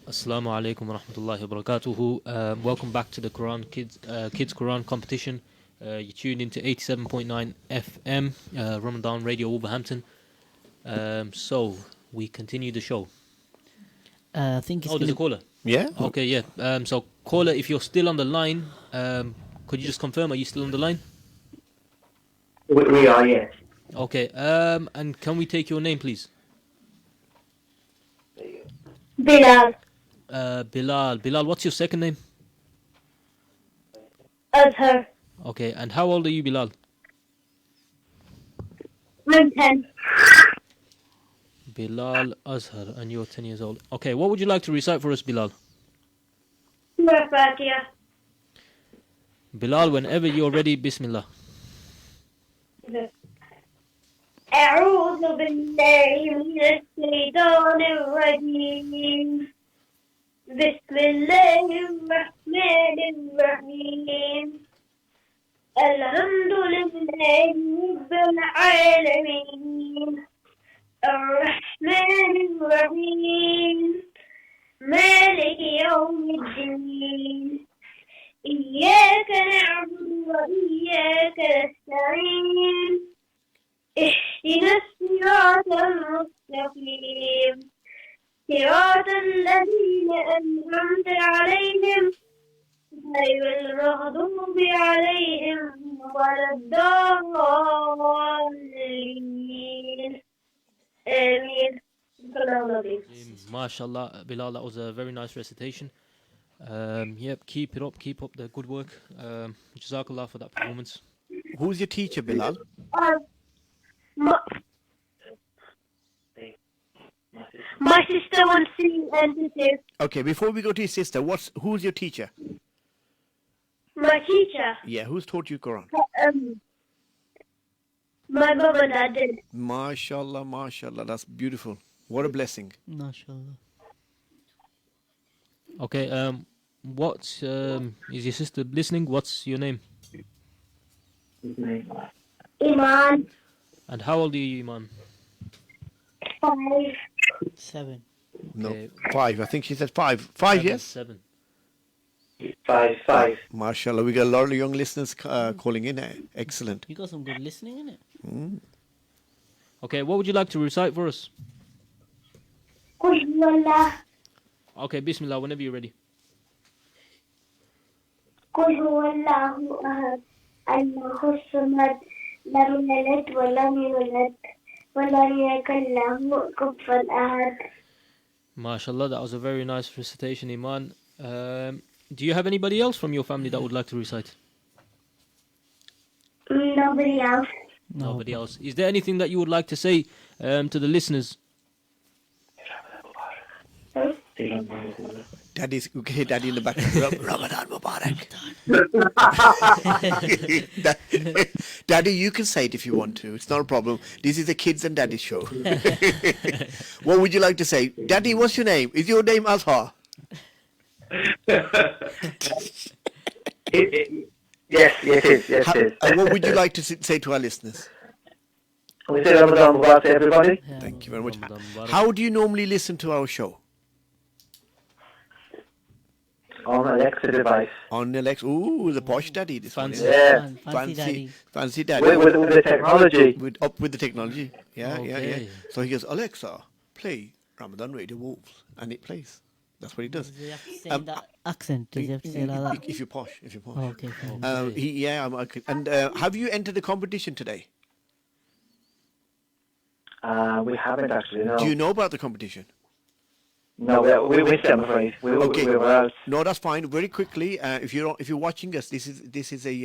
Assalamu alaikum wa rahmatullahi wa barakatuhu. Welcome back to the Kids Quran competition. You tuned into 87.9 FM, Ramadan Radio Wolverhampton. So we continue the show. I think it's there's a caller. Yeah. Okay, yeah. So caller, if you're still on the line, could you just confirm? Are you still on the line? We are, yes. Okay. And can we take your name, please? Bilal. Bilal, what's your second name? Azhar. Okay, and how old are you, Bilal? I'm 10. Bilal Azhar, and you're 10 years old. Okay, what would you like to recite for us, Bilal? Surah Fatiha. Bilal, whenever you're ready, Bismillah. أعوذ بالله من الشيطان الرجيم بسم الله الرحمن الرحيم الحمد لله رب العالمين الرحمن الرحيم مالك يوم الدين إياك نعبد وإياك نستعين اهدنا الصراط المستقيم صراط الذين أنعمت عليهم غير المغضوب عليهم ولا الضالين آمين. MashaAllah, Bilal, that was a very nice recitation. Yep, keep it up, keep up the good work. Jazakallah for that performance. Who's your teacher, Bilal? My sister wants to enter. Okay, before we go to your sister, who's your teacher? My teacher. Yeah, who's taught you Quran? My mum and dad did. MashaAllah, MashaAllah, that's beautiful. What a blessing. MashaAllah. Okay, what is your sister listening? What's your name? Iman. And how old are you, Iman? 5. 7. No, 5. I think she said 5. 5, yes? 7. 5. MashaAllah, we got a lot of young listeners calling in. Excellent. You got some good listening in it. Okay, what would you like to recite for us? قل هو الله. Okay, Bismillah, whenever you're ready. قل هو الله أحد الله الصمد لم يلد ولم يولد ولم يكن له كفوا أحد. MashaAllah, that was a very nice recitation, Iman. Do you have anybody else from your family that would like to recite? Nobody else. Nobody else. Is there anything that you would like to say to the listeners? Daddy's okay, Daddy in the back. Ramadan Mubarak. Daddy, you can say it if you want to. It's not a problem. This is the kids and Daddy show. What would you like to say? Daddy, what's your name? Is your name Azhar? Yes, it is. Yes, it is. And what would you like to say to our listeners? We say Ramadan Mubarak to everybody. Thank you very much. How do you normally listen to our show? On Alexa device. On Alexa. Ooh, the posh daddy. This Fancy. one. Yeah. Fancy daddy. With the technology. With the technology. Yeah, yeah. Okay. So he goes, Alexa, play Ramadan Radio Wolves. And it plays. That's what he does. Does he have to say that accent? Does he have to say like that? If you're posh. If you're posh. Oh, okay, fine. And have you entered the competition today? We haven't actually, no. Do you know about the competition? No, we missed it, I'm afraid. We were out. No, that's fine. Very quickly, if you're watching us, this is a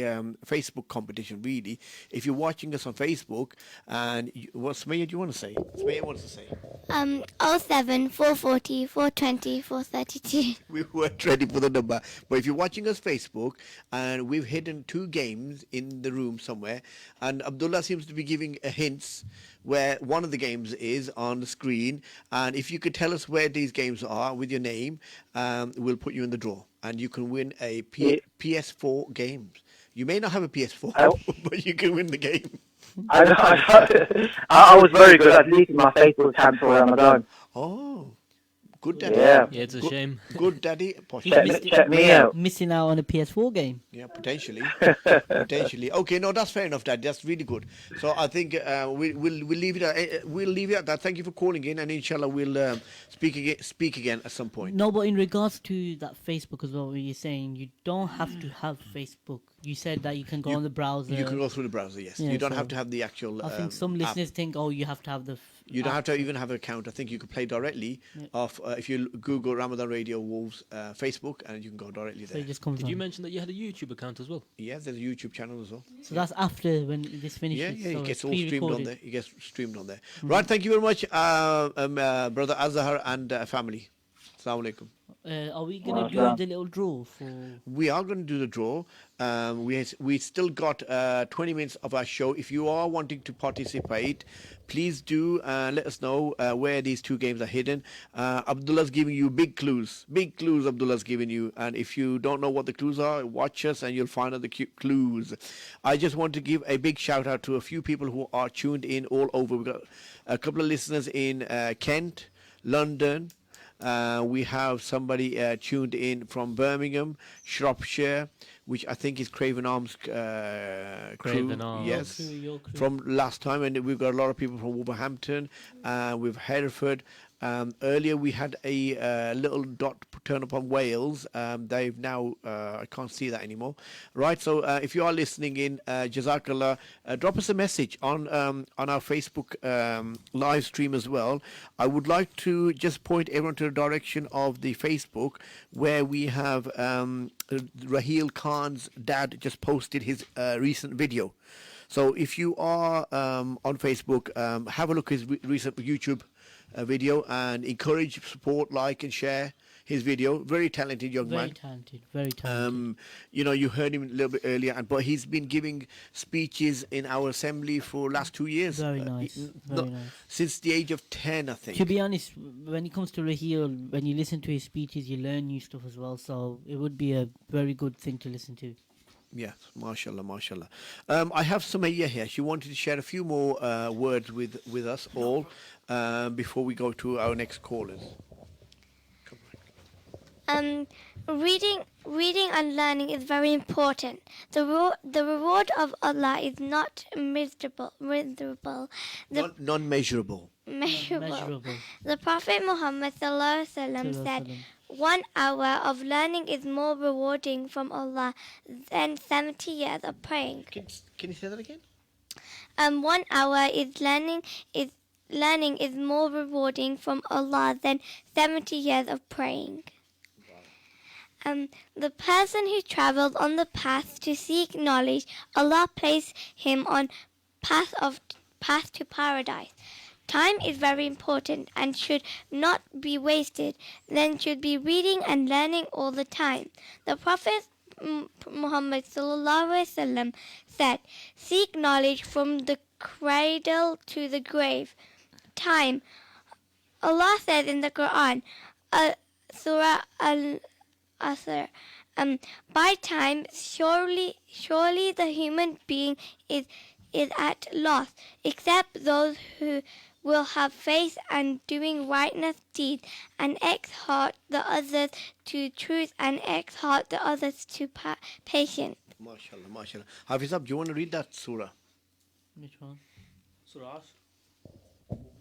Facebook competition. Really, if you're watching us on Facebook, and what Sumaya do you want to say? Sumaya wants to say. 07 440 420 432. We weren't ready for the number, but if you're watching us Facebook, and we've hidden 2 games in the room somewhere, and Abdullah seems to be giving hints where one of the games is on the screen, and if you could tell us where these games are with your name, we'll put you in the draw, and you can win a PS4 game. You may not have a PS4, but you can win the game. I was very good at leaking my Facebook tab for Ramadan. Oh, Good daddy. Yeah. Yeah, it's a Good- shame. Good daddy. Posh. Check me out. Missing out on a PS4 game. Yeah, potentially, potentially. Okay, no, that's fair enough. That's really good. So I think we'll leave it. We'll leave it at that. Thank you for calling in, and inshallah we'll speak again at some point. No, but in regards to that Facebook as well, what you're saying, you don't have to have Facebook. You said that you can go on the browser. You can go through the browser. Yes, Yeah, you don't so have to have the actual. I think some app. listeners think, oh, you have to have the. You don't have to even have an account. I think you can play directly off if you Google Ramadan Radio Wolves Facebook, and you can go directly So there. it just comes Did you on. mention that you had a YouTube account as well? Yeah, there's a YouTube channel as well. So that's after when this finishes. Yeah, yeah, so it gets it's all streamed on pre-recorded. there. It gets streamed on there. Right, thank you very much, brother Azhar and family. Assalamu alaikum. Are we going to do the little draw for? We are going to do the draw. We still got 20 minutes of our show. If you are wanting to participate, please do let us know where these two games are hidden. Abdullah's giving you big clues. Big clues Abdullah's giving you. And if you don't know what the clues are, watch us and you'll find out the clues. I just want to give a big shout out to a few people who are tuned in all over. We've got a couple of listeners in Kent, London. We have somebody tuned in from Birmingham, Shropshire, which I think is Craven Arms crew. Craven Arms. Yes, Your crew. from last time. And we've got a lot of people from Wolverhampton, with Hereford. Earlier we had a little dot turn up on Wales. They've now, I can't see that anymore. Right, so if you are listening in, Jazakallah, drop us a message on our Facebook live stream as well. I would like to just point everyone to the direction of the Facebook where we have Raheel Khan's dad just posted his recent video. So if you are on Facebook, have a look at his recent YouTube video and encourage, support, like and share his video. Very talented young Very man. talented. Very talented. You know, you heard him a little bit earlier, but he's been giving speeches in our assembly for last 2 years. Very nice. Very nice. Since the age of 10, I think. To be honest, when it comes to Raheel, when you listen to his speeches, you learn new stuff as well. So it would be a very good thing to listen to. Yes, mashallah, mashallah. I have Sumaya here. She wanted to share a few more words with us all before we go to our next callers. Reading and learning is very important. The reward of Allah is not miserable. Non-measurable. Measurable. The Prophet Muhammad ﷺ said, 1 hour of learning is more rewarding from Allah than 70 years of praying. Can you say that again? 1 hour is learning is more rewarding from Allah than 70 years of praying. The person who travels on the path to seek knowledge, Allah placed him on path to paradise. Time is very important and should not be wasted. Then should be reading and learning all the time. The Prophet Muhammad ﷺ said, "Seek knowledge from the cradle to the grave." Time. Allah says in the Quran, Surah Al-Asr, by time, surely the human being is at loss, except those who will have faith and doing righteous deeds, and exhort the others to truth and exhort the others to patience. MashaAllah, MashaAllah. Hafizab, do you want to read that surah? Which one? Surah.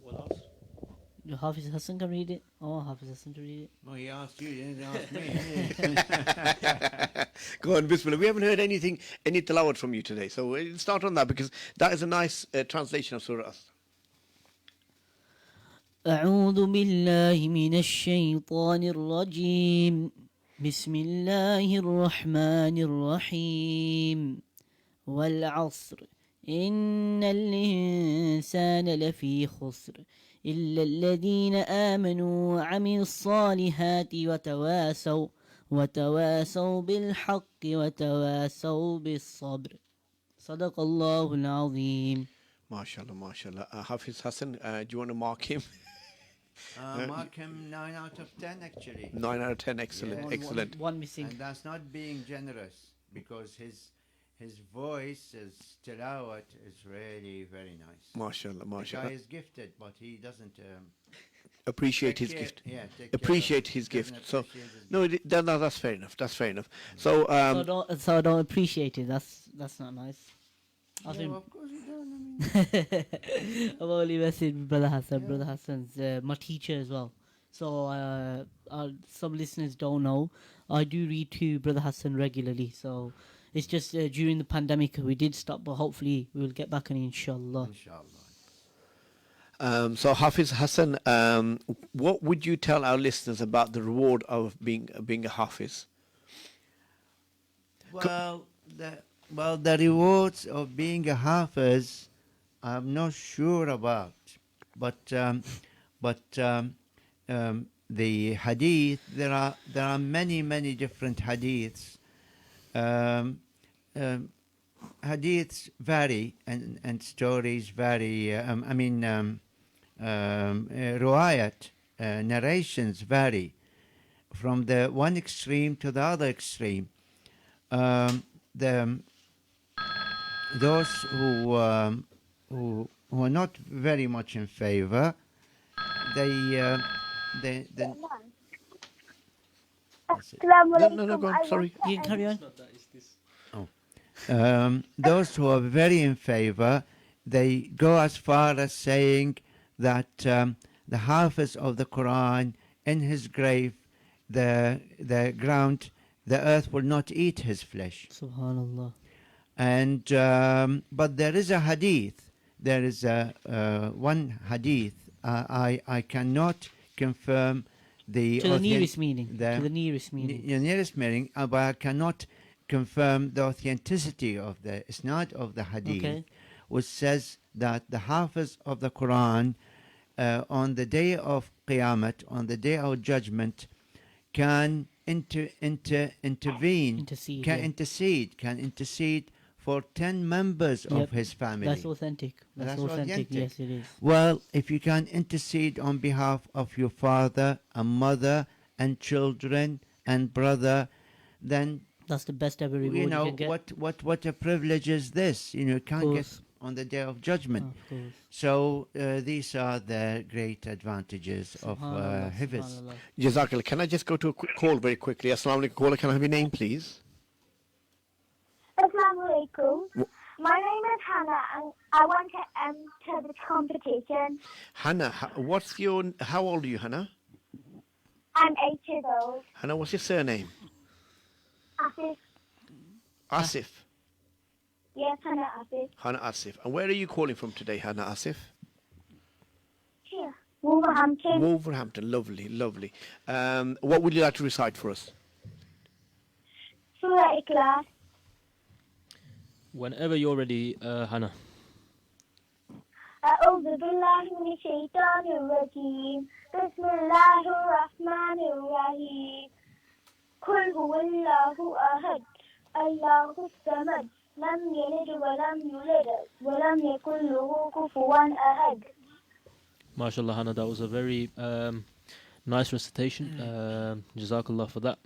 What else? Hafiz Hassan can read it. Oh, Hafiz Hassan to read it. Oh, he asked you, he didn't ask me. Go on, Bismillah. We haven't heard any tilawat from you today, so we'll start on that because that is a nice translation of Surah. أعوذ بالله من الشيطان الرجيم بسم الله الرحمن الرحيم والعصر إن الإنسان لفي خسر إلا الذين آمنوا وعملوا الصالحات وتواسوا بالحق وتواسوا بالصبر صدق الله العظيم. MashaAllah, MashaAllah. Hafiz Hassan, do you want to mark him? Mark him 9 out of 10 actually. 9 out of 10, excellent, Yes. excellent. One missing. And that's not being generous because his voice, his tilawat is really very nice. MashaAllah, The guy MashaAllah. is gifted, but he doesn't appreciate Take his care- gift. yeah, take care of Appreciate it. his Doesn't gift. So, appreciate his no, that's fair enough. That's fair enough. So, So don't appreciate it. That's not nice. I Yeah, think well, of course you don't. I mean, I've only messaged Brother Hassan. Brother Hassan's my teacher as well. So some listeners don't know, I do read to Brother Hassan regularly. So it's just during the pandemic we did stop, but hopefully we will get back on it, inshallah. inshallah. so Hafiz Hassan, what would you tell our listeners about the reward of being a Hafiz? Well, the rewards of being a Hafiz, I'm not sure about, but the hadith, there are many different hadiths. Hadiths vary and stories vary. Riwayat, narrations vary from the one extreme to the other extreme. Those who are not very much in favor, they No, go on. Sorry. You can carry on. those who are very in favor, they go as far as saying that the Hafiz of the Quran, in his grave, the ground, the earth will not eat his flesh. Subhanallah. And but there is a hadith. There is one hadith. I cannot confirm the To the nearest meaning. To the nearest meaning. The nearest meaning, but I cannot confirm the authenticity of the isnad of the hadith, Okay. which says that the Hafiz of the Quran on the day of Qiyamah, on the day of judgment, can intervene, Intercede, can yeah. intercede for 10 members Yep. of his family. That's authentic. That's authentic. Yes, it is. Well, if you can intercede on behalf of your father and mother and children and brother, then That's the best ever reward you you know can get. what a privilege is this. You know, you can't get course. on the day of judgment. Of course. So these are the great advantages of Subhanallah, Hifz. subhanallah. Jazakallah. Can I just go to a quick call very quickly? Assalamu alaikum. Caller, can I have your name, please? Assalamu alaikum. My name is Hannah and I want to enter the competition. Hannah, how old are you, Hannah? I'm 8 years old. Hannah, what's your surname? Asif. Asif. Yes, Hannah Asif. Hannah Asif. And where are you calling from today, Hannah Asif? Here. Wolverhampton. Wolverhampton. Lovely, lovely. What would you like to recite for us? Surah Ikhlas. Whenever you're ready, Hannah. أعوذ بالله من الشيطان الرجيم بسم الله الرحمن الرحيم قل هو الله أحد الله الصمد لم يلد ولم يولد ولم يكن له كفوا أحد. MashaAllah, Hannah, that was a very nice recitation. Jazakallah for that.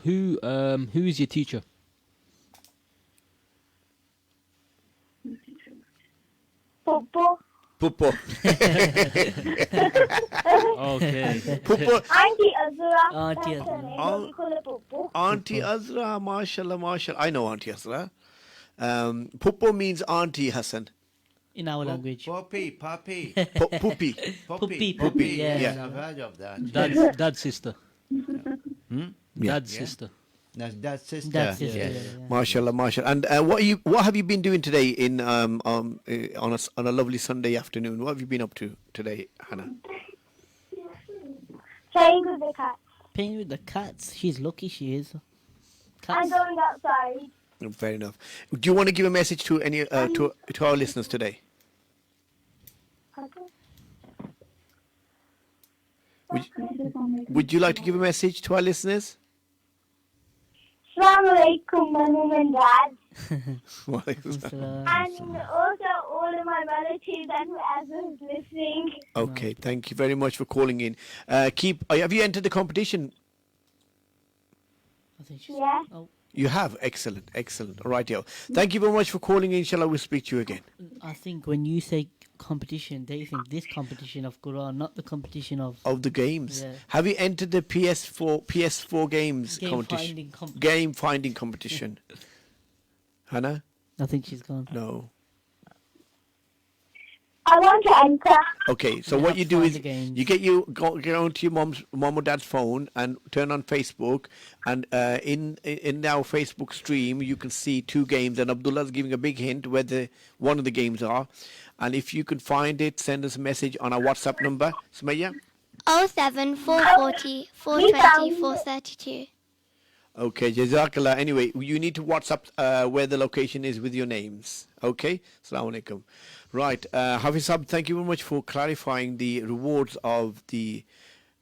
Who is your teacher? Popo. Pupo. Okay. Pupo. Auntie Azra. Auntie That's her Azra. name, Oh. but we call her Popo. Auntie Azra, mashallah, mashallah. I know Auntie Azra. Pupo means Auntie Hassan. In our language. Poppy, puppy. Puppy. Puppy, yeah. Yes, I've heard of that. Dad's sister. Hmm? Dad's Yeah. sister. That's sister. That's sister. Yes. Yeah. Mashallah, mashallah. And what have you been doing today on a lovely Sunday afternoon? What have you been up to today, Hannah? Playing with the cat. Playing with the cats. She's lucky she is. I'm Cats. going outside. Fair enough. Do you want to give a message to any to our listeners today? Would you like to give a message to our listeners? Assalamu alaikum, my mum and dad. Salam. And also all of my relatives and whoever is listening. Okay, thank you very much for calling in. Have you entered the competition? think she's. Yeah. Oh, You have? Excellent, excellent. All right, yo. Thank you very much for calling in. Inshallah, we'll speak to you again. I think when you say competition, they think this competition of Quran, not the competition of Of the games. Yeah. Have you entered the PS4 games Game competition? finding competition. Game finding competition. Hannah? I think she's gone. No. I want to enter. Okay, so You what have you to do find is the games. you get onto your mom or dad's phone and turn on Facebook, and in our Facebook stream you can see 2 games, and Abdullah's giving a big hint where one of the games are, and if you can find it, send us a message on our WhatsApp number. Sumaya? 07 440 420 432. Okay, Jazakallah. Anyway, you need to WhatsApp where the location is with your names. Okay? Assalamu alaikum. Right, Hafiz Sab, thank you very much for clarifying the rewards of the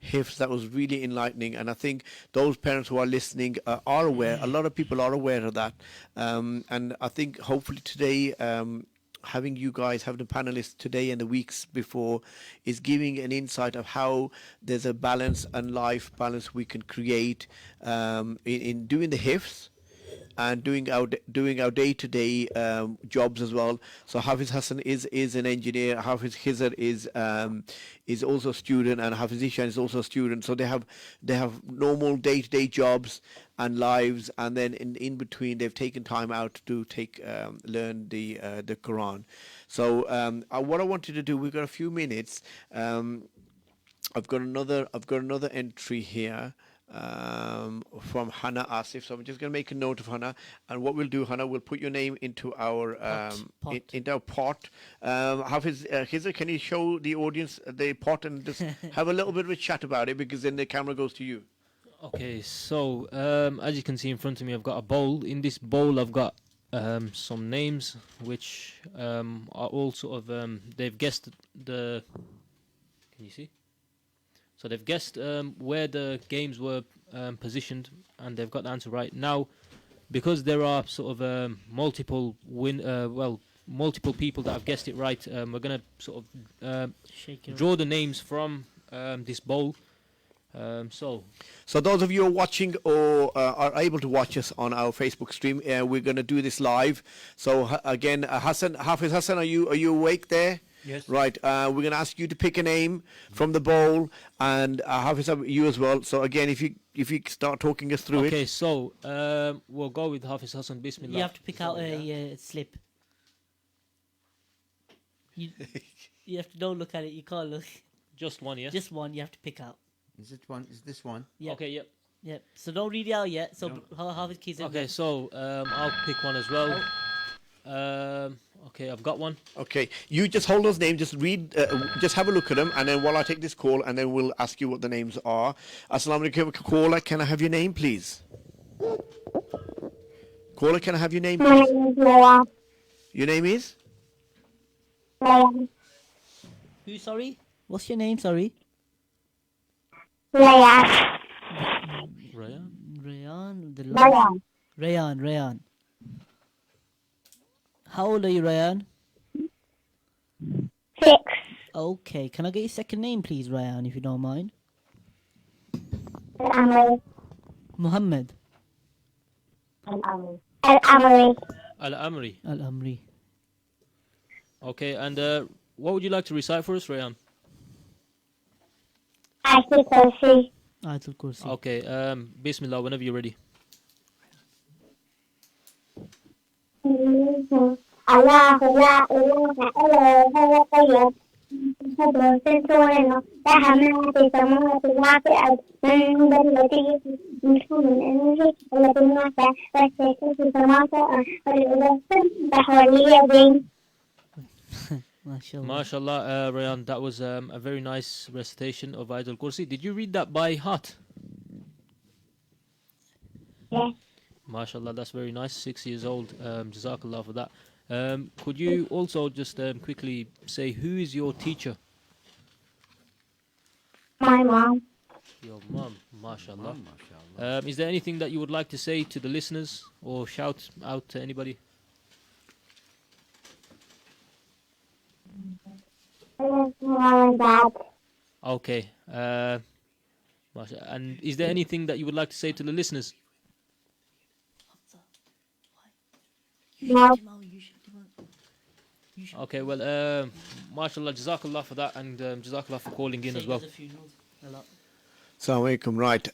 hifz. That was really enlightening, and I think those parents who are listening are aware. A lot of people are aware of that, and I think hopefully today, having you guys, having the panelists today and the weeks before, is giving an insight of how there's a balance and life balance we can create in doing the hifz and doing our day-to-day jobs as well. So Hafiz Hassan is an engineer. Hafiz Khizr is also a student, and Hafiz Ishan is also a student. So they have normal day-to-day jobs and lives, and then in between they've taken time out to learn the Quran. So what I wanted to do, we've got a few minutes. I've got another entry here. From Hannah Asif. So I'm just going to make a note of Hannah, and what we'll do, Hannah, we'll put your name into our pot. into our pot. Hafiz Khizr, can you show the audience the pot and just have a little bit of a chat about it, because then the camera goes to you. Okay, so as you can see in front of me, I've got a bowl. In this bowl, I've got some names which are all sort of they've guessed the. Can you see? So they've guessed where the games were positioned, and they've got the answer right. Now, because there are sort of multiple people that have guessed it right, we're going to sort of draw the names from this bowl. So those of you who are watching or are able to watch us on our Facebook stream, we're going to do this live. So again, Hafiz Hassan, are you awake there? Yes. Right. We're going to ask you to pick a name from the bowl, and Hafiz, you as well. So again, if you start talking us through it. Okay, so we'll go with Hafiz Hassan. Bismillah. You have to pick out a slip. You have to don't look at it. You can't look. Just one, yes. Just one. You have to pick out. Is it one? Is this one? Yeah. Okay. Yep. Yep. So don't read it out yet. So Hafiz Khizr. Okay, so I'll pick one as well. Okay, I've got one. Okay, you just hold those names, just read, just have a look at them, and then while I take this call, and then we'll ask you what the names are. Assalamu alaikum, caller, can I have your name, please? Caller, can I have your name, My please? name is Leah. Your name is? Leah. Who? Sorry. What's your name? Sorry. Leah. Raya. Rayan. Leah. Rayan. How old are you, Rayan? 6. Okay. Can I get your second name, please, Rayan, if you don't mind? Al-Amri. Muhammad. Al-Amri. Al-Amri. Al-Amri. Okay, and what would you like to recite for us, Rayan? Ayatul Kursi. Ayatul Kursi. Okay, Bismillah, whenever you're ready. الله لا إله إلا هو القيوم يحب سنتورنا لها ما في السماوات الواقع من التي يشكون الأنجي التي نوسع والتي في السماوات والأرض واليدين. MashaAllah, Rayan, that was a very nice recitation of Ayatul Kursi. Did you read that by heart? Yes. MashaAllah, that's very nice. 6 years old. Jazakallah for that. Could you also just quickly say who is your teacher? My mom. Your mom, MashaAllah. Is there anything that you would like to say to the listeners or shout out to anybody? Mom and Dad. Okay. And is there anything that you would like to say to the listeners? now. Okay, well, mashallah, jazakallah for that, and jazakallah for calling in as well. Assalamu alaikum. Right.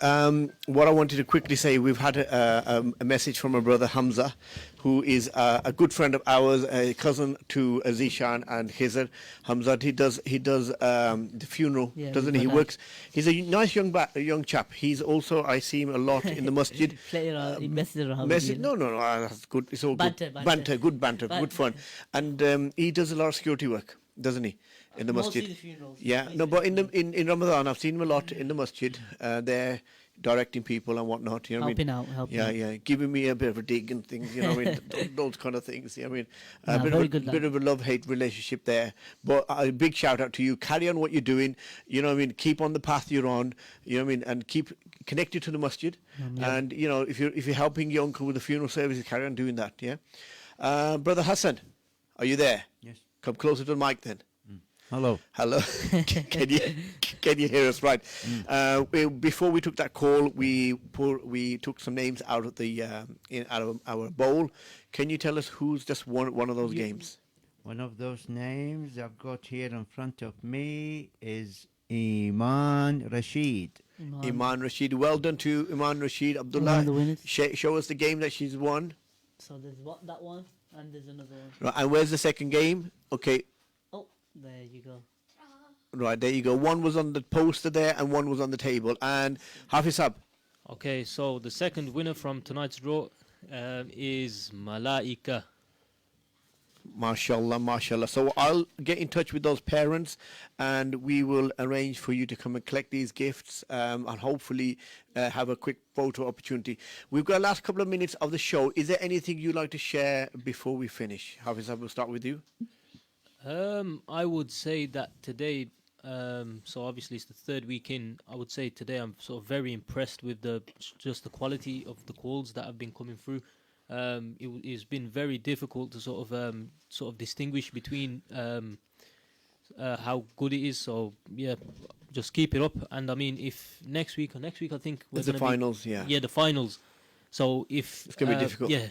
What I wanted to quickly say, we've had a message from our brother Hamza, who is a good friend of ours, a cousin to Zishan and Khizr. Hamza, he does the funeral, Yeah, doesn't we've he? He got works. He's a nice young chap. He's also, I see him a lot in the masjid. Play around, he messes around with you. No, that's good. It's all Banter, good. banter. Good banter, good fun. And he does a lot of security work, doesn't he? In the Mostly masjid. the funerals. Yeah, no, but in Ramadan, I've seen him a lot in the masjid. There, directing people and whatnot. You know what I mean? Helping Yeah, out. yeah, giving me a bit of a dig and things. You know what I mean? Those kind of things. You know what I mean? Nah, A bit, very of, good a bit of a love-hate relationship there. But a big shout out to you. Carry on what you're doing. You know what I mean? Keep on the path you're on. You know what I mean? And keep connected to the masjid. Yeah. And you know, if you're helping your uncle with the funeral services, carry on doing that. Yeah. Brother Hassan, are you there? Yes. Come closer to the mic then. Hello. Hello. Can you hear us? Right. Before we took that call, we took some names out of the out of our bowl. Can you tell us who's just one of those games? One of those names I've got here in front of me is Iman Rashid. Iman Rashid. Well done to Iman Rashid. One Abdullah, of the winners. show us the game that she's won. So there's that one, and there's another one. Right, and where's the second game? Okay. Oh, there you go. Right, there you go. One was on the poster there, and one was on the table. And Hafiz Sab. Okay, so the second winner from tonight's draw is Malaika. Mashallah, mashallah. So I'll get in touch with those parents and we will arrange for you to come and collect these gifts and hopefully have a quick photo opportunity. We've got the last couple of minutes of the show. Is there anything you'd like to share before we finish? Hafiz, I will start with you. I would say that today, so obviously it's the third week in, I would say today I'm sort of very impressed with just the quality of the calls that have been coming through. It's been very difficult to sort of distinguish between how good it is. So yeah, just keep it up. And I mean, if next week I think we're It's the gonna finals, yeah, the finals. So if it's gonna be difficult, yeah,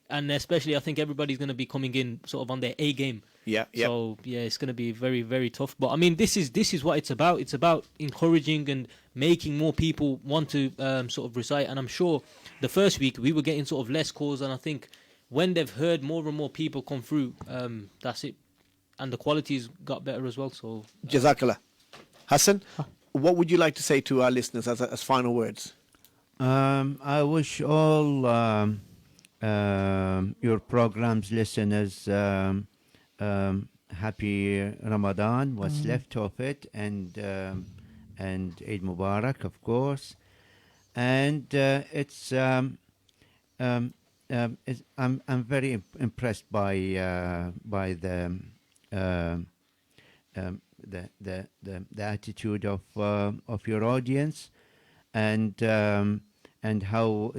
and especially I think everybody's gonna be coming in sort of on their A game. Yeah. So yeah, it's going to be very, very tough. But I mean, this is what it's about. It's about encouraging and making more people want to sort of recite. And I'm sure the first week we were getting sort of less calls, and I think when they've heard more and more people come through, that's it. And the quality's got better as well. So Jazakallah. Hassan, what would you like to say to our listeners as final words? I wish all your program's listeners happy Ramadan, what's left of it, and Eid Mubarak, of course. And I'm very impressed by the attitude of your audience, and how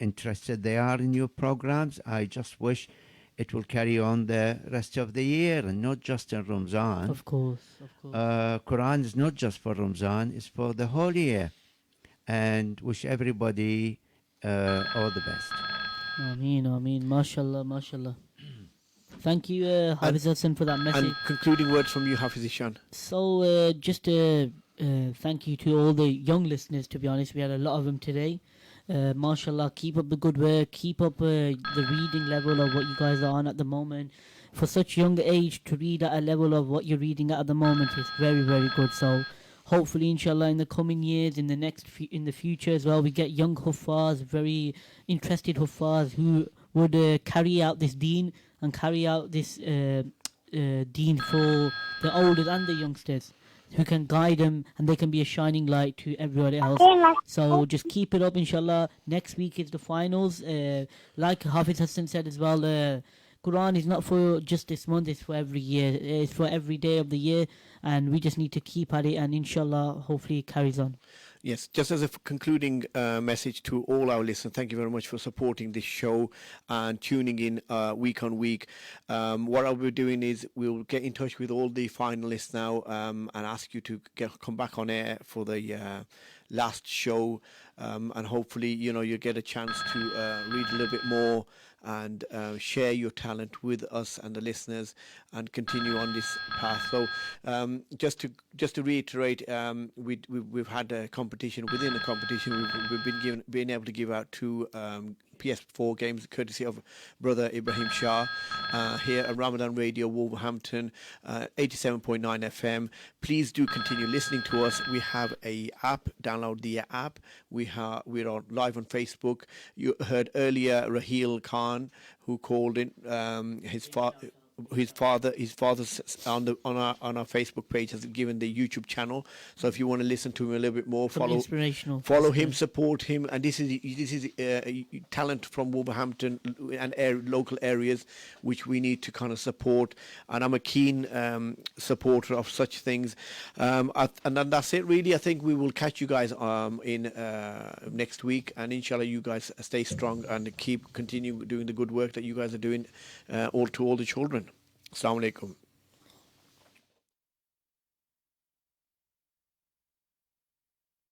interested they are in your programs. I just wish it will carry on the rest of the year and not just in Ramzan. Of course. Quran is not just for Ramzan, it's for the whole year. And wish everybody all the best. Ameen. Mashallah. Thank you, Hafiz Hassan, for that message. And concluding words from you, Hafiz Ishan. So, just thank you to all the young listeners, to be honest. We had a lot of them today. Mashallah, keep up the good work. Keep up the reading level of what you guys are on at the moment. For such young age to read at a level of what you're reading at the moment is very, very good. So, hopefully, inshallah, in the coming years, in the future as well, we get young huffaz, very interested huffaz who would carry out this deen and carry out this deen for the olders and the youngsters, who can guide them and they can be a shining light to everybody else. So just keep it up, inshallah. Next week is the finals. Like Hafiz Hassan said as well, Quran is not for just this month, it's for every year. It's for every day of the year, and we just need to keep at it, and inshallah, hopefully it carries on. Yes, just as a concluding message to all our listeners, thank you very much for supporting this show and tuning in week on week. What I'll be doing is we'll get in touch with all the finalists now and ask you to come back on air for the last show, and hopefully you get a chance to read a little bit more and share your talent with us and the listeners and continue on this path. So just to reiterate, we've had a competition within the competition. We've been able to give out 2 PS4 games courtesy of brother Ibrahim Shah here at Ramadan Radio Wolverhampton 87.9 FM. Please do continue listening to us. We have a app. Download the app. We're on live on Facebook. You heard earlier Raheel Khan, who called in his father's on our Facebook page has given the YouTube channel. So if you want to listen to him a little bit more, follow him, support him. And this is talent from Wolverhampton and local areas which we need to kind of support. And I'm a keen supporter of such things. And then that's it really. I think we will catch you guys in next week, and inshallah you guys stay strong and continue doing the good work that you guys are doing all to all the children. Assalamu alaikum.